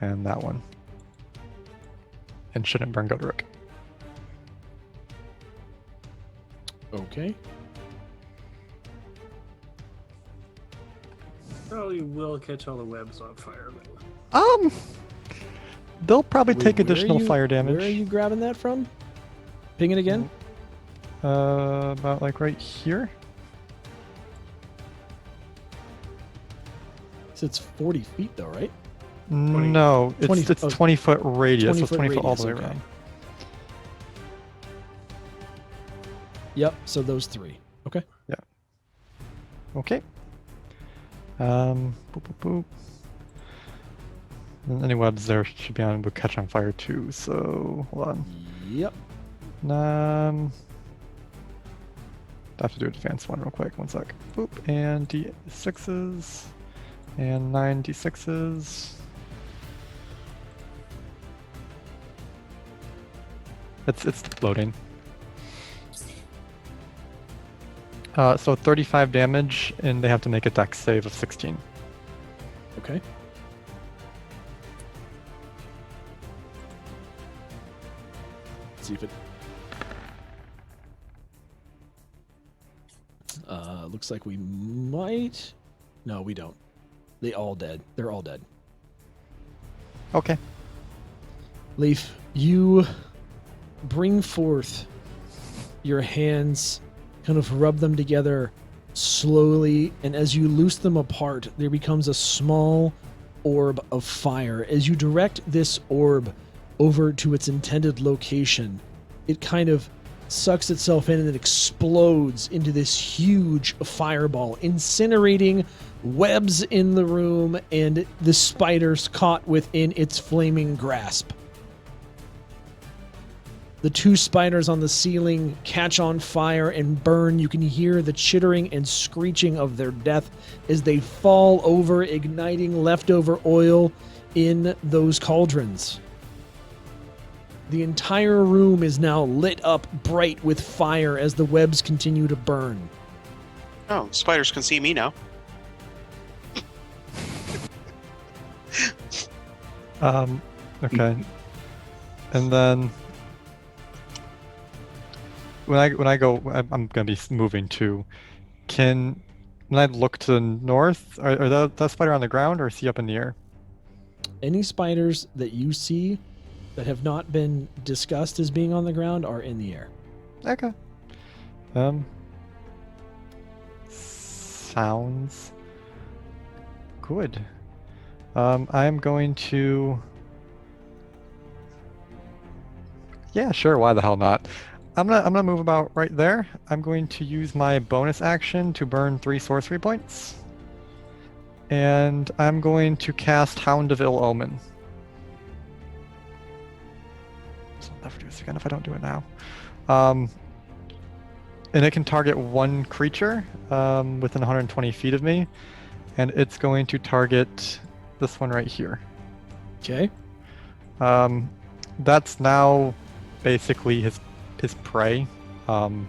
[SPEAKER 4] and that one. And shouldn't burn Godoruk.
[SPEAKER 1] Okay.
[SPEAKER 3] Probably will catch all the webs on fire.
[SPEAKER 4] They'll probably
[SPEAKER 1] Wait,
[SPEAKER 4] take
[SPEAKER 1] where are
[SPEAKER 4] additional
[SPEAKER 1] you-
[SPEAKER 4] fire damage.
[SPEAKER 1] Where are you grabbing that from? Ping it again?
[SPEAKER 4] About like right here.
[SPEAKER 1] So it's 40 feet though, right?
[SPEAKER 4] No, it's
[SPEAKER 1] 20
[SPEAKER 4] it's
[SPEAKER 1] oh,
[SPEAKER 4] 20-foot radius.
[SPEAKER 1] 20
[SPEAKER 4] So it's
[SPEAKER 1] foot
[SPEAKER 4] 20 foot all the way
[SPEAKER 1] radius, okay.
[SPEAKER 4] around.
[SPEAKER 1] Yep, so those 3. Okay.
[SPEAKER 4] Okay. Boop boop boop. And any webs there should be on would catch on fire too. So hold on.
[SPEAKER 1] Yep.
[SPEAKER 4] I have to do a advanced one real quick. One sec. Boop and D6s and 9 D6s. It's loading. So 35 damage, and they have to make a dex save of 16.
[SPEAKER 1] Okay. Let's see if it. Looks like we might. No, we don't. They all dead. They're all dead.
[SPEAKER 4] Okay.
[SPEAKER 1] Leif, you bring forth your hands, kind of rub them together, slowly, and as you loose them apart, there becomes a small orb of fire. As you direct this orb over to its intended location, it kind of sucks itself in and then explodes into this huge fireball, incinerating webs in the room and the spiders caught within its flaming grasp. The 2 spiders on the ceiling catch on fire and burn. You can hear the chittering and screeching of their death as they fall over, igniting leftover oil in those cauldrons. The entire room is now lit up bright with fire as the webs continue to burn.
[SPEAKER 2] Oh, spiders can see me now.
[SPEAKER 4] Okay. And then when I go, I'm gonna be moving too. When I look to the north, are that spider on the ground or is he up in the air?
[SPEAKER 1] Any spiders that you see that have not been discussed as being on the ground are in the air.
[SPEAKER 4] Okay. Sounds good. I'm going to. Yeah, sure. Why the hell not? I'm gonna move about right there. I'm going to use my bonus action to burn 3 sorcery points, and I'm going to cast Hound of Ill Omen. So I'll never do this again if I don't do it now. And it can target 1 creature within 120 feet of me, and it's going to target this one right here.
[SPEAKER 1] Okay.
[SPEAKER 4] That's now basically his prey. And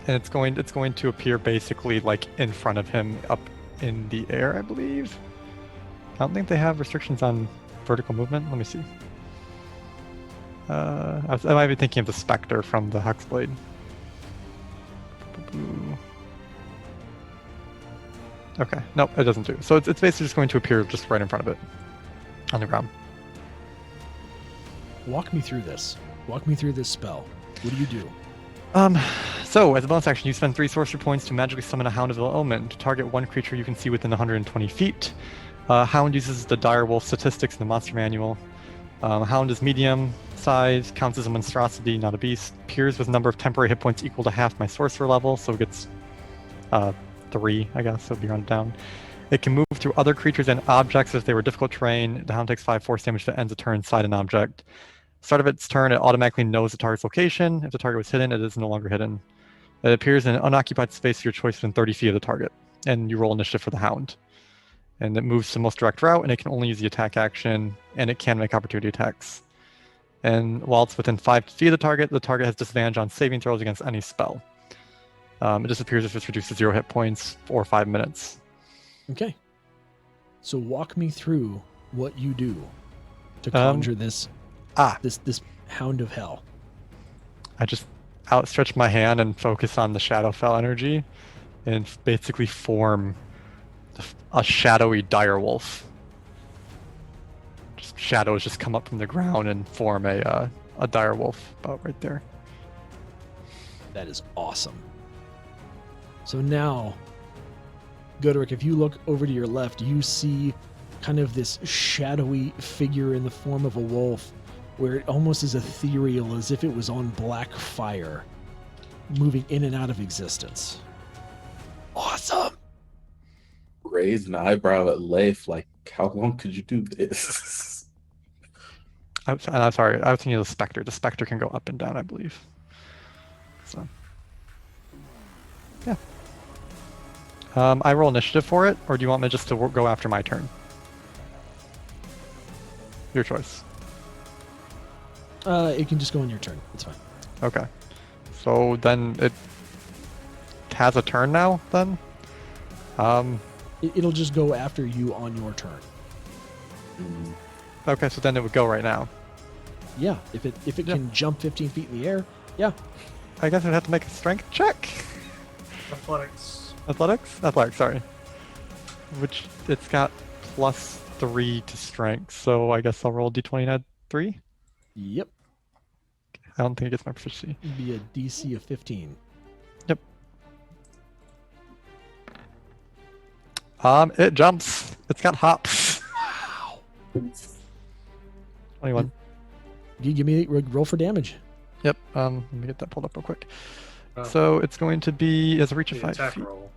[SPEAKER 4] it's going to appear basically like in front of him up in the air, I believe. I don't think they have restrictions on vertical movement. Let me see. I might be thinking of the Spectre from the Hexblade. Okay, nope, it doesn't do. So it's basically just going to appear just right in front of it, on the ground.
[SPEAKER 1] Walk me through this. Walk me through this spell. What do you do?
[SPEAKER 4] So as a bonus action, you spend 3 sorcery points to magically summon a Hound of Ill Omen to target 1 creature you can see within 120 feet. Hound uses the direwolf statistics in the monster manual. Hound is medium size, counts as a monstrosity, not a beast. Appears with a number of temporary hit points equal to half my sorcerer level, so it gets 3, I guess, so it'll be rounded down. It can move through other creatures and objects if they were difficult terrain. The Hound takes 5 force damage that ends a turn inside an object. Start of its turn, it automatically knows the target's location. If the target was hidden, it is no longer hidden. It appears in an unoccupied space of your choice within 30 feet of the target, and you roll initiative for the Hound. And it moves to the most direct route, and it can only use the attack action, and it can make opportunity attacks. And while it's within 5 feet of the target has disadvantage on saving throws against any spell. It disappears if it's reduced to 0 hit points for 5 minutes.
[SPEAKER 1] Okay. So walk me through what you do to conjure this Hound of Hell.
[SPEAKER 4] I just outstretch my hand and focus on the Shadowfell energy and basically form a shadowy direwolf. Just shadows just come up from the ground and form a direwolf about right there.
[SPEAKER 1] That is awesome. So now, Goderic, if you look over to your left, you see kind of this shadowy figure in the form of a wolf, where it almost is ethereal, as if it was on black fire, moving in and out of existence. Awesome!
[SPEAKER 5] Raise an eyebrow at Leif, like, how long could you do this?
[SPEAKER 4] I'm sorry, I was thinking of the Spectre. The Spectre can go up and down, I believe. So, yeah. I roll initiative for it, or do you want me just to go after my turn? Your choice.
[SPEAKER 1] It can just go on your turn. It's fine.
[SPEAKER 4] Okay. So then it has a turn now, then?
[SPEAKER 1] It'll just go after you on your turn.
[SPEAKER 4] Okay, so then it would go right now.
[SPEAKER 1] Yeah, if it can jump 15 feet in the air, yeah.
[SPEAKER 4] I guess I'd have to make a strength check. Athletics, sorry. Which it's got +3 to strength, so I guess I'll roll d20 and add 3.
[SPEAKER 1] Yep.
[SPEAKER 4] I don't think it gets my proficiency.
[SPEAKER 1] It'd be a DC of 15.
[SPEAKER 4] It jumps. It's got hops.
[SPEAKER 1] Wow.
[SPEAKER 4] 21.
[SPEAKER 1] Give me roll for damage.
[SPEAKER 4] Yep. Let me get that pulled up real quick.
[SPEAKER 3] Oh,
[SPEAKER 4] So it's going to be as a reach of
[SPEAKER 3] the
[SPEAKER 4] 5
[SPEAKER 3] attack
[SPEAKER 4] feet.
[SPEAKER 3] roll.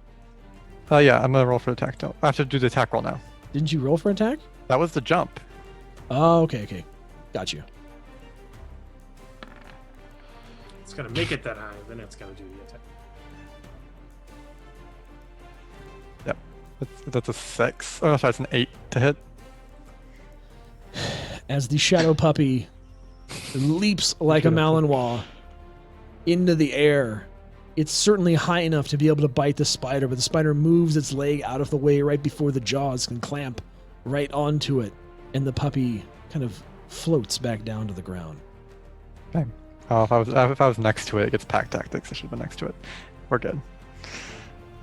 [SPEAKER 4] Yeah, I'm gonna roll for attack. Now. I have to do the attack roll now.
[SPEAKER 1] Didn't you roll for attack?
[SPEAKER 4] That was the jump.
[SPEAKER 1] Oh, okay. Got you.
[SPEAKER 3] It's gonna make it that high, then it's gonna do the attack.
[SPEAKER 4] That's a 6. Oh, sorry, it's an 8 to hit.
[SPEAKER 1] As the shadow puppy leaps like a Malinois into the air, it's certainly high enough to be able to bite the spider, but the spider moves its leg out of the way right before the jaws can clamp right onto it, and the puppy kind of floats back down to the ground.
[SPEAKER 4] Okay. Oh, if I was next to it, it gets pack tactics. I should have been next to it. We're good.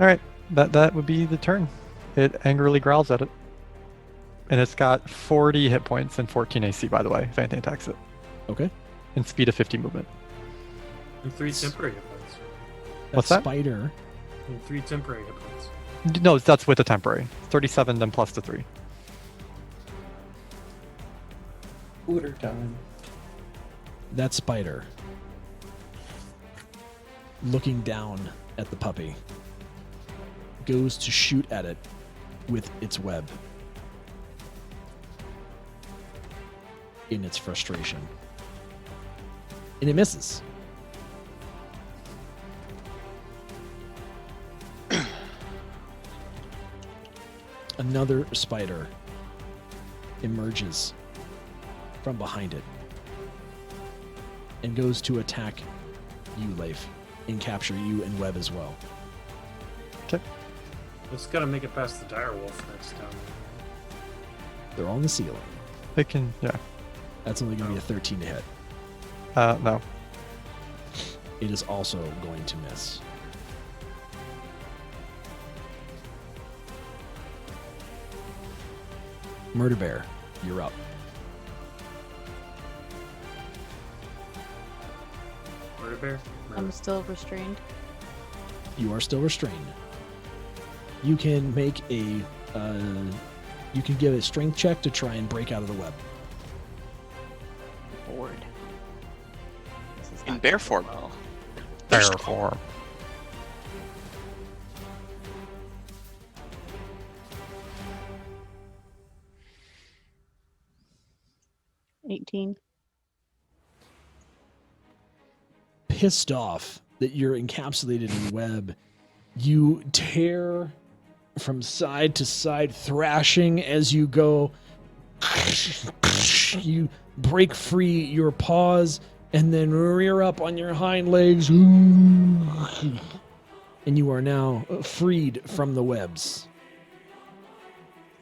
[SPEAKER 4] All right, that would be the turn. It angrily growls at it, and it's got 40 hit points and 14 AC. By the way, if anything attacks it,
[SPEAKER 1] Okay.
[SPEAKER 4] and speed of 50 movement.
[SPEAKER 3] And 3 temporary hit points.
[SPEAKER 4] What's that?
[SPEAKER 1] Spider.
[SPEAKER 3] And 3 temporary hit points.
[SPEAKER 4] No, that's with the temporary. 37, then plus the 3.
[SPEAKER 5] Order time.
[SPEAKER 1] That spider, looking down at the puppy, goes to shoot at it with its web in its frustration. And it misses. Another spider emerges from behind it and goes to attack you, Leif, and capture you and Webb as well.
[SPEAKER 3] It's gotta make it past the dire wolf next time.
[SPEAKER 1] They're on the ceiling.
[SPEAKER 4] It can, yeah.
[SPEAKER 1] That's only going to be a 13 to hit.
[SPEAKER 4] No.
[SPEAKER 1] It is also going to miss. Murder Bear, you're up.
[SPEAKER 3] Murder bear?
[SPEAKER 6] I'm still restrained.
[SPEAKER 1] You are still restrained. You can make a, you can give a strength check to try and break out of the web.
[SPEAKER 6] Bored. This is
[SPEAKER 2] In
[SPEAKER 6] not
[SPEAKER 2] bear
[SPEAKER 6] going
[SPEAKER 2] form.
[SPEAKER 6] well.
[SPEAKER 4] Bear
[SPEAKER 2] There's-
[SPEAKER 4] form.
[SPEAKER 6] $18.
[SPEAKER 1] Pissed off that you're encapsulated in web, you tear from side to side, thrashing as you go. You break free your paws and then rear up on your hind legs. And you are now freed from the webs.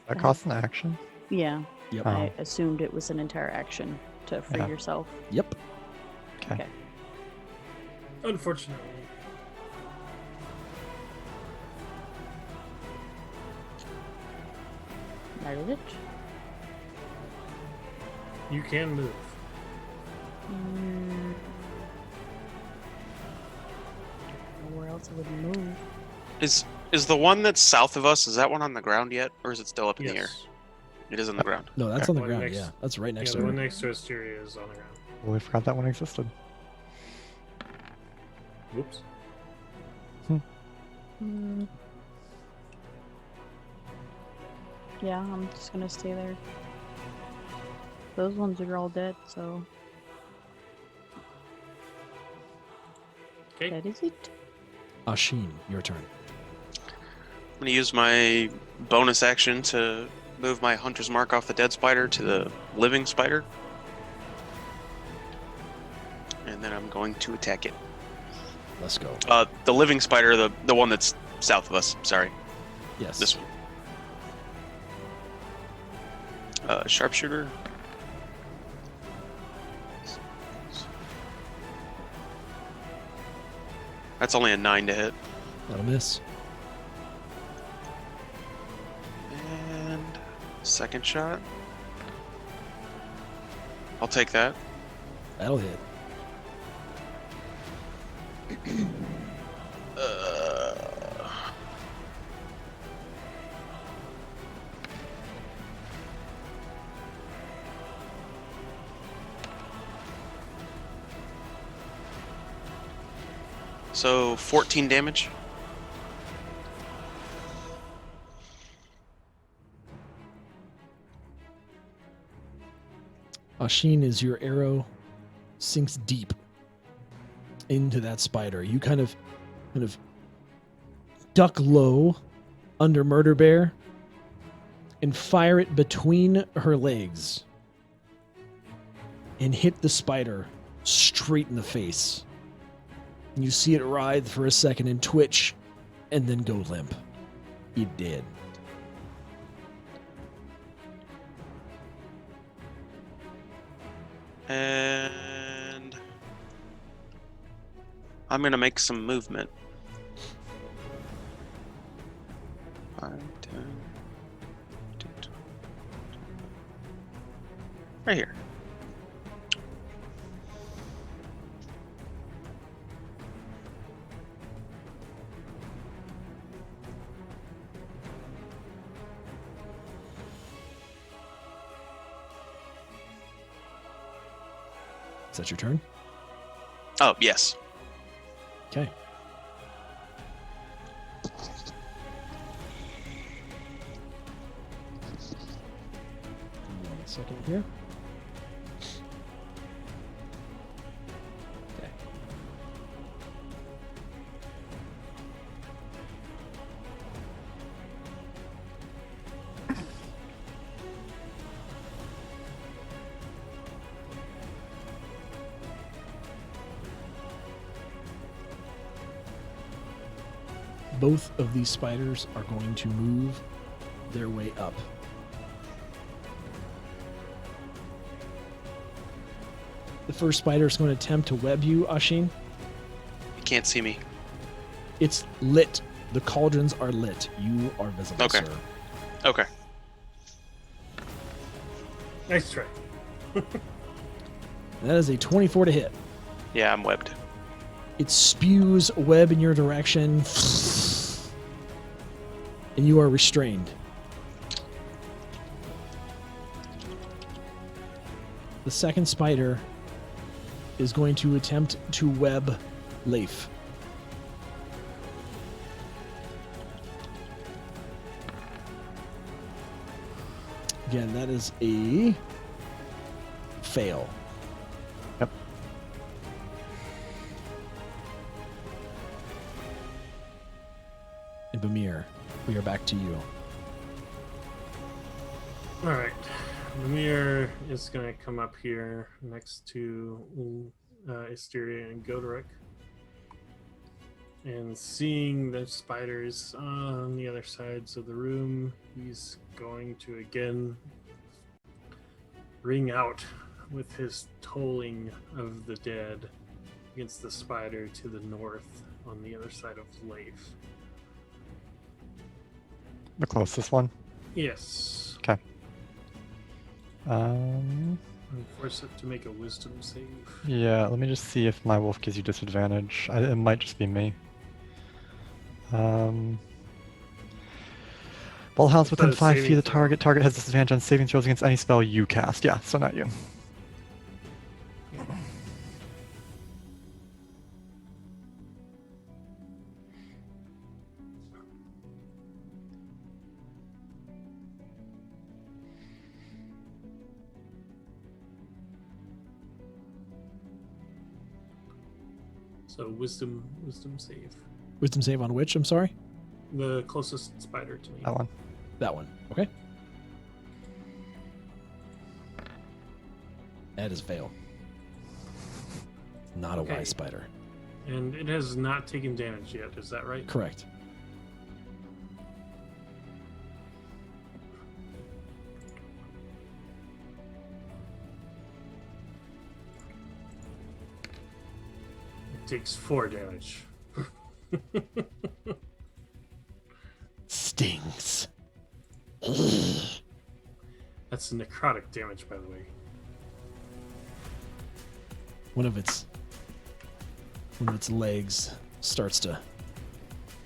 [SPEAKER 4] That costs an action.
[SPEAKER 6] Yeah.
[SPEAKER 1] Yep.
[SPEAKER 4] Oh.
[SPEAKER 6] I assumed it was an entire action to free
[SPEAKER 4] Yeah.
[SPEAKER 6] yourself.
[SPEAKER 1] Yep.
[SPEAKER 4] Okay.
[SPEAKER 3] Unfortunately.
[SPEAKER 6] Knowledge?
[SPEAKER 3] You can move.
[SPEAKER 6] Mm. Where else I would move?
[SPEAKER 2] Is the one that's south of us, is that one on the ground yet? Or is it still up in the air?
[SPEAKER 3] Yes.
[SPEAKER 2] It is on the ground.
[SPEAKER 1] No, that's on the
[SPEAKER 3] One
[SPEAKER 1] ground.
[SPEAKER 3] next-
[SPEAKER 1] Yeah, that's right
[SPEAKER 3] Yeah,
[SPEAKER 1] next
[SPEAKER 3] the
[SPEAKER 1] to
[SPEAKER 3] one
[SPEAKER 1] it.
[SPEAKER 3] next to Asteria is on the ground.
[SPEAKER 4] Well, we forgot that one existed.
[SPEAKER 3] Whoops.
[SPEAKER 6] Mm. Yeah, I'm just gonna stay there. Those ones are all dead, so
[SPEAKER 3] Okay.
[SPEAKER 6] that is it.
[SPEAKER 1] Ashin, your turn.
[SPEAKER 2] I'm going to use my bonus action to move my hunter's mark off the dead spider to the living spider. And then I'm going to attack it.
[SPEAKER 1] Let's go.
[SPEAKER 2] The living spider, the one that's south of us. Sorry,
[SPEAKER 1] Yes.
[SPEAKER 2] this one. Sharpshooter. That's only a 9 to hit.
[SPEAKER 1] That'll miss.
[SPEAKER 2] And second shot. I'll take that.
[SPEAKER 1] That'll hit.
[SPEAKER 2] So 14 damage.
[SPEAKER 1] Ashin, as your arrow sinks deep into that spider, you kind of duck low under Murder Bear and fire it between her legs and hit the spider straight in the face. And you see it writhe for a second and twitch and then go limp. It did.
[SPEAKER 2] And I'm going to make some movement. 5, 10, 15, right here.
[SPEAKER 1] Is that your turn?
[SPEAKER 2] Oh, yes.
[SPEAKER 1] Okay. Give me 1 second here. Okay. Both of these spiders are going to move their way up. The first spider is going to attempt to web you, Ashin.
[SPEAKER 2] You can't see me.
[SPEAKER 1] It's lit. The cauldrons are lit. You are visible,
[SPEAKER 2] Okay.
[SPEAKER 1] sir.
[SPEAKER 2] Okay.
[SPEAKER 3] Nice try.
[SPEAKER 1] That is a 24 to hit.
[SPEAKER 2] Yeah, I'm webbed.
[SPEAKER 1] It spews a web in your direction, and you are restrained. The second spider is going to attempt to web Leif. Again, that is a fail.
[SPEAKER 4] Yep.
[SPEAKER 1] And Bamir, we are back to you.
[SPEAKER 3] All right. Mimir is going to come up here next to Asteria and Goderic. And seeing the spiders on the other sides of the room, he's going to again ring out with his tolling of the dead against the spider to the north on the other side of Leif.
[SPEAKER 4] The closest one.
[SPEAKER 3] Yes.
[SPEAKER 4] Okay.
[SPEAKER 3] And force it to make a wisdom save.
[SPEAKER 4] Yeah, let me just see if my wolf gives you disadvantage. It might just be me. While housed within
[SPEAKER 3] Instead of
[SPEAKER 4] 5 feet
[SPEAKER 3] saving
[SPEAKER 4] of the
[SPEAKER 3] throw.
[SPEAKER 4] target has disadvantage on saving throws against any spell you cast. Yeah, so not you.
[SPEAKER 3] So wisdom save.
[SPEAKER 1] Wisdom save on which? I'm sorry?
[SPEAKER 3] The closest spider to me.
[SPEAKER 4] That one.
[SPEAKER 1] That one. Okay. That is a fail. Not a
[SPEAKER 3] Okay.
[SPEAKER 1] wise spider.
[SPEAKER 3] And it has not taken damage yet, is that right?
[SPEAKER 1] Correct.
[SPEAKER 3] It takes 4 damage.
[SPEAKER 1] Stings.
[SPEAKER 3] That's necrotic damage, by the way.
[SPEAKER 1] One of its One of its legs starts to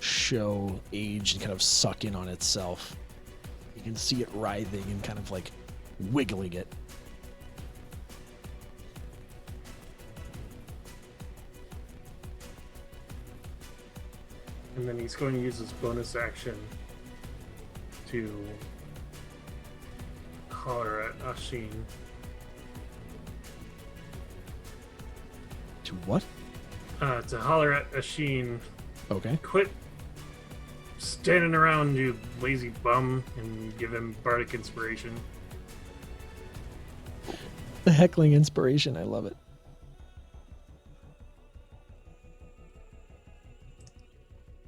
[SPEAKER 1] show age and kind of suck in on itself. You can see it writhing and kind of like wiggling it.
[SPEAKER 3] And then he's going to use his bonus action to holler at Ashin.
[SPEAKER 1] To what?
[SPEAKER 3] To holler at Ashin,
[SPEAKER 1] Okay.
[SPEAKER 3] quit standing around, you lazy bum, and give him bardic inspiration.
[SPEAKER 1] The heckling inspiration. I love it.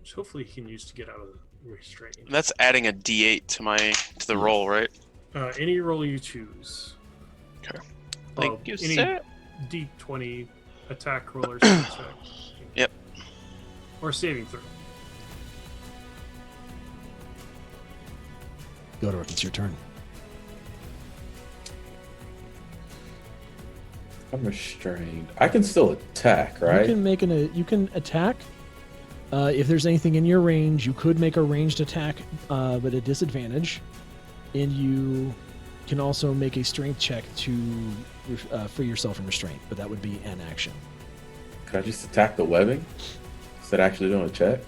[SPEAKER 3] Which hopefully he can use to get out of the restraint.
[SPEAKER 2] That's adding a D8 to the roll, right?
[SPEAKER 3] Any roll you choose.
[SPEAKER 2] Okay.
[SPEAKER 3] Well,
[SPEAKER 2] Thank you,
[SPEAKER 3] any
[SPEAKER 2] sir.
[SPEAKER 3] D20 attack roll or skill check.
[SPEAKER 2] Yep.
[SPEAKER 3] Or saving throw.
[SPEAKER 1] Godork, it's your turn.
[SPEAKER 5] I'm restrained. I can still attack, right?
[SPEAKER 1] You can attack. If there's anything in your range, you could make a ranged attack, but at disadvantage. And you can also make a strength check to free yourself from restraint, but that would be an action.
[SPEAKER 5] Could I just attack the webbing instead of actually doing a check?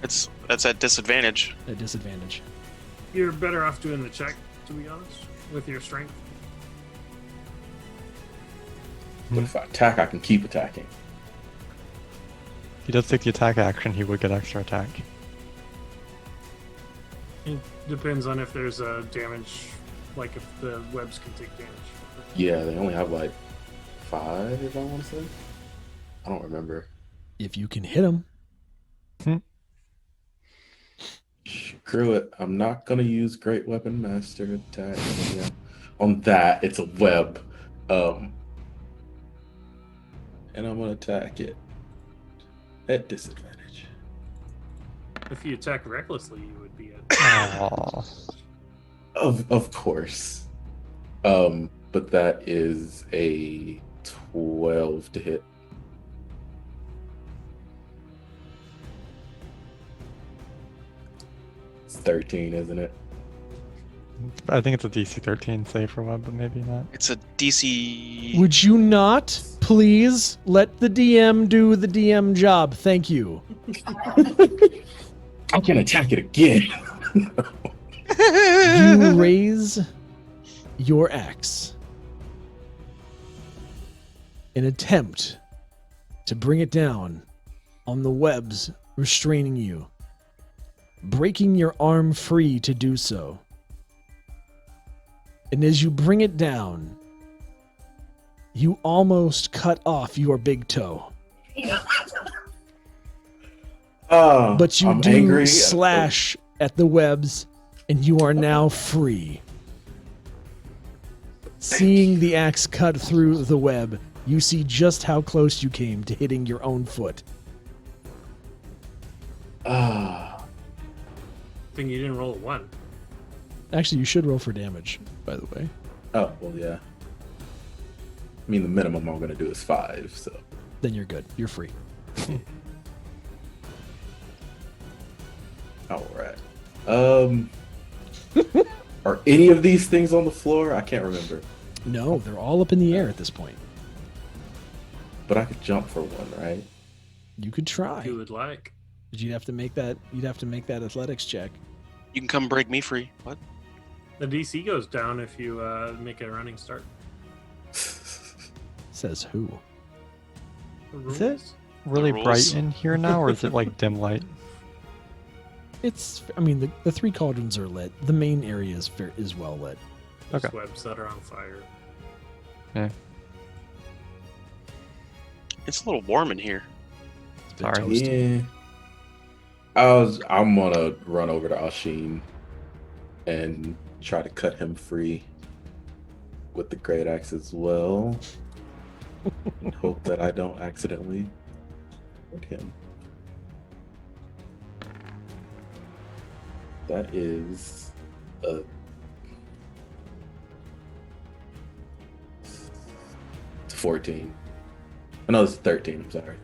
[SPEAKER 2] That's at disadvantage.
[SPEAKER 1] At disadvantage.
[SPEAKER 3] You're better off doing the check, to be honest, with your strength.
[SPEAKER 5] But if I attack, I can keep attacking.
[SPEAKER 4] If he does take the attack action, he would get extra attack.
[SPEAKER 3] It depends on if there's a damage, like if the webs can take damage.
[SPEAKER 5] Yeah, they only have like 5, if I want to say. I don't remember.
[SPEAKER 1] If you can hit him.
[SPEAKER 5] Screw it. I'm not going to use Great Weapon Master attack. Yeah. On that, it's a web. And I'm going to attack it at disadvantage.
[SPEAKER 3] If you attack recklessly, you would be at.
[SPEAKER 4] Aww.
[SPEAKER 5] Of course. But that is a 12 to hit. It's 13, isn't it?
[SPEAKER 4] I think it's a DC 13 save for web, but maybe not.
[SPEAKER 2] It's a DC.
[SPEAKER 1] Would you not please let the DM do the DM job? Thank you.
[SPEAKER 5] I can attack it again.
[SPEAKER 1] You raise your axe and attempt to bring it down on the webs restraining you, breaking your arm free to do so. And as you bring it down, you almost cut off your big toe. But you
[SPEAKER 5] I'm
[SPEAKER 1] do
[SPEAKER 5] angry.
[SPEAKER 1] slash at the webs, and you are now free. Seeing the axe cut through the web, you see just how close you came to hitting your own foot.
[SPEAKER 3] Thing you didn't roll a 1.
[SPEAKER 1] Actually, you should roll for damage, by the way.
[SPEAKER 5] Oh, well, yeah. I mean, the minimum I'm going to do is 5, so.
[SPEAKER 1] Then you're good. You're free.
[SPEAKER 5] All right. Are any of these things on the floor? I can't remember.
[SPEAKER 1] No, they're all up in the air at this point.
[SPEAKER 5] But I could jump for one, right?
[SPEAKER 1] You could try.
[SPEAKER 3] If you would like.
[SPEAKER 1] But you'd have to make that athletics check.
[SPEAKER 2] You can come break me free. What?
[SPEAKER 3] The DC goes down if you make a running start.
[SPEAKER 1] Says who?
[SPEAKER 3] The
[SPEAKER 4] Is it
[SPEAKER 3] rules.
[SPEAKER 4] really
[SPEAKER 2] rules.
[SPEAKER 4] bright in here now, or is it like dim light?
[SPEAKER 1] I mean, the 3 cauldrons are lit. The main area is well lit.
[SPEAKER 3] There's
[SPEAKER 4] Okay.
[SPEAKER 3] webs that are on fire.
[SPEAKER 4] Yeah.
[SPEAKER 2] It's a little warm in here.
[SPEAKER 1] It's a bit
[SPEAKER 4] Sorry.
[SPEAKER 1] toasty.
[SPEAKER 5] Yeah. I'm gonna run over to Ashin and try to cut him free with the great axe as well. And hope that I don't accidentally hurt him. That is a 14. No, it's 13, I'm sorry.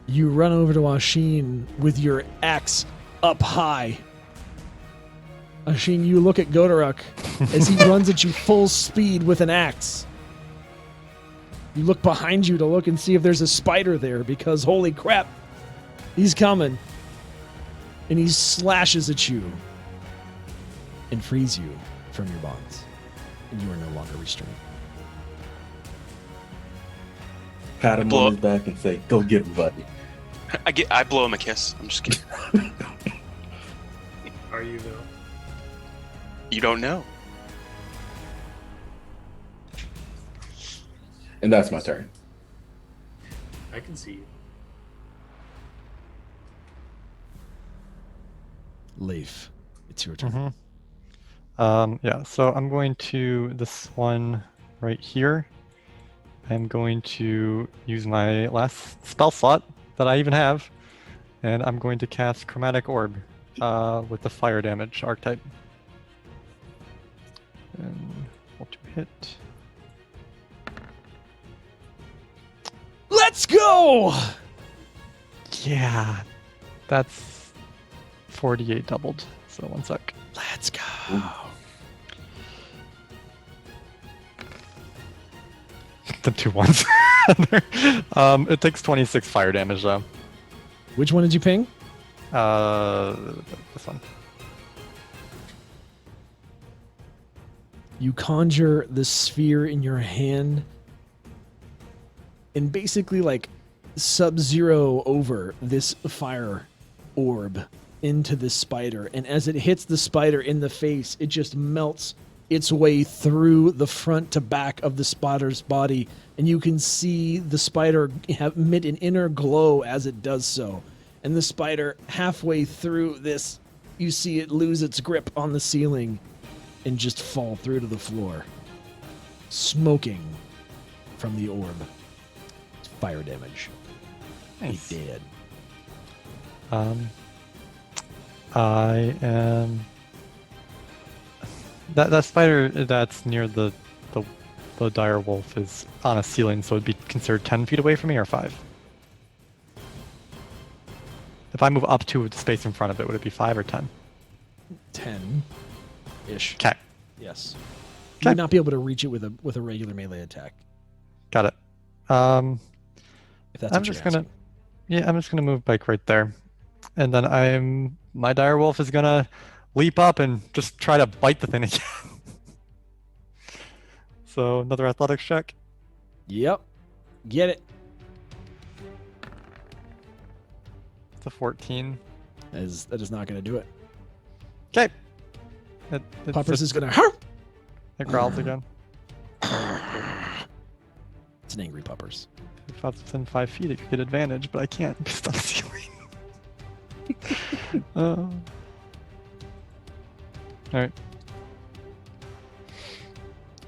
[SPEAKER 1] You run over to Ashin with your axe up high. Ashin, you look at Godoruk as he runs at you full speed with an axe. You look behind you to look and see if there's a spider there, because holy crap, he's coming. And he slashes at you and frees you from your bonds. And you are no longer restrained.
[SPEAKER 5] Pat him on his back and say, "Go get him, buddy."
[SPEAKER 2] I blow him a kiss. I'm just kidding.
[SPEAKER 3] Are you though?
[SPEAKER 2] You don't know.
[SPEAKER 5] And that's my turn.
[SPEAKER 3] I can see you.
[SPEAKER 1] Leif, it's your turn.
[SPEAKER 4] Yeah, so I'm going to this one right here. I'm going to use my last spell slot that I even have, and I'm going to cast Chromatic Orb with the fire damage archetype. And roll to hit.
[SPEAKER 1] Let's go!
[SPEAKER 4] Yeah, that's 48 doubled. So one sec.
[SPEAKER 1] Let's go.
[SPEAKER 4] The 2 ones. It takes 26 fire damage though.
[SPEAKER 1] Which one did you ping?
[SPEAKER 4] This one.
[SPEAKER 1] You conjure the sphere in your hand and basically like sub-zero over this fire orb into this spider. And as it hits the spider in the face, it just melts its way through the front to back of the spider's body. And you can see the spider emit an inner glow as it does so. And the spider, halfway through this, you see it lose its grip on the ceiling and just fall through to the floor, smoking from the orb. It's fire damage.
[SPEAKER 4] Nice.
[SPEAKER 1] He dead.
[SPEAKER 4] I am that spider that's near the dire wolf is on a ceiling, so it'd be considered 10 feet away from me, or 5. If I move up to the space in front of it, would it be 5 or 10?
[SPEAKER 1] 10-ish.
[SPEAKER 4] Okay.
[SPEAKER 1] Yes. You
[SPEAKER 4] Okay.
[SPEAKER 1] would not be able to reach it with a regular melee attack.
[SPEAKER 4] Got it.
[SPEAKER 1] If that's
[SPEAKER 4] I'm
[SPEAKER 1] what
[SPEAKER 4] just
[SPEAKER 1] you're
[SPEAKER 4] gonna
[SPEAKER 1] asking.
[SPEAKER 4] Yeah, I'm just gonna move bike right there. And then my dire wolf is gonna leap up and just try to bite the thing again. So another athletics check.
[SPEAKER 1] Yep. Get it.
[SPEAKER 4] It's a 14.
[SPEAKER 1] That is not going to do it.
[SPEAKER 4] Okay.
[SPEAKER 1] Puppers is going to...
[SPEAKER 4] It growls again.
[SPEAKER 1] It's an angry Puppers.
[SPEAKER 4] If I was within 5 feet, it could get advantage, but I can't because it's on the ceiling. Alright.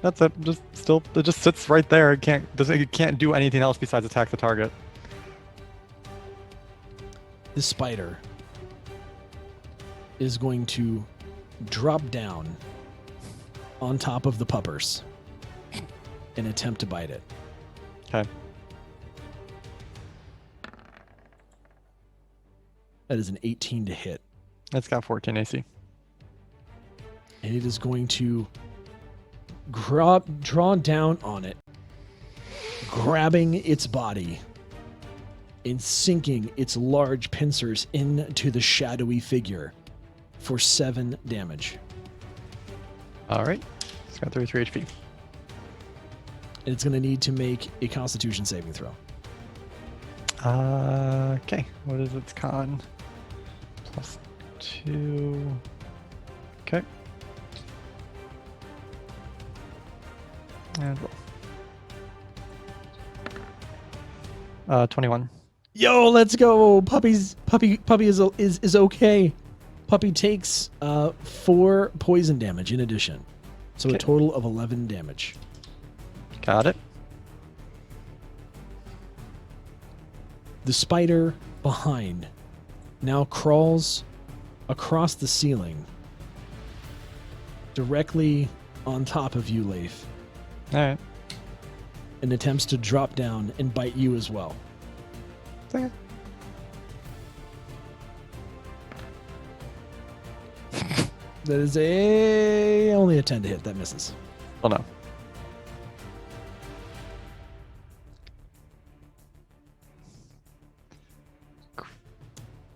[SPEAKER 4] That's it. It just sits right there. It can't do anything else besides attack the target.
[SPEAKER 1] The spider is going to drop down on top of the Puppers and attempt to bite it.
[SPEAKER 4] Okay.
[SPEAKER 1] That is an 18 to hit.
[SPEAKER 4] It's got 14 AC.
[SPEAKER 1] And it is going to draw down on it, grabbing its body and sinking its large pincers into the shadowy figure for 7 damage.
[SPEAKER 4] Alright. It's got 33 HP.
[SPEAKER 1] And it's going to need to make a Constitution saving throw.
[SPEAKER 4] Okay. What is its con? +2. Okay. And roll. 21.
[SPEAKER 1] Yo, let's go. Puppy is okay. Puppy takes 4 poison damage in addition. So a
[SPEAKER 4] Okay.
[SPEAKER 1] total of 11 damage.
[SPEAKER 4] Got it.
[SPEAKER 1] The spider behind now crawls across the ceiling directly on top of you, Leif,
[SPEAKER 4] Alright.
[SPEAKER 1] and attempts to drop down and bite you as well.
[SPEAKER 4] Okay.
[SPEAKER 1] That is only a 10 to hit. That misses.
[SPEAKER 4] Oh no.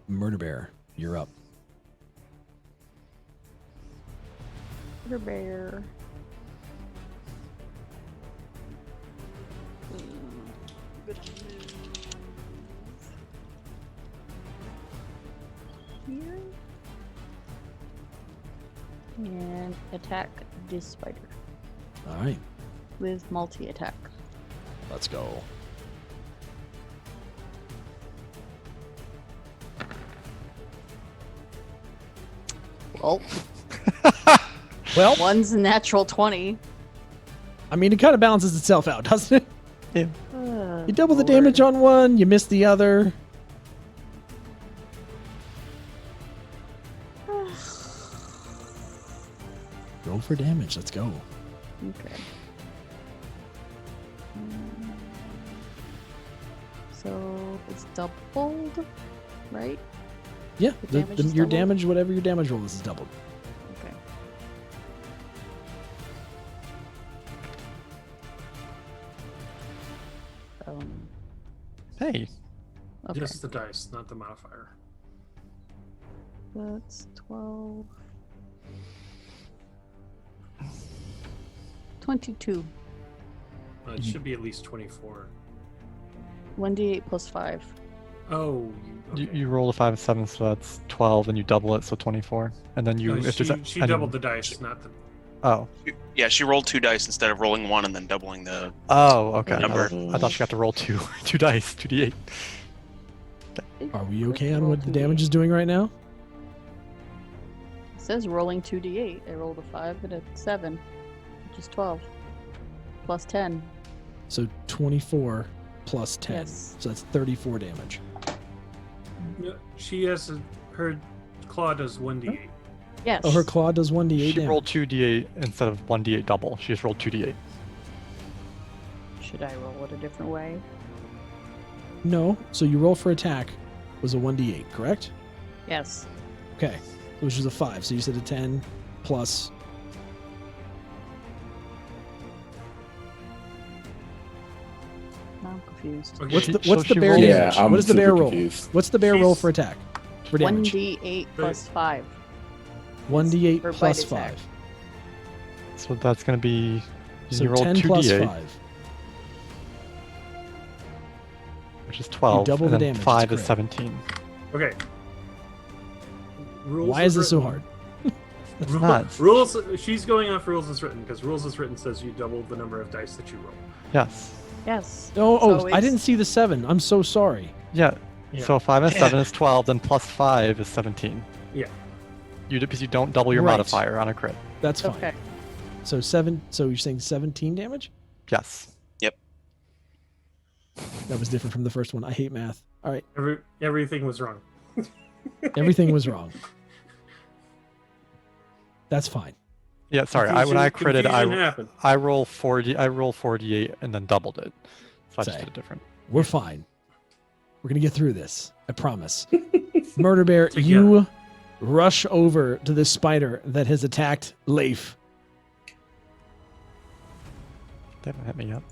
[SPEAKER 1] Murder Bear, you're up.
[SPEAKER 6] Murder bear. Here. And attack this spider
[SPEAKER 1] All right,
[SPEAKER 6] with multi-attack.
[SPEAKER 1] let's go.
[SPEAKER 6] Well,
[SPEAKER 1] Well,
[SPEAKER 6] one's a natural 20.
[SPEAKER 1] I mean, it kind of balances itself out, doesn't it?
[SPEAKER 6] Uh,
[SPEAKER 1] You double the
[SPEAKER 6] Lord.
[SPEAKER 1] damage on one, you miss the other. Roll for damage. Let's go.
[SPEAKER 6] Okay. So it's doubled, right?
[SPEAKER 1] Yeah,
[SPEAKER 6] The damage is
[SPEAKER 1] your
[SPEAKER 6] doubled?
[SPEAKER 1] damage, whatever your damage roll is doubled.
[SPEAKER 6] Okay.
[SPEAKER 4] Hey,
[SPEAKER 6] Okay.
[SPEAKER 3] Just the dice, not the modifier.
[SPEAKER 6] That's 12. 22.
[SPEAKER 3] It should be at least 24.
[SPEAKER 6] 1d8 plus 5.
[SPEAKER 3] Oh,
[SPEAKER 4] you,
[SPEAKER 3] okay.
[SPEAKER 4] you roll a 5 and 7, so that's 12, and you double it, so 24. And then you,
[SPEAKER 3] No,
[SPEAKER 4] if there's
[SPEAKER 3] she
[SPEAKER 4] any-
[SPEAKER 3] doubled the dice, not the.
[SPEAKER 4] Oh,
[SPEAKER 2] Yeah, she rolled 2 dice instead of rolling 1 and then doubling the.
[SPEAKER 4] oh, okay.
[SPEAKER 2] Number.
[SPEAKER 4] I thought she got to roll two dice, 2d8.
[SPEAKER 1] Are we okay on what the damage is doing right now?
[SPEAKER 6] It says rolling 2d8. I rolled a 5 and a 7, which is 12. Plus 10.
[SPEAKER 1] So 24 plus 10.
[SPEAKER 6] Yes.
[SPEAKER 1] So that's 34 damage.
[SPEAKER 3] No, she has her claw does 1d8.
[SPEAKER 6] Yes.
[SPEAKER 1] Oh, her claw does 1d8
[SPEAKER 4] She
[SPEAKER 1] damage.
[SPEAKER 4] rolled 2d8 instead of 1d8 double. She just rolled 2d8.
[SPEAKER 6] Should I roll it a different way?
[SPEAKER 1] No, so you roll for attack was a 1d8, correct?
[SPEAKER 6] Yes.
[SPEAKER 1] Okay, which is a 5. So you said a 10 plus.
[SPEAKER 6] Now I'm confused.
[SPEAKER 3] Okay.
[SPEAKER 1] What's the
[SPEAKER 4] So
[SPEAKER 1] what's the
[SPEAKER 4] she
[SPEAKER 1] bear
[SPEAKER 4] rolled-
[SPEAKER 5] Yeah,
[SPEAKER 1] damage?
[SPEAKER 5] I'm
[SPEAKER 1] What is the bear
[SPEAKER 5] super
[SPEAKER 1] roll?
[SPEAKER 5] confused.
[SPEAKER 1] What's the bear roll
[SPEAKER 3] She's-
[SPEAKER 1] for attack? For damage.
[SPEAKER 6] 1d8 plus 5.
[SPEAKER 1] 1d8
[SPEAKER 6] for
[SPEAKER 1] plus
[SPEAKER 6] bite attack.
[SPEAKER 1] 5.
[SPEAKER 4] So that's going to be.
[SPEAKER 1] So
[SPEAKER 4] you roll
[SPEAKER 1] 10 plus
[SPEAKER 4] 2d8,
[SPEAKER 1] 5.
[SPEAKER 4] which is 12.
[SPEAKER 1] double
[SPEAKER 4] and
[SPEAKER 1] the
[SPEAKER 4] then
[SPEAKER 1] damage, it's
[SPEAKER 4] 5 is
[SPEAKER 1] crit.
[SPEAKER 4] 17.
[SPEAKER 3] Okay. Rules
[SPEAKER 1] Why is this so
[SPEAKER 3] written.
[SPEAKER 1] hard?
[SPEAKER 4] It's not.
[SPEAKER 3] Rules. She's going off rules as written because rules as written says you double the number of dice that you roll.
[SPEAKER 4] Yes.
[SPEAKER 6] Yes.
[SPEAKER 1] Oh,
[SPEAKER 6] So
[SPEAKER 1] I
[SPEAKER 6] it's-
[SPEAKER 1] didn't see the 7. I'm so sorry.
[SPEAKER 4] Yeah.
[SPEAKER 3] Yeah.
[SPEAKER 4] So 5 and 7 is 12, then plus 5 is 17.
[SPEAKER 3] Yeah.
[SPEAKER 4] Because you don't double your
[SPEAKER 1] Right.
[SPEAKER 4] modifier on a crit.
[SPEAKER 1] That's fine.
[SPEAKER 6] Okay.
[SPEAKER 1] So 7. So you're saying 17 damage?
[SPEAKER 4] Yes.
[SPEAKER 1] That was different from the first one. I hate math. All right,
[SPEAKER 3] Everything was wrong.
[SPEAKER 1] everything was wrong. That's fine.
[SPEAKER 4] Yeah, sorry. When I critted,
[SPEAKER 3] Confusion happened.
[SPEAKER 4] I roll 48 and then doubled it. So I just
[SPEAKER 1] Say.
[SPEAKER 4] did it different.
[SPEAKER 1] We're fine. We're gonna get through this. I promise. Murder Bear,
[SPEAKER 3] Together.
[SPEAKER 1] you rush over to this spider that has attacked Leif.
[SPEAKER 4] They haven't hit me yet.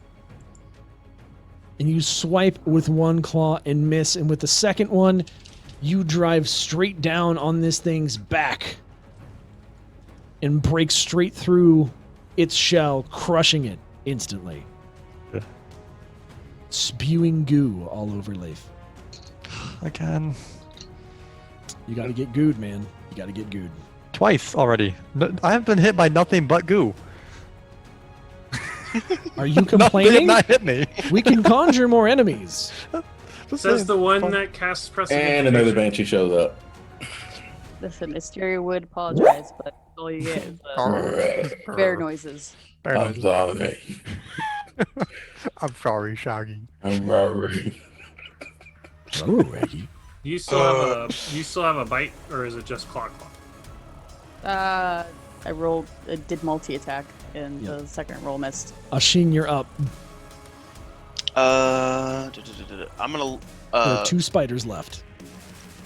[SPEAKER 1] And you swipe with one claw and miss, and with the second one, you drive straight down on this thing's back and break straight through its shell, crushing it instantly.
[SPEAKER 4] Yeah.
[SPEAKER 1] Spewing goo all over Leif.
[SPEAKER 4] Again.
[SPEAKER 1] You gotta get gooed, man. You gotta get gooed.
[SPEAKER 4] Twice already. I have been hit by nothing but goo.
[SPEAKER 1] Are you
[SPEAKER 4] They have
[SPEAKER 1] complaining?
[SPEAKER 4] not hit me.
[SPEAKER 1] We can conjure more enemies.
[SPEAKER 4] Just
[SPEAKER 3] Says
[SPEAKER 4] saying.
[SPEAKER 3] the one that casts precedent.
[SPEAKER 5] And another banshee shows up.
[SPEAKER 6] Listen, Mysteria would apologize, but all you get is bear noises.
[SPEAKER 5] I'm sorry.
[SPEAKER 4] I'm sorry, Shaggy.
[SPEAKER 5] I'm sorry.
[SPEAKER 1] Oh, Reggie.
[SPEAKER 3] Do you still have a bite, or is it just claw?
[SPEAKER 6] I rolled, did multi-attack, and
[SPEAKER 1] Yeah.
[SPEAKER 6] the second roll missed.
[SPEAKER 1] Ashin, you're up.
[SPEAKER 2] I'm gonna.
[SPEAKER 1] There are 2 spiders left.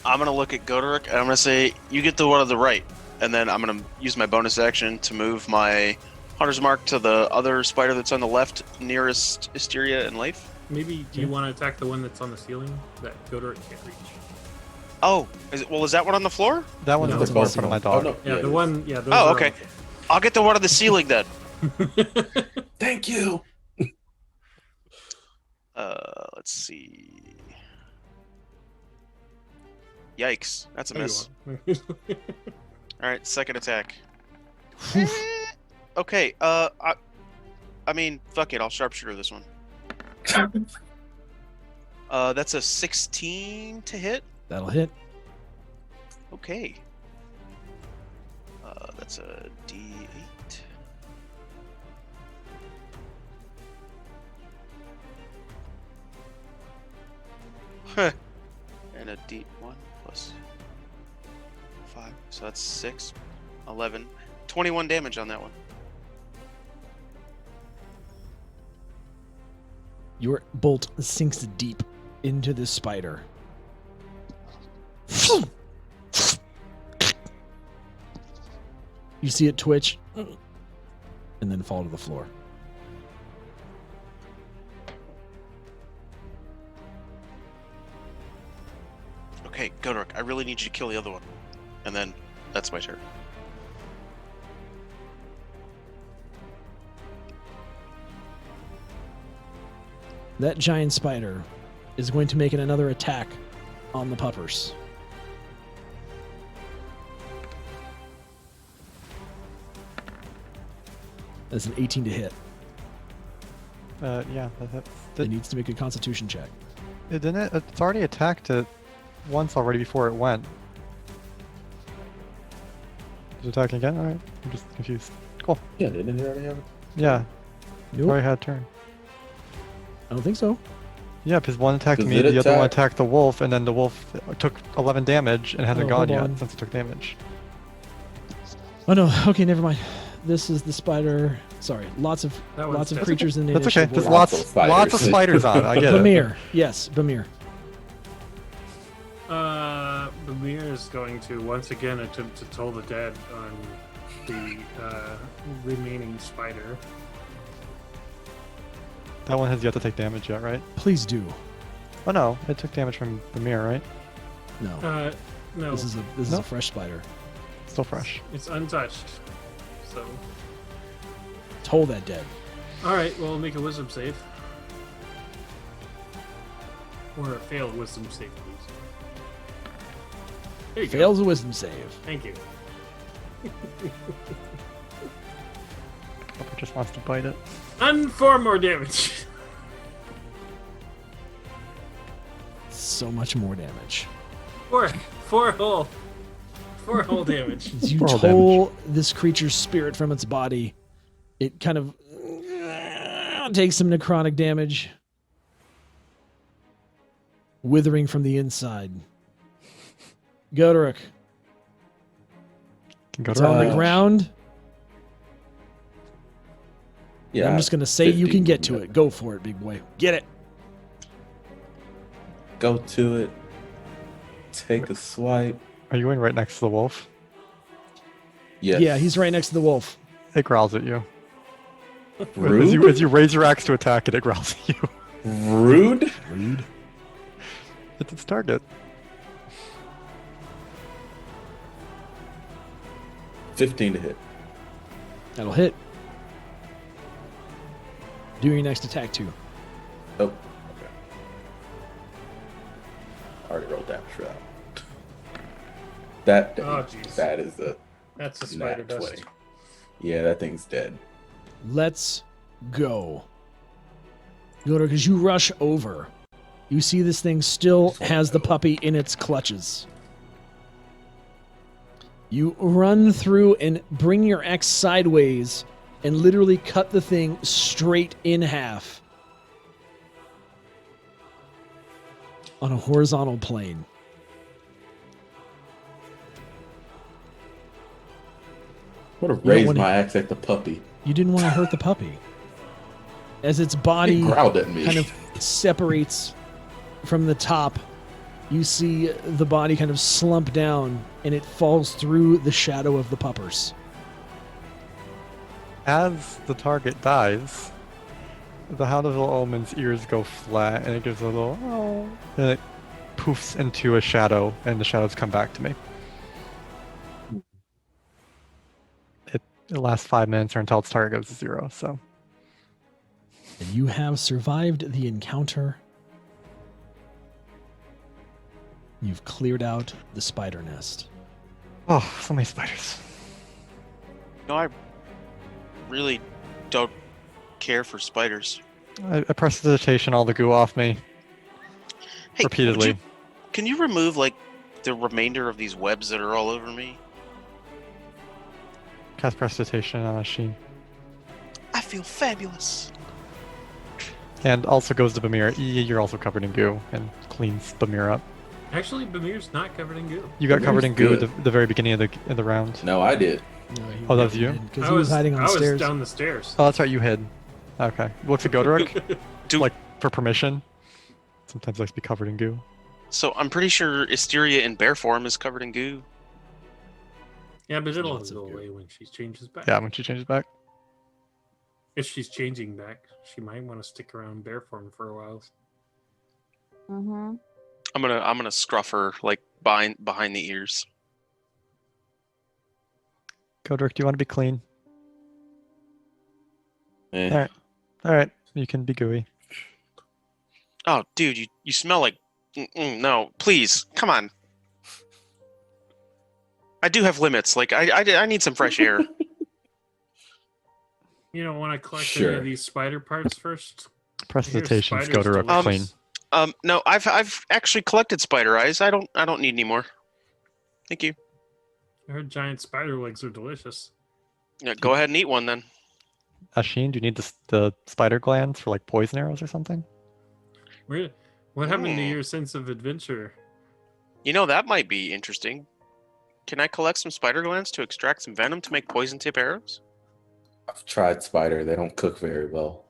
[SPEAKER 2] I'm gonna look at Goderic and I'm gonna say, "You get the one on the right," and then I'm gonna use my bonus action to move my Hunter's Mark to the other spider that's on the left, nearest Hysteria and Leif.
[SPEAKER 3] Maybe do you want to attack the one that's on the ceiling that Godor can't reach?
[SPEAKER 2] Oh, is that one on the floor?
[SPEAKER 4] That one's
[SPEAKER 3] No,
[SPEAKER 4] the
[SPEAKER 3] it's
[SPEAKER 4] more
[SPEAKER 5] both
[SPEAKER 4] in front of
[SPEAKER 5] of
[SPEAKER 4] my
[SPEAKER 5] them.
[SPEAKER 4] dog.
[SPEAKER 5] Oh,
[SPEAKER 3] Yeah,
[SPEAKER 5] it
[SPEAKER 3] the
[SPEAKER 5] is.
[SPEAKER 3] one. Yeah. Those
[SPEAKER 2] Oh,
[SPEAKER 3] are
[SPEAKER 2] okay. I'll get the one on the ceiling then.
[SPEAKER 5] Thank you.
[SPEAKER 2] Let's see. Yikes, that's a miss. All right, second attack. Okay, I mean, fuck it, I'll sharpshooter this one. That's a 16 to hit.
[SPEAKER 1] That'll hit.
[SPEAKER 2] Okay. That's a D8. And a D1 plus 5. So that's 6, 11, 21 damage on that one.
[SPEAKER 1] Your bolt sinks deep into this spider. You see it twitch and then fall to the floor.
[SPEAKER 2] Okay, Godric, I really need you to kill the other one. And then that's my turn.
[SPEAKER 1] That giant spider is going to make another attack on the puppers. That's an 18 to hit.
[SPEAKER 4] Yeah,
[SPEAKER 1] It needs to make a constitution check.
[SPEAKER 4] didn't it? It's already attacked it once already before it went. Is it attacking again? Alright, I'm just confused. Cool.
[SPEAKER 5] Yeah, didn't it already have it?
[SPEAKER 4] Yeah,
[SPEAKER 1] Nope,
[SPEAKER 4] already had a turn.
[SPEAKER 1] I don't think so.
[SPEAKER 4] Yeah, because one attacked
[SPEAKER 5] Does
[SPEAKER 4] me,
[SPEAKER 5] it
[SPEAKER 4] the other one
[SPEAKER 5] attack-
[SPEAKER 4] attacked the wolf, and then the wolf took 11 damage and hasn't
[SPEAKER 1] Oh,
[SPEAKER 4] gone
[SPEAKER 1] hold
[SPEAKER 4] yet
[SPEAKER 1] on.
[SPEAKER 4] since it took damage.
[SPEAKER 1] Oh no, okay, never mind. This is the spider. Sorry, lots of
[SPEAKER 3] That one's
[SPEAKER 1] lots of
[SPEAKER 3] dead.
[SPEAKER 1] creatures in the
[SPEAKER 4] That's okay.
[SPEAKER 1] initiative
[SPEAKER 4] There's
[SPEAKER 1] order.
[SPEAKER 4] lots of spiders on. I get it.
[SPEAKER 1] Bamir, yes, Bamir.
[SPEAKER 3] Bamir is going to once again attempt to toll the dead on the remaining spider.
[SPEAKER 4] That one has yet to take damage yet, right?
[SPEAKER 1] Please do.
[SPEAKER 4] Oh no, it took damage from the mirror, right?
[SPEAKER 1] No,
[SPEAKER 3] No,
[SPEAKER 1] this is a
[SPEAKER 4] No.
[SPEAKER 1] fresh spider.
[SPEAKER 4] Still fresh.
[SPEAKER 3] it's untouched. So,
[SPEAKER 1] Toll that dead.
[SPEAKER 3] all right, well, make a wisdom save. Or a failed wisdom save, please. There you
[SPEAKER 1] Fails a wisdom save.
[SPEAKER 3] go. Thank you.
[SPEAKER 4] Pupper just wants to bite it.
[SPEAKER 3] And 4 more damage.
[SPEAKER 1] So much more damage.
[SPEAKER 3] Four whole damage.
[SPEAKER 1] As you
[SPEAKER 4] Roll
[SPEAKER 1] toll this creature's spirit from its body, it kind of takes some necrotic damage, withering from the inside. Godric,
[SPEAKER 4] Can go
[SPEAKER 1] it's
[SPEAKER 4] to
[SPEAKER 1] on the
[SPEAKER 5] Uh,
[SPEAKER 1] ground.
[SPEAKER 5] Yeah.
[SPEAKER 1] I'm just going to say you
[SPEAKER 5] 50.
[SPEAKER 1] can get to it. Go for it, big boy. Get it.
[SPEAKER 5] Go to it. Take a swipe.
[SPEAKER 4] Are you going right next to the wolf?
[SPEAKER 5] Yes.
[SPEAKER 1] Yeah, he's right next to the wolf.
[SPEAKER 4] It growls at you.
[SPEAKER 5] Rude.
[SPEAKER 4] As you raise your axe to attack it, it growls at you.
[SPEAKER 5] Rude.
[SPEAKER 1] Rude.
[SPEAKER 4] It's its target.
[SPEAKER 5] 15 to hit.
[SPEAKER 1] That'll hit. Do your next attack, too.
[SPEAKER 5] Oh. Okay. Already rolled damage for that. That.
[SPEAKER 3] Oh, jeez.
[SPEAKER 5] That is a
[SPEAKER 3] That's a spider
[SPEAKER 5] nat
[SPEAKER 3] dust.
[SPEAKER 5] 20. Yeah, that thing's dead.
[SPEAKER 1] Let's go. Godric, as you rush over, you see this thing still has the puppy in its clutches. You run through and bring your axe sideways and literally cut the thing straight in half on a horizontal plane.
[SPEAKER 5] I would have
[SPEAKER 1] You don't
[SPEAKER 5] raised
[SPEAKER 1] wanna-
[SPEAKER 5] my axe at the puppy.
[SPEAKER 1] You didn't want to hurt the puppy. As its
[SPEAKER 5] He
[SPEAKER 1] body
[SPEAKER 5] growled at me.
[SPEAKER 1] kind of separates from the top You see the body kind of slump down, and it falls through the shadow of the puppers.
[SPEAKER 4] As the target dies, the Hound of Ill Omen's ears go flat, and it gives a little oh, and it poofs into a shadow, and the shadows come back to me. It lasts 5 minutes or until its target goes to 0. So,
[SPEAKER 1] And you have survived the encounter. You've cleared out the spider nest.
[SPEAKER 4] oh, so many spiders.
[SPEAKER 2] No, I really don't care for spiders.
[SPEAKER 4] I prestidigitation all the goo off me
[SPEAKER 2] Hey, would
[SPEAKER 4] repeatedly.
[SPEAKER 2] you- can you remove like the remainder of these webs that are all over me?
[SPEAKER 4] Cast prestidigitation on Asheen.
[SPEAKER 2] I feel fabulous.
[SPEAKER 4] And also goes to Bamir. You're also covered in goo and cleans Bamir up.
[SPEAKER 3] Actually, Bamir's not covered in goo.
[SPEAKER 4] You got
[SPEAKER 5] Bamir's
[SPEAKER 4] covered in goo at
[SPEAKER 5] good.
[SPEAKER 4] the very beginning of the round.
[SPEAKER 5] No, I did.
[SPEAKER 1] No, he
[SPEAKER 4] Oh, that was
[SPEAKER 1] really
[SPEAKER 4] you?
[SPEAKER 1] didn't, 'cause he was hiding on
[SPEAKER 3] I
[SPEAKER 1] the
[SPEAKER 3] was
[SPEAKER 1] stairs.
[SPEAKER 3] down the stairs.
[SPEAKER 4] Oh, that's right, you hid. Okay. Looks at Godric,
[SPEAKER 2] Do-
[SPEAKER 4] like, for permission. Sometimes likes to be covered in goo.
[SPEAKER 2] So I'm pretty sure Asteria in bear form is covered in goo.
[SPEAKER 3] Yeah, but it'll
[SPEAKER 1] Lots of
[SPEAKER 3] go
[SPEAKER 1] goo.
[SPEAKER 3] away when she changes back.
[SPEAKER 4] Yeah, when she changes back.
[SPEAKER 3] If she's changing back, she might want to stick around bear form for a while.
[SPEAKER 6] Mm-hmm.
[SPEAKER 2] I'm gonna scruff her like behind the ears.
[SPEAKER 4] Godric, do you want to be clean?
[SPEAKER 5] Eh.
[SPEAKER 4] Alright. Alright, you can be gooey.
[SPEAKER 2] Oh, dude, you smell like. No, please, come on. I do have limits. Like I need some fresh air.
[SPEAKER 3] You don't want to collect any
[SPEAKER 5] Sure.
[SPEAKER 3] of these spider parts first?
[SPEAKER 4] Prestidigitation,
[SPEAKER 3] Here's spiders
[SPEAKER 4] Godric,
[SPEAKER 3] delicious.
[SPEAKER 4] clean.
[SPEAKER 2] No, I've actually collected spider eyes. I don't need any more. Thank you.
[SPEAKER 3] I heard giant spider legs are delicious.
[SPEAKER 2] Yeah, go ahead and eat one then.
[SPEAKER 4] Asheen, do you need the spider glands for, like, poison arrows or something?
[SPEAKER 3] What happened to
[SPEAKER 2] Hmm.
[SPEAKER 3] your sense of adventure?
[SPEAKER 2] You know, that might be interesting. Can I collect some spider glands to extract some venom to make poison tip arrows?
[SPEAKER 5] I've tried spider. They don't cook very well.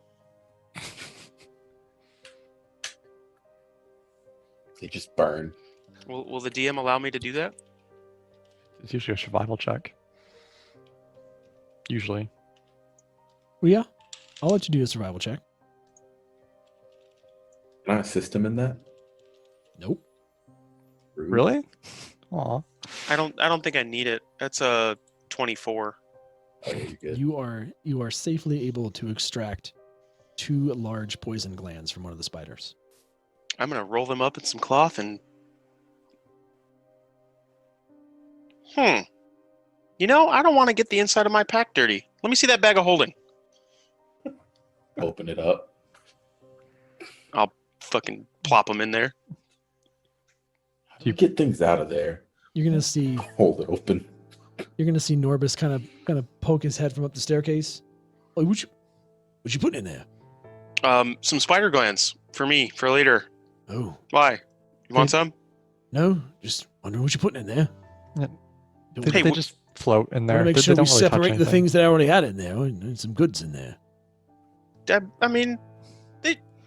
[SPEAKER 5] They just burn.
[SPEAKER 2] Will the DM allow me to do that?
[SPEAKER 4] It's usually a survival check. Usually.
[SPEAKER 1] Well, yeah, I'll let you do a survival check.
[SPEAKER 5] Can I assist him in that?
[SPEAKER 1] Nope.
[SPEAKER 5] Rude.
[SPEAKER 4] Really? Aw.
[SPEAKER 2] I don't think I need it. That's a 24.
[SPEAKER 5] Oh, yeah, you're good.
[SPEAKER 1] You are safely able to extract 2 large poison glands from one of the spiders.
[SPEAKER 2] I'm gonna roll them up in some cloth and. You know, I don't want to get the inside of my pack dirty. Let me see that bag of holding.
[SPEAKER 5] Open it up.
[SPEAKER 2] Fucking plop them in there.
[SPEAKER 5] You get things out of there.
[SPEAKER 1] You're gonna see
[SPEAKER 5] Hold it open.
[SPEAKER 1] Norbus kind of poke his head from up the staircase. Oh, what you putting in there?
[SPEAKER 2] Some spider glands for me for later.
[SPEAKER 1] Oh,
[SPEAKER 2] Why? You want some?
[SPEAKER 1] no, just wondering what you're putting in there.
[SPEAKER 4] Yeah.
[SPEAKER 1] Don't
[SPEAKER 4] They,
[SPEAKER 2] Hey,
[SPEAKER 4] they
[SPEAKER 2] wh-
[SPEAKER 4] just float in
[SPEAKER 1] want
[SPEAKER 4] there.
[SPEAKER 1] to make
[SPEAKER 4] They
[SPEAKER 1] sure we
[SPEAKER 4] don't really touch
[SPEAKER 1] separate the
[SPEAKER 4] anything.
[SPEAKER 1] things that I already had in there and some goods in there.
[SPEAKER 2] I mean,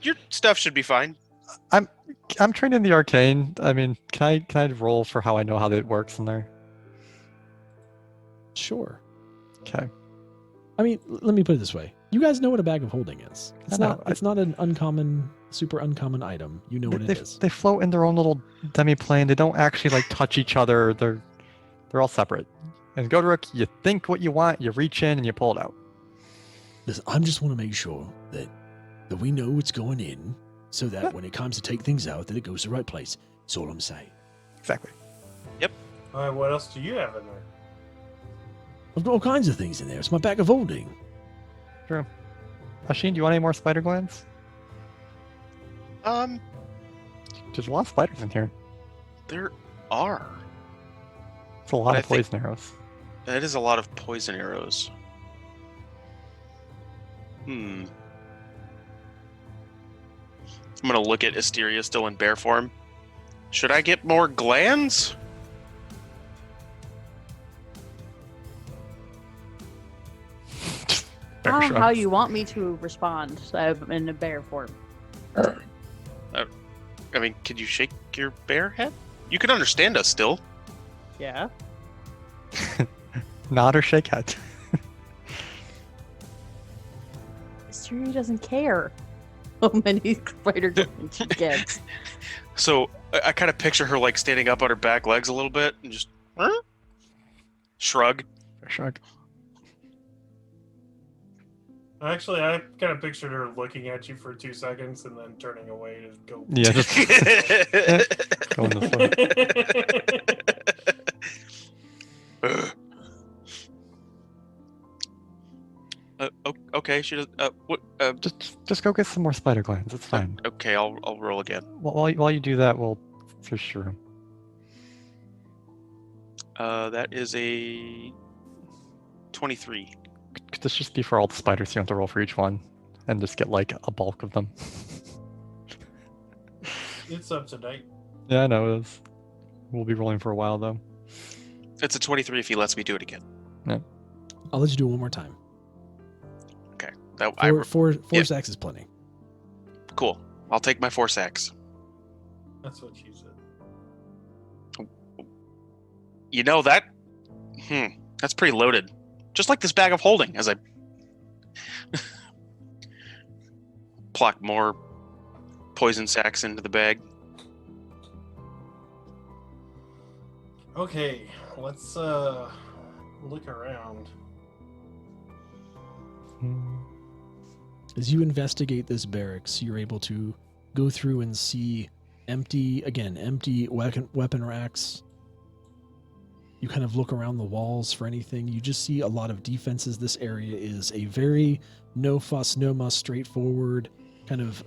[SPEAKER 2] your stuff should be fine.
[SPEAKER 4] I'm trained in the arcane. I mean, can I roll for how I know how that works in there?
[SPEAKER 1] Sure.
[SPEAKER 4] Okay.
[SPEAKER 1] I mean, let me put it this way. You guys know what a bag of holding is. It's
[SPEAKER 4] I know.
[SPEAKER 1] not. It's not an uncommon, super uncommon item. You know what it is.
[SPEAKER 4] They float in their own little demi-plane. They don't actually like touch each other. They're all separate. And Godric, you think what you want, you reach in and you pull it out.
[SPEAKER 1] Listen, I just want to make sure that we know what's going in, so that when it comes to take things out, that it goes to the right place. That's all I'm saying.
[SPEAKER 4] Exactly.
[SPEAKER 3] All right, what else do you have in there?
[SPEAKER 1] I've got all kinds of things in there. It's my bag of holding.
[SPEAKER 4] True. Asheen, do you want any more spider glands? There's a lot of spiders in here.
[SPEAKER 2] There are.
[SPEAKER 4] It's a lot
[SPEAKER 2] But
[SPEAKER 4] of
[SPEAKER 2] I think-
[SPEAKER 4] poison arrows.
[SPEAKER 2] That is a lot of poison arrows. I'm gonna look at Asteria still in bear form. Should I get more glands?
[SPEAKER 4] Bear
[SPEAKER 6] How
[SPEAKER 4] shrugs.
[SPEAKER 6] you want me to respond in a bear form?
[SPEAKER 2] I mean, mean, could you shake your bear head? You can understand us still.
[SPEAKER 8] Yeah.
[SPEAKER 4] Nod or shake head.
[SPEAKER 6] Mystery doesn't care how many spider guns she gets.
[SPEAKER 2] So I kind of picture her like standing up on her back legs a little bit and just shrug.
[SPEAKER 4] Shrug.
[SPEAKER 3] Actually, I kind of pictured her looking at you for 2 seconds and then turning away to go.
[SPEAKER 4] Yeah, just going this way.
[SPEAKER 2] Okay, she does. What?
[SPEAKER 4] Just go get some more spider glands. It's fine.
[SPEAKER 2] Okay, I'll roll again.
[SPEAKER 4] While you do that, we'll fish your room.
[SPEAKER 2] That is a 23.
[SPEAKER 4] Could this just be for all the spiders? You have to roll for each one, and just get like a bulk of them.
[SPEAKER 3] It's up to date.
[SPEAKER 4] Yeah, I know it is. We'll be rolling for a while though.
[SPEAKER 2] It's a 23 if he lets me do it again.
[SPEAKER 1] I'll let you do it one more time.
[SPEAKER 2] Okay. That
[SPEAKER 1] Four
[SPEAKER 2] yeah.
[SPEAKER 1] sacks is plenty.
[SPEAKER 2] Cool. I'll take my 4 sacks.
[SPEAKER 3] That's what she said.
[SPEAKER 2] You know that? That's pretty loaded. Just like this bag of holding, as I pluck more poison sacks into the bag.
[SPEAKER 3] Okay, let's look around.
[SPEAKER 1] As you investigate this barracks, you're able to go through and see empty weapon racks. You kind of look around the walls for anything. You just see a lot of defenses. This area is a very no fuss, no muss, straightforward kind of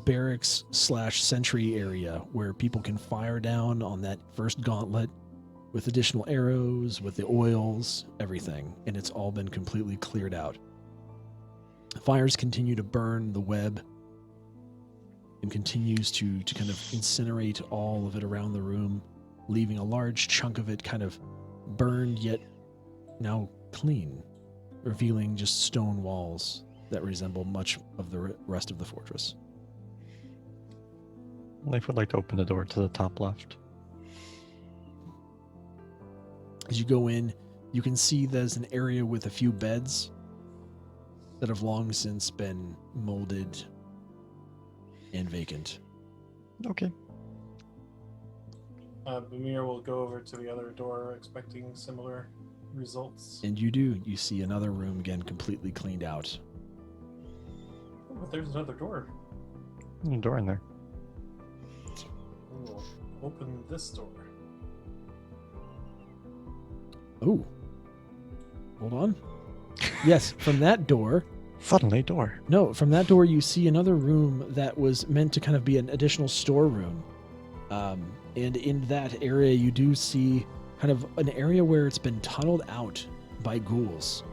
[SPEAKER 1] barracks / sentry area where people can fire down on that first gauntlet with additional arrows, with the oils, everything. And it's all been completely cleared out. Fires continue to burn the web and continues to kind of incinerate all of it around the room, leaving a large chunk of it kind of burned yet now clean, revealing just stone walls that resemble much of the rest of the fortress.
[SPEAKER 4] Leif would like to open the door to the top left.
[SPEAKER 1] As you go in, you can see there's an area with a few beds that have long since been molded and vacant.
[SPEAKER 4] Okay.
[SPEAKER 3] Bamir will go over to the other door, expecting similar results.
[SPEAKER 1] And you do. You see another room again, completely cleaned out.
[SPEAKER 3] Oh, but there's another door.
[SPEAKER 4] There's a door in there.
[SPEAKER 3] We will open this door.
[SPEAKER 1] Oh. Hold on. Yes, from that door.
[SPEAKER 4] Suddenly, door.
[SPEAKER 1] No, from that door you see another room that was meant to kind of be an additional storeroom. And in that area you do see kind of an area where it's been tunneled out by ghouls.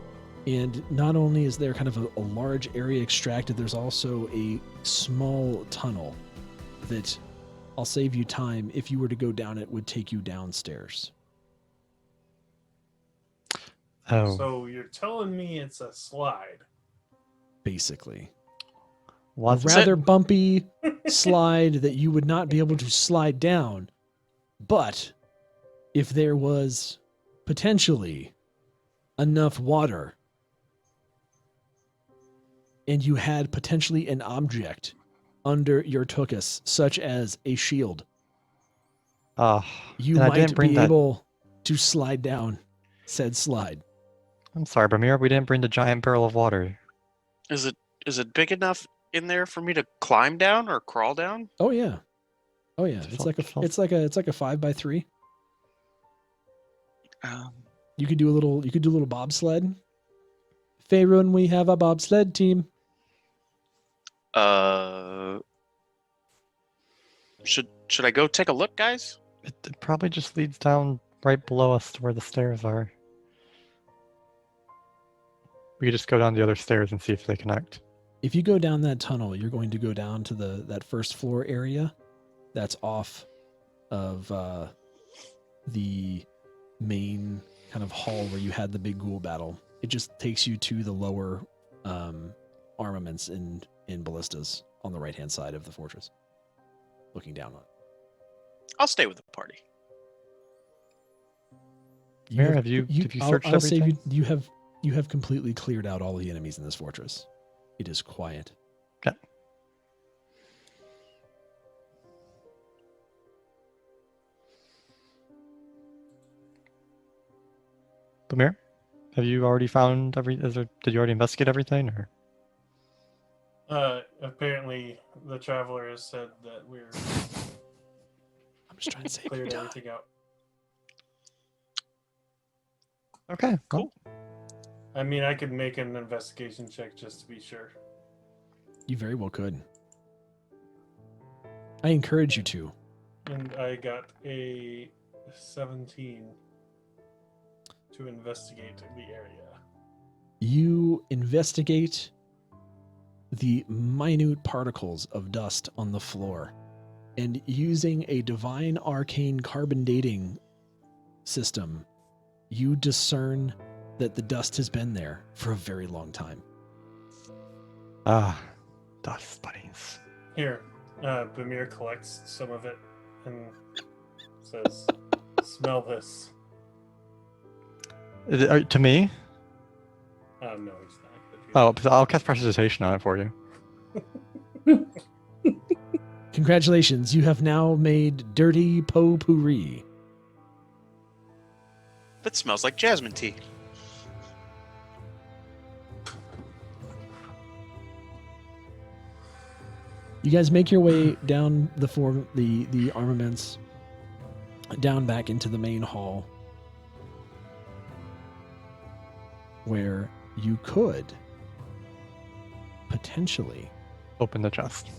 [SPEAKER 1] And not only is there kind of a large area extracted, there's also a small tunnel that, I'll save you time, if you were to go down it, would take you downstairs.
[SPEAKER 4] Oh.
[SPEAKER 3] So you're telling me it's a slide?
[SPEAKER 1] Basically.
[SPEAKER 4] Was
[SPEAKER 1] A rather bumpy slide that you would not be able to slide down. But if there was potentially enough water and you had potentially an object under your tuchus, such as a shield, you might be able to slide down said slide.
[SPEAKER 4] I'm sorry, Bamir, we didn't bring the giant barrel of water.
[SPEAKER 2] Is it big enough in there for me to climb down or crawl down?
[SPEAKER 1] Oh yeah. It's like a 5x3. You could do a little bobsled. Faerun, we have a bobsled team.
[SPEAKER 2] Should I go take a look, guys?
[SPEAKER 4] It probably just leads down right below us to where the stairs are. We could just go down the other stairs and see if they connect.
[SPEAKER 1] If you go down that tunnel, you're going to go down to that first floor area that's off of the main kind of hall where you had the big ghoul battle. It just takes you to the lower armaments in ballistas on the right-hand side of the fortress. looking down on it.
[SPEAKER 2] I'll stay with the party.
[SPEAKER 4] Mira, have you searched
[SPEAKER 1] I'll save
[SPEAKER 4] everything?
[SPEAKER 1] you have completely cleared out all the enemies in this fortress. It is quiet.
[SPEAKER 4] Okay. Bamir, have you already found did you already investigate everything, or?
[SPEAKER 3] Apparently, the traveler has said that we're
[SPEAKER 1] I'm just trying to save you.
[SPEAKER 3] cleared
[SPEAKER 1] Don.
[SPEAKER 3] everything out.
[SPEAKER 4] Okay,
[SPEAKER 2] Cool.
[SPEAKER 3] I mean, I could make an investigation check just to be sure.
[SPEAKER 1] You very well could. I encourage you to.
[SPEAKER 3] And I got a 17 to investigate the area.
[SPEAKER 1] You investigate the minute particles of dust on the floor, and using a divine arcane carbon dating system, you discern that the dust has been there for a very long time.
[SPEAKER 4] Ah, dust bunnies.
[SPEAKER 3] Here, Bamir collects some of it and says, "Smell this."
[SPEAKER 4] To me?
[SPEAKER 3] No, he's not. But
[SPEAKER 4] Oh, I'll cast prestidigitation on it for you.
[SPEAKER 1] Congratulations, you have now made dirty potpourri.
[SPEAKER 2] That smells like jasmine tea.
[SPEAKER 1] You guys make your way down the armaments, down back into the main hall, where you could potentially
[SPEAKER 4] Open the chest.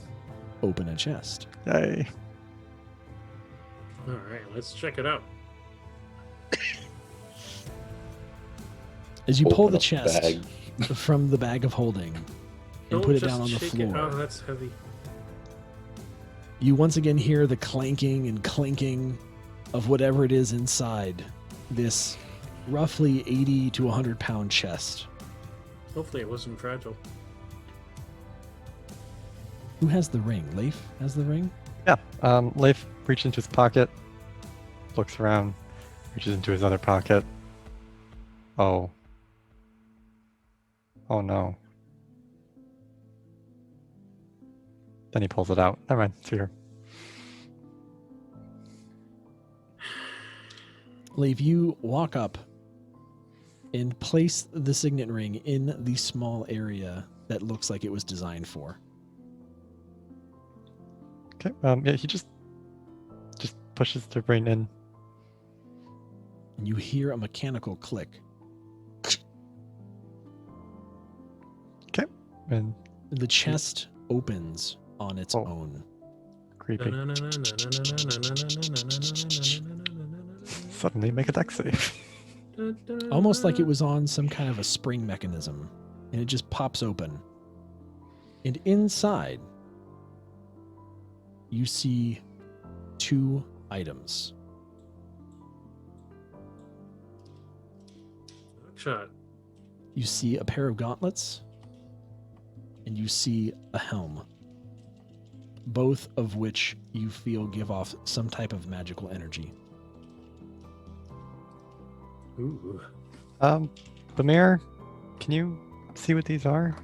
[SPEAKER 1] open a chest.
[SPEAKER 4] Yay.
[SPEAKER 3] all right, let's check it out.
[SPEAKER 1] As you pull
[SPEAKER 5] Open
[SPEAKER 1] the
[SPEAKER 5] up
[SPEAKER 1] chest
[SPEAKER 5] bag.
[SPEAKER 1] from the bag of holding and
[SPEAKER 3] Don't
[SPEAKER 1] put it
[SPEAKER 3] just
[SPEAKER 1] down on the
[SPEAKER 3] shake
[SPEAKER 1] floor,
[SPEAKER 3] It. Oh, that's heavy.
[SPEAKER 1] you once again hear the clanking and clinking of whatever it is inside this roughly 80 to 100 pound chest.
[SPEAKER 3] Hopefully, it wasn't fragile.
[SPEAKER 1] Who has the ring? Leif has the ring?
[SPEAKER 4] Yeah. Leif reaches into his pocket, looks around, reaches into his other pocket. Oh. Oh no. Then he pulls it out. Never mind. It's here.
[SPEAKER 1] Leif, you walk up and place the signet ring in the small area that looks like it was designed for.
[SPEAKER 4] Okay. Yeah, he just pushes the ring in.
[SPEAKER 1] And you hear a mechanical click.
[SPEAKER 4] Okay. And
[SPEAKER 1] The chest opens on its
[SPEAKER 4] Oh.
[SPEAKER 1] own.
[SPEAKER 4] creepy. Suddenly make a dex save.
[SPEAKER 1] Almost like it was on some kind of a spring mechanism. And it just pops open. And inside, you see 2 items.
[SPEAKER 3] Shot.
[SPEAKER 1] You see a pair of gauntlets, and you see a helm. Both of which you feel give off some type of magical energy.
[SPEAKER 3] Ooh.
[SPEAKER 4] Bamir, can you see what these are?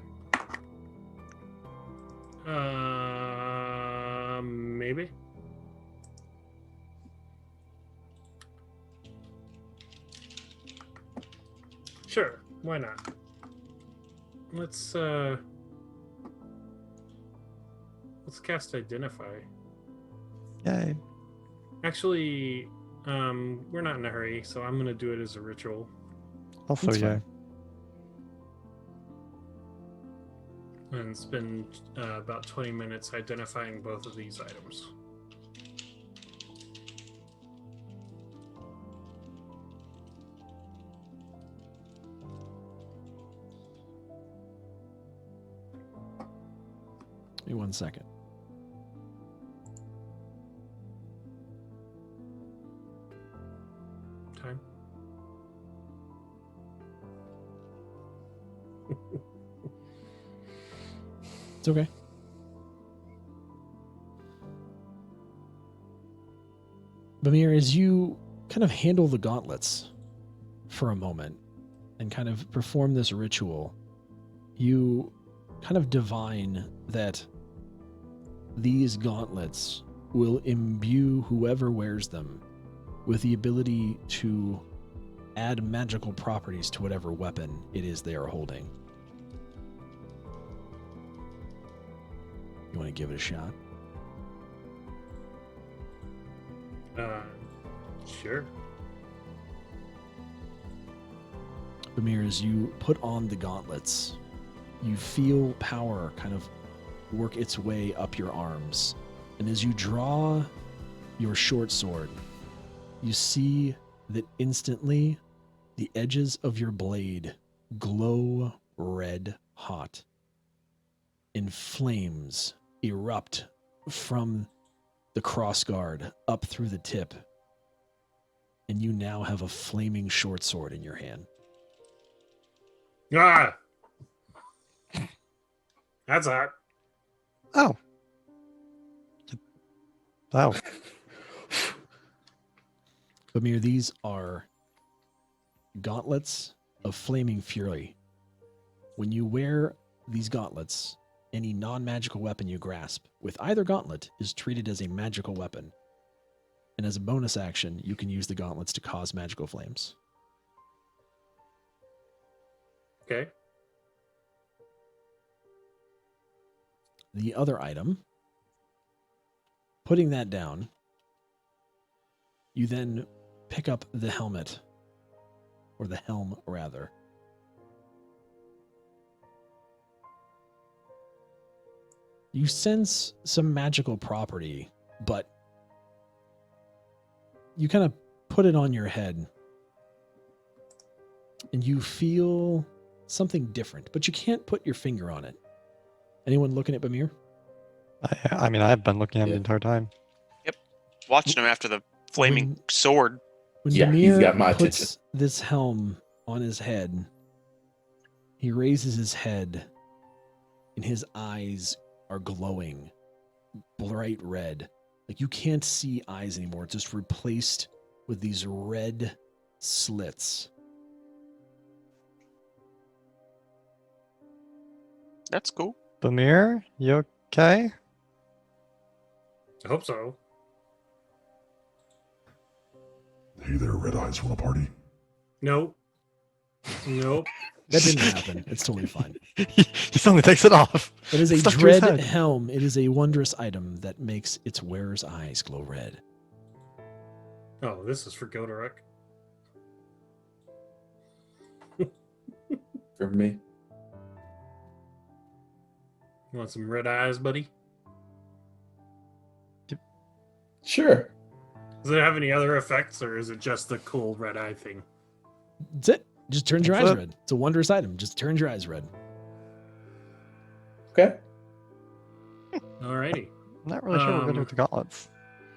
[SPEAKER 3] Maybe. Sure, why not? Let's cast Identify.
[SPEAKER 4] Yay.
[SPEAKER 3] Actually, we're not in a hurry, so I'm gonna do it as a ritual.
[SPEAKER 4] Also,
[SPEAKER 1] That's
[SPEAKER 4] yeah.
[SPEAKER 1] fine.
[SPEAKER 3] And spend about 20 minutes identifying both of these items.
[SPEAKER 1] Give me 1 second.
[SPEAKER 3] Time.
[SPEAKER 1] It's okay. Bamir, as you kind of handle the gauntlets for a moment and kind of perform this ritual, you kind of divine that these gauntlets will imbue whoever wears them with the ability to add magical properties to whatever weapon it is they are holding. You want to give it a shot?
[SPEAKER 3] Sure.
[SPEAKER 1] Bamir, as you put on the gauntlets, you feel power kind of work its way up your arms. And as you draw your short sword, you see that instantly the edges of your blade glow red hot, and flames erupt from the crossguard up through the tip, and you now have a flaming short sword in your hand.
[SPEAKER 3] Ah! That's hot.
[SPEAKER 4] Oh. Wow.
[SPEAKER 1] Bamir, these are gauntlets of flaming fury. When you wear these gauntlets, any non-magical weapon you grasp with either gauntlet is treated as a magical weapon. And as a bonus action, you can use the gauntlets to cause magical flames.
[SPEAKER 3] Okay.
[SPEAKER 1] The other item, putting that down, you then pick up the helmet, or the helm rather. You sense some magical property, but you kind of put it on your head and you feel something different, but you can't put your finger on it. Anyone looking at Bamir?
[SPEAKER 4] I mean, I've been looking at him the
[SPEAKER 5] Yeah.
[SPEAKER 4] entire time.
[SPEAKER 2] Watching him after the flaming
[SPEAKER 1] When-
[SPEAKER 2] sword.
[SPEAKER 1] When
[SPEAKER 5] Yeah,
[SPEAKER 1] Bamir
[SPEAKER 5] he's got my
[SPEAKER 1] puts
[SPEAKER 5] attention.
[SPEAKER 1] this helm on his head, he raises his head and his eyes are glowing bright red. Like you can't see eyes anymore. It's just replaced with these red slits.
[SPEAKER 2] That's cool.
[SPEAKER 4] Bamir, you okay?
[SPEAKER 3] I hope so.
[SPEAKER 7] Hey there, Red Eyes, want a party?
[SPEAKER 3] Nope. Nope.
[SPEAKER 1] That didn't happen. It's totally fine.
[SPEAKER 4] he suddenly takes it off.
[SPEAKER 1] It is a
[SPEAKER 4] Stuck to his
[SPEAKER 1] dread
[SPEAKER 4] head.
[SPEAKER 1] helm. It is a wondrous item that makes its wearer's eyes glow red.
[SPEAKER 3] Oh, this is for Godorek.
[SPEAKER 5] For me.
[SPEAKER 3] You want some red eyes, buddy?
[SPEAKER 5] Sure.
[SPEAKER 3] Does it have any other effects, or is it just the cool red eye thing?
[SPEAKER 1] That's it. Just turns your
[SPEAKER 4] That's
[SPEAKER 1] eyes
[SPEAKER 4] it.
[SPEAKER 1] red. It's a wondrous item. Just turns your eyes red.
[SPEAKER 5] Okay.
[SPEAKER 3] Alrighty.
[SPEAKER 4] I'm not really sure what we're gonna do
[SPEAKER 3] Um,
[SPEAKER 4] with the gauntlets.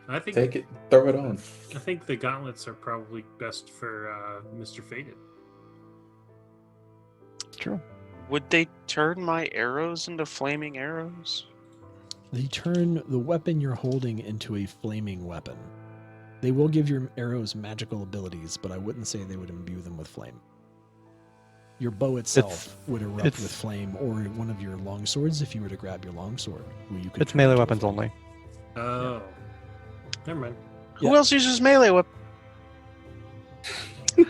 [SPEAKER 3] I think
[SPEAKER 5] Take it. Throw it on.
[SPEAKER 3] I think the gauntlets are probably best for Mr. Fated.
[SPEAKER 4] It's true.
[SPEAKER 2] Would they turn my arrows into flaming arrows?
[SPEAKER 1] They turn the weapon you're holding into a flaming weapon. They will give your arrows magical abilities, but I wouldn't say they would imbue them with flame. Your bow itself would erupt
[SPEAKER 4] it's-
[SPEAKER 1] with flame, or one of your long swords if you were to grab your long sword. Where you could
[SPEAKER 4] It's
[SPEAKER 1] turn
[SPEAKER 4] melee
[SPEAKER 1] into a
[SPEAKER 4] weapons
[SPEAKER 1] flame.
[SPEAKER 4] only.
[SPEAKER 3] Oh. Never mind.
[SPEAKER 2] Who
[SPEAKER 1] Yeah.
[SPEAKER 2] else uses melee weapons?
[SPEAKER 1] You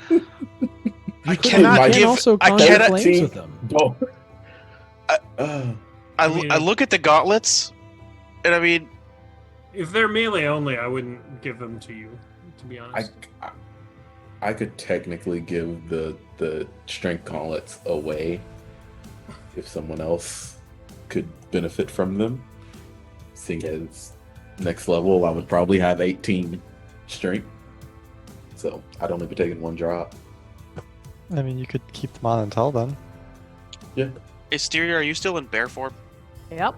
[SPEAKER 2] I
[SPEAKER 1] could-
[SPEAKER 2] cannot
[SPEAKER 1] you can
[SPEAKER 2] give-
[SPEAKER 1] also
[SPEAKER 2] I
[SPEAKER 1] conjure
[SPEAKER 2] cannot-
[SPEAKER 1] flames with them.
[SPEAKER 5] Don't.
[SPEAKER 2] I
[SPEAKER 3] mean,
[SPEAKER 2] look at the gauntlets, and I mean,
[SPEAKER 3] If they're melee only, I wouldn't give them to you, to be honest.
[SPEAKER 5] I could technically give the strength gauntlets away if someone else could benefit from them. Seeing as next level, I would probably have 18 strength, so I'd only be taking one drop.
[SPEAKER 4] I mean, you could keep them on until then.
[SPEAKER 2] Exterior, are you still in bear form?
[SPEAKER 6] Yep.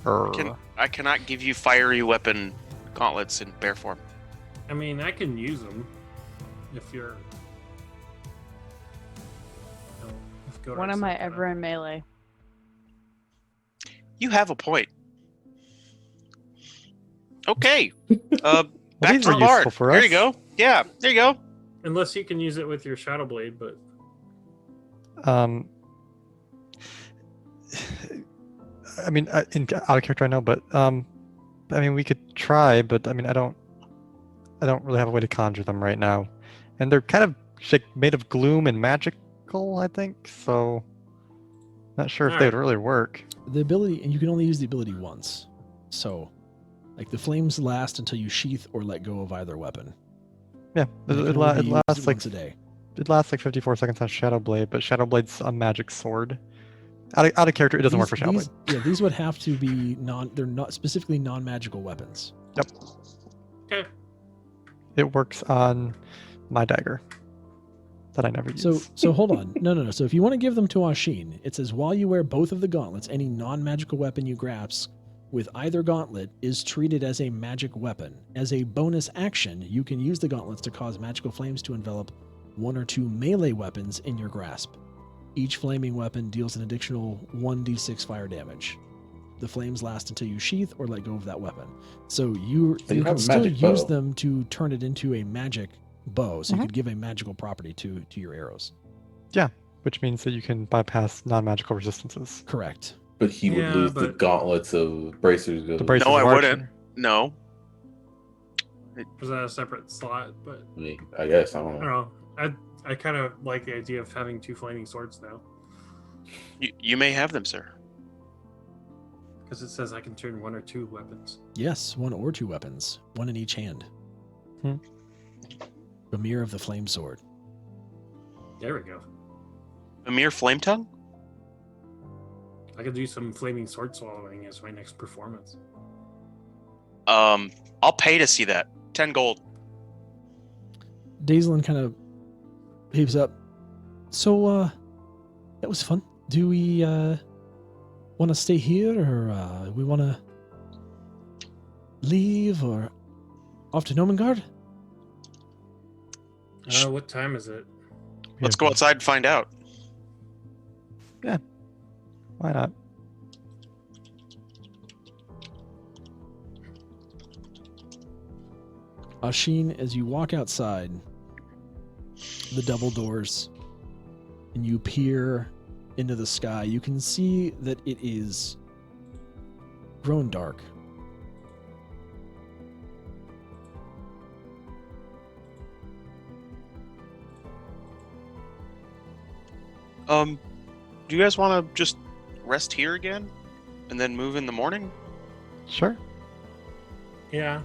[SPEAKER 2] I cannot give you fiery weapon gauntlets in bear form.
[SPEAKER 3] I mean, I can use them if you're. No, if Godorek's
[SPEAKER 6] When am I
[SPEAKER 3] not gonna-
[SPEAKER 6] ever in melee?
[SPEAKER 2] You have a point. Okay. Back
[SPEAKER 4] these
[SPEAKER 2] to
[SPEAKER 4] are
[SPEAKER 2] the bard.
[SPEAKER 4] useful for
[SPEAKER 2] There you
[SPEAKER 4] us.
[SPEAKER 2] go. Yeah, there you go.
[SPEAKER 3] Unless you can use it with your Shadow Blade, but
[SPEAKER 4] Um, I mean, out of character, I know, but I mean, we could try, but I mean, I don't really have a way to conjure them right now, and they're kind of made of gloom and magical, I think. So, not sure if they would
[SPEAKER 3] Alright.
[SPEAKER 4] really work.
[SPEAKER 1] The ability, and you can only use the ability once. So, like the flames last until you sheath or let go of either weapon.
[SPEAKER 4] Yeah,
[SPEAKER 1] And
[SPEAKER 4] it
[SPEAKER 1] can only be used
[SPEAKER 4] lasts like
[SPEAKER 1] once a day.
[SPEAKER 4] it lasts like 54 seconds on Shadow Blade, but Shadow Blade's a magic sword. Out of character, it doesn't work for Shadow Blade.
[SPEAKER 1] Yeah, these would have to be they're not specifically non-magical weapons.
[SPEAKER 3] okay.
[SPEAKER 4] It works on my dagger that I never use.
[SPEAKER 1] So hold on. No. So if you want to give them to Ashin, it says while you wear both of the gauntlets, any non-magical weapon you grasp with either gauntlet is treated as a magic weapon. As a bonus action, you can use the gauntlets to cause magical flames to envelop one or two melee weapons in your grasp. Each flaming weapon deals an additional 1d6 fire damage. The flames last until you sheath or let go of that weapon. So you
[SPEAKER 5] So you
[SPEAKER 1] can
[SPEAKER 5] have a
[SPEAKER 1] still
[SPEAKER 5] magic
[SPEAKER 1] use
[SPEAKER 5] bow.
[SPEAKER 1] them to turn it into a magic bow. So you
[SPEAKER 4] Mhm.
[SPEAKER 1] could give a magical property to your arrows.
[SPEAKER 4] Which means that you can bypass non-magical resistances.
[SPEAKER 1] Correct.
[SPEAKER 5] But he would
[SPEAKER 3] Yeah,
[SPEAKER 5] lose the
[SPEAKER 3] but-
[SPEAKER 5] gauntlets of bracers.
[SPEAKER 4] The
[SPEAKER 5] Of,
[SPEAKER 4] braces
[SPEAKER 2] No, I
[SPEAKER 4] of
[SPEAKER 2] wouldn't.
[SPEAKER 4] Archer.
[SPEAKER 2] No.
[SPEAKER 3] Was that a separate slot? But
[SPEAKER 5] I mean, I guess I don't
[SPEAKER 3] I
[SPEAKER 5] know.
[SPEAKER 3] don't know. I kind of like the idea of having two flaming swords now,
[SPEAKER 2] You may have them, sir.
[SPEAKER 3] because it says I can turn one or two weapons.
[SPEAKER 1] Yes, one or two weapons, one in each hand.
[SPEAKER 4] Hmm.
[SPEAKER 1] Bamir of the Flame Sword.
[SPEAKER 3] There we go.
[SPEAKER 2] A mere flame tongue?
[SPEAKER 3] I could do some flaming sword swallowing as my next performance.
[SPEAKER 2] I'll pay to see that. 10 gold.
[SPEAKER 1] Daislin kind of heaves up. So, that was fun. Do we want to stay here, or we want to leave, or off to Nomengard?
[SPEAKER 3] What time is it?
[SPEAKER 2] Let's go outside and find out.
[SPEAKER 4] Why not?
[SPEAKER 1] Ashin, as you walk outside the double doors and you peer into the sky, you can see that it is grown dark.
[SPEAKER 2] Do you guys want to just rest here again and then move in the morning?
[SPEAKER 4] Sure.
[SPEAKER 3] Yeah.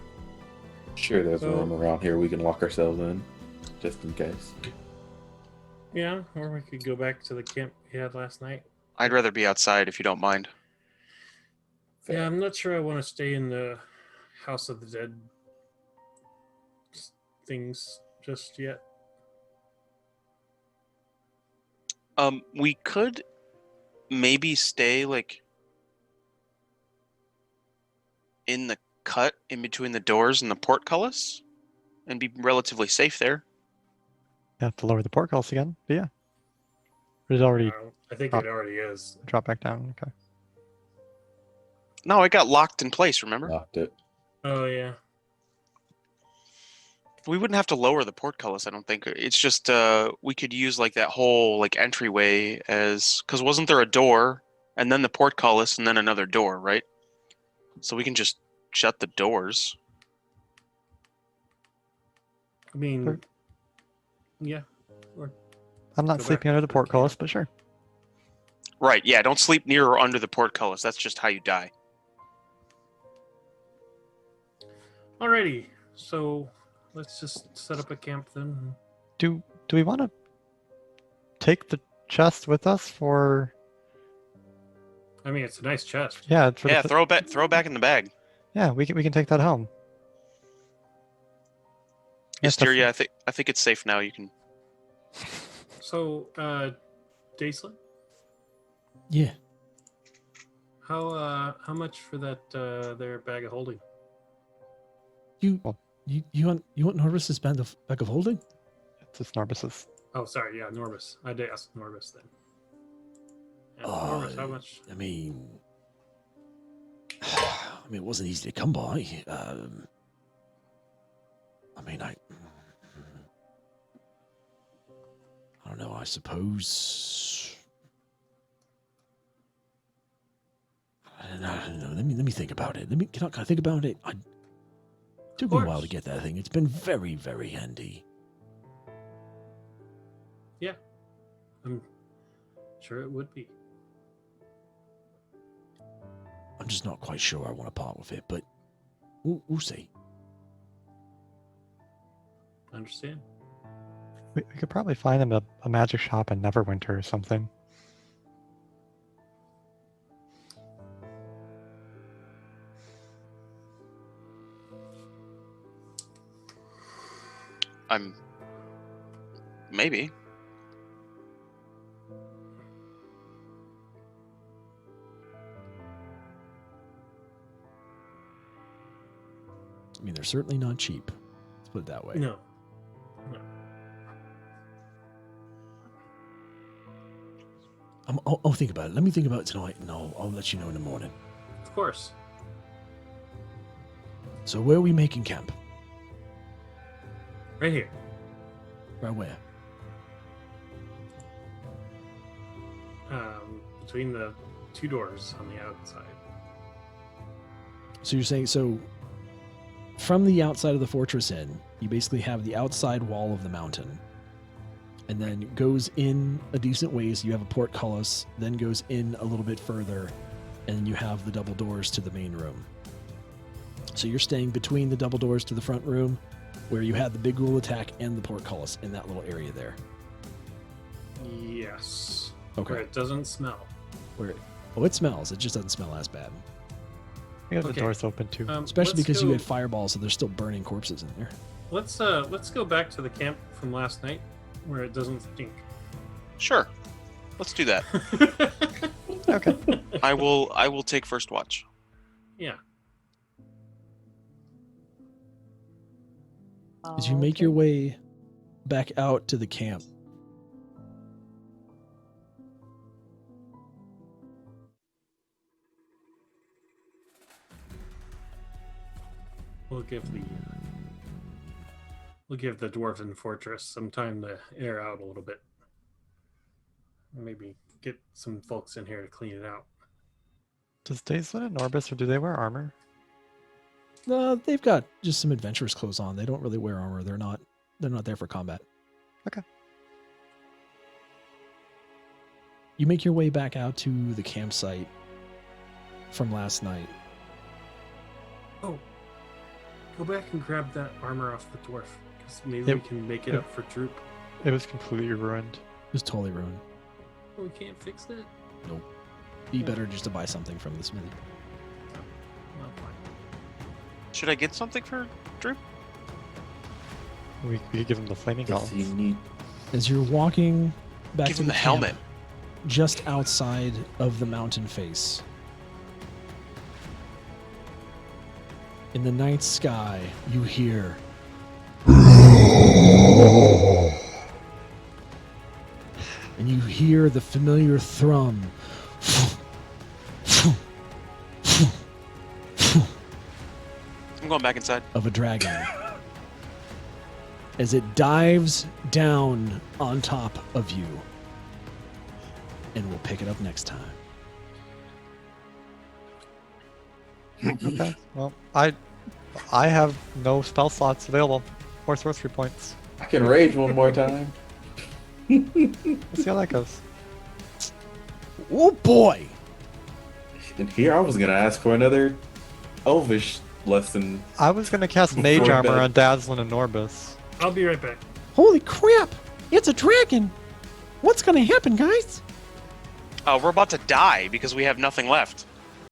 [SPEAKER 5] Sure, there's a
[SPEAKER 3] So-
[SPEAKER 5] room around here we can lock ourselves in, just in case.
[SPEAKER 3] Yeah, or we could go back to the camp we had last night.
[SPEAKER 2] I'd rather be outside if you don't mind.
[SPEAKER 3] Yeah, I'm not sure I want to stay in the House of the Dead things just yet.
[SPEAKER 2] We could maybe stay like in the cut in between the doors and the portcullis and be relatively safe there.
[SPEAKER 4] You have to lower the portcullis again. But yeah. It already
[SPEAKER 3] I think it already is.
[SPEAKER 4] dropped back down. Okay.
[SPEAKER 2] No, it got locked in place, remember?
[SPEAKER 5] Locked it.
[SPEAKER 3] Oh yeah.
[SPEAKER 2] We wouldn't have to lower the portcullis, I don't think. It's just we could use like that whole like entryway as because wasn't there a door and then the portcullis and then another door, right? So we can just shut the doors.
[SPEAKER 3] I mean,
[SPEAKER 4] Sure.
[SPEAKER 3] yeah.
[SPEAKER 4] I'm not
[SPEAKER 3] Go back
[SPEAKER 4] sleeping under
[SPEAKER 3] to
[SPEAKER 4] the
[SPEAKER 3] the
[SPEAKER 4] portcullis,
[SPEAKER 3] camp.
[SPEAKER 4] but sure.
[SPEAKER 2] Right, yeah, don't sleep near or under the portcullis. That's just how you die.
[SPEAKER 3] Alrighty. So let's just set up a camp then.
[SPEAKER 4] Do we want to take the chest with us for?
[SPEAKER 3] I mean, it's a nice chest.
[SPEAKER 4] Yeah, for
[SPEAKER 2] Yeah,
[SPEAKER 4] the,
[SPEAKER 2] throw it back in the bag.
[SPEAKER 4] yeah. We can take that home. Yeah,
[SPEAKER 2] Hysteria, I think it's safe now. You can.
[SPEAKER 3] So, Daisling,
[SPEAKER 1] Yeah.
[SPEAKER 3] how much for that their bag of holding?
[SPEAKER 1] You
[SPEAKER 4] Well-
[SPEAKER 1] you want Norvis's bag of holding?
[SPEAKER 4] It's just Norbus's.
[SPEAKER 3] Oh, sorry, yeah, Norbus. I did ask Norbus then. Yeah,
[SPEAKER 1] Oh,
[SPEAKER 3] Norbus, how much?
[SPEAKER 1] I mean, it wasn't easy to come by. I mean, I don't know. I suppose. I don't know. Let me think about it. Can I think about it? It took me a while to get that thing. It's been very, very handy.
[SPEAKER 3] Yeah, I'm sure it would be.
[SPEAKER 1] I'm just not quite sure I want to part with it, but we'll see.
[SPEAKER 3] Understand?
[SPEAKER 4] We could probably find him a magic shop in Neverwinter or something.
[SPEAKER 2] Maybe.
[SPEAKER 1] I mean, they're certainly not cheap. Let's put it that way.
[SPEAKER 3] No.
[SPEAKER 1] I'll think about it. Let me think about it tonight, and I'll let you know in the morning.
[SPEAKER 3] Of course.
[SPEAKER 1] So where are we making camp?
[SPEAKER 3] Right here.
[SPEAKER 1] Right where?
[SPEAKER 3] Between the two doors on the outside.
[SPEAKER 1] So you're saying, from the outside of the fortress in, you basically have the outside wall of the mountain. And then it goes in a decent ways. You have a portcullis, then goes in a little bit further, and then you have the double doors to the main room. So you're staying between the double doors to the front room, where you had the big ghoul attack and the portcullis in that little area there.
[SPEAKER 3] Yes.
[SPEAKER 1] Okay.
[SPEAKER 3] Where it doesn't smell.
[SPEAKER 1] It smells. It just doesn't smell as bad.
[SPEAKER 4] We have
[SPEAKER 3] Okay.
[SPEAKER 4] the doors open too.
[SPEAKER 1] Especially
[SPEAKER 3] let's
[SPEAKER 1] because you
[SPEAKER 3] go-
[SPEAKER 1] had fireballs, so there's still burning corpses in there.
[SPEAKER 3] Let's go back to the camp from last night, where it doesn't stink.
[SPEAKER 2] Sure. Let's do that.
[SPEAKER 4] Okay.
[SPEAKER 2] I will take first watch.
[SPEAKER 3] Yeah.
[SPEAKER 1] As you make your
[SPEAKER 6] Okay.
[SPEAKER 1] way back out to the camp,
[SPEAKER 3] We'll give the dwarven fortress some time to air out a little bit. Maybe get some folks in here to clean it out.
[SPEAKER 4] Does Dazelin and Norbus, or do they wear armor?
[SPEAKER 1] they've got just some adventurous clothes on. They don't really wear armor. They're not there for combat.
[SPEAKER 4] Okay.
[SPEAKER 1] You make your way back out to the campsite from last night.
[SPEAKER 3] Oh, go back and grab that armor off the dwarf, because maybe we can make it up for Droop.
[SPEAKER 4] It was completely ruined.
[SPEAKER 1] It was totally ruined.
[SPEAKER 3] Oh, we can't fix it?
[SPEAKER 1] Nope. Be better just to buy something from the smithy.
[SPEAKER 3] Well, fine.
[SPEAKER 2] Should I get something for Drew?
[SPEAKER 4] We could give him the flaming
[SPEAKER 5] If
[SPEAKER 4] gauntlets.
[SPEAKER 5] you need,
[SPEAKER 1] As you're walking back
[SPEAKER 2] Give
[SPEAKER 1] to
[SPEAKER 2] him
[SPEAKER 1] the
[SPEAKER 2] the helmet.
[SPEAKER 1] camp, just outside of the mountain face, in the night sky, you hear and you hear the familiar thrum
[SPEAKER 2] I'm going back inside.
[SPEAKER 1] of a dragon as it dives down on top of you. And we'll pick it up next time.
[SPEAKER 4] Okay. Well, I have no spell slots available or sorcery points.
[SPEAKER 5] I can rage one more time.
[SPEAKER 4] Let's see how that goes.
[SPEAKER 1] Oh boy!
[SPEAKER 5] And here I was gonna ask for another Elvish lesson.
[SPEAKER 4] I was gonna cast Mage
[SPEAKER 5] Before
[SPEAKER 4] Armor
[SPEAKER 5] bed.
[SPEAKER 4] on Dazzlin and Norbus.
[SPEAKER 3] I'll be right back.
[SPEAKER 1] Holy crap! It's a dragon! What's gonna happen, guys?
[SPEAKER 2] We're about to die because we have nothing left.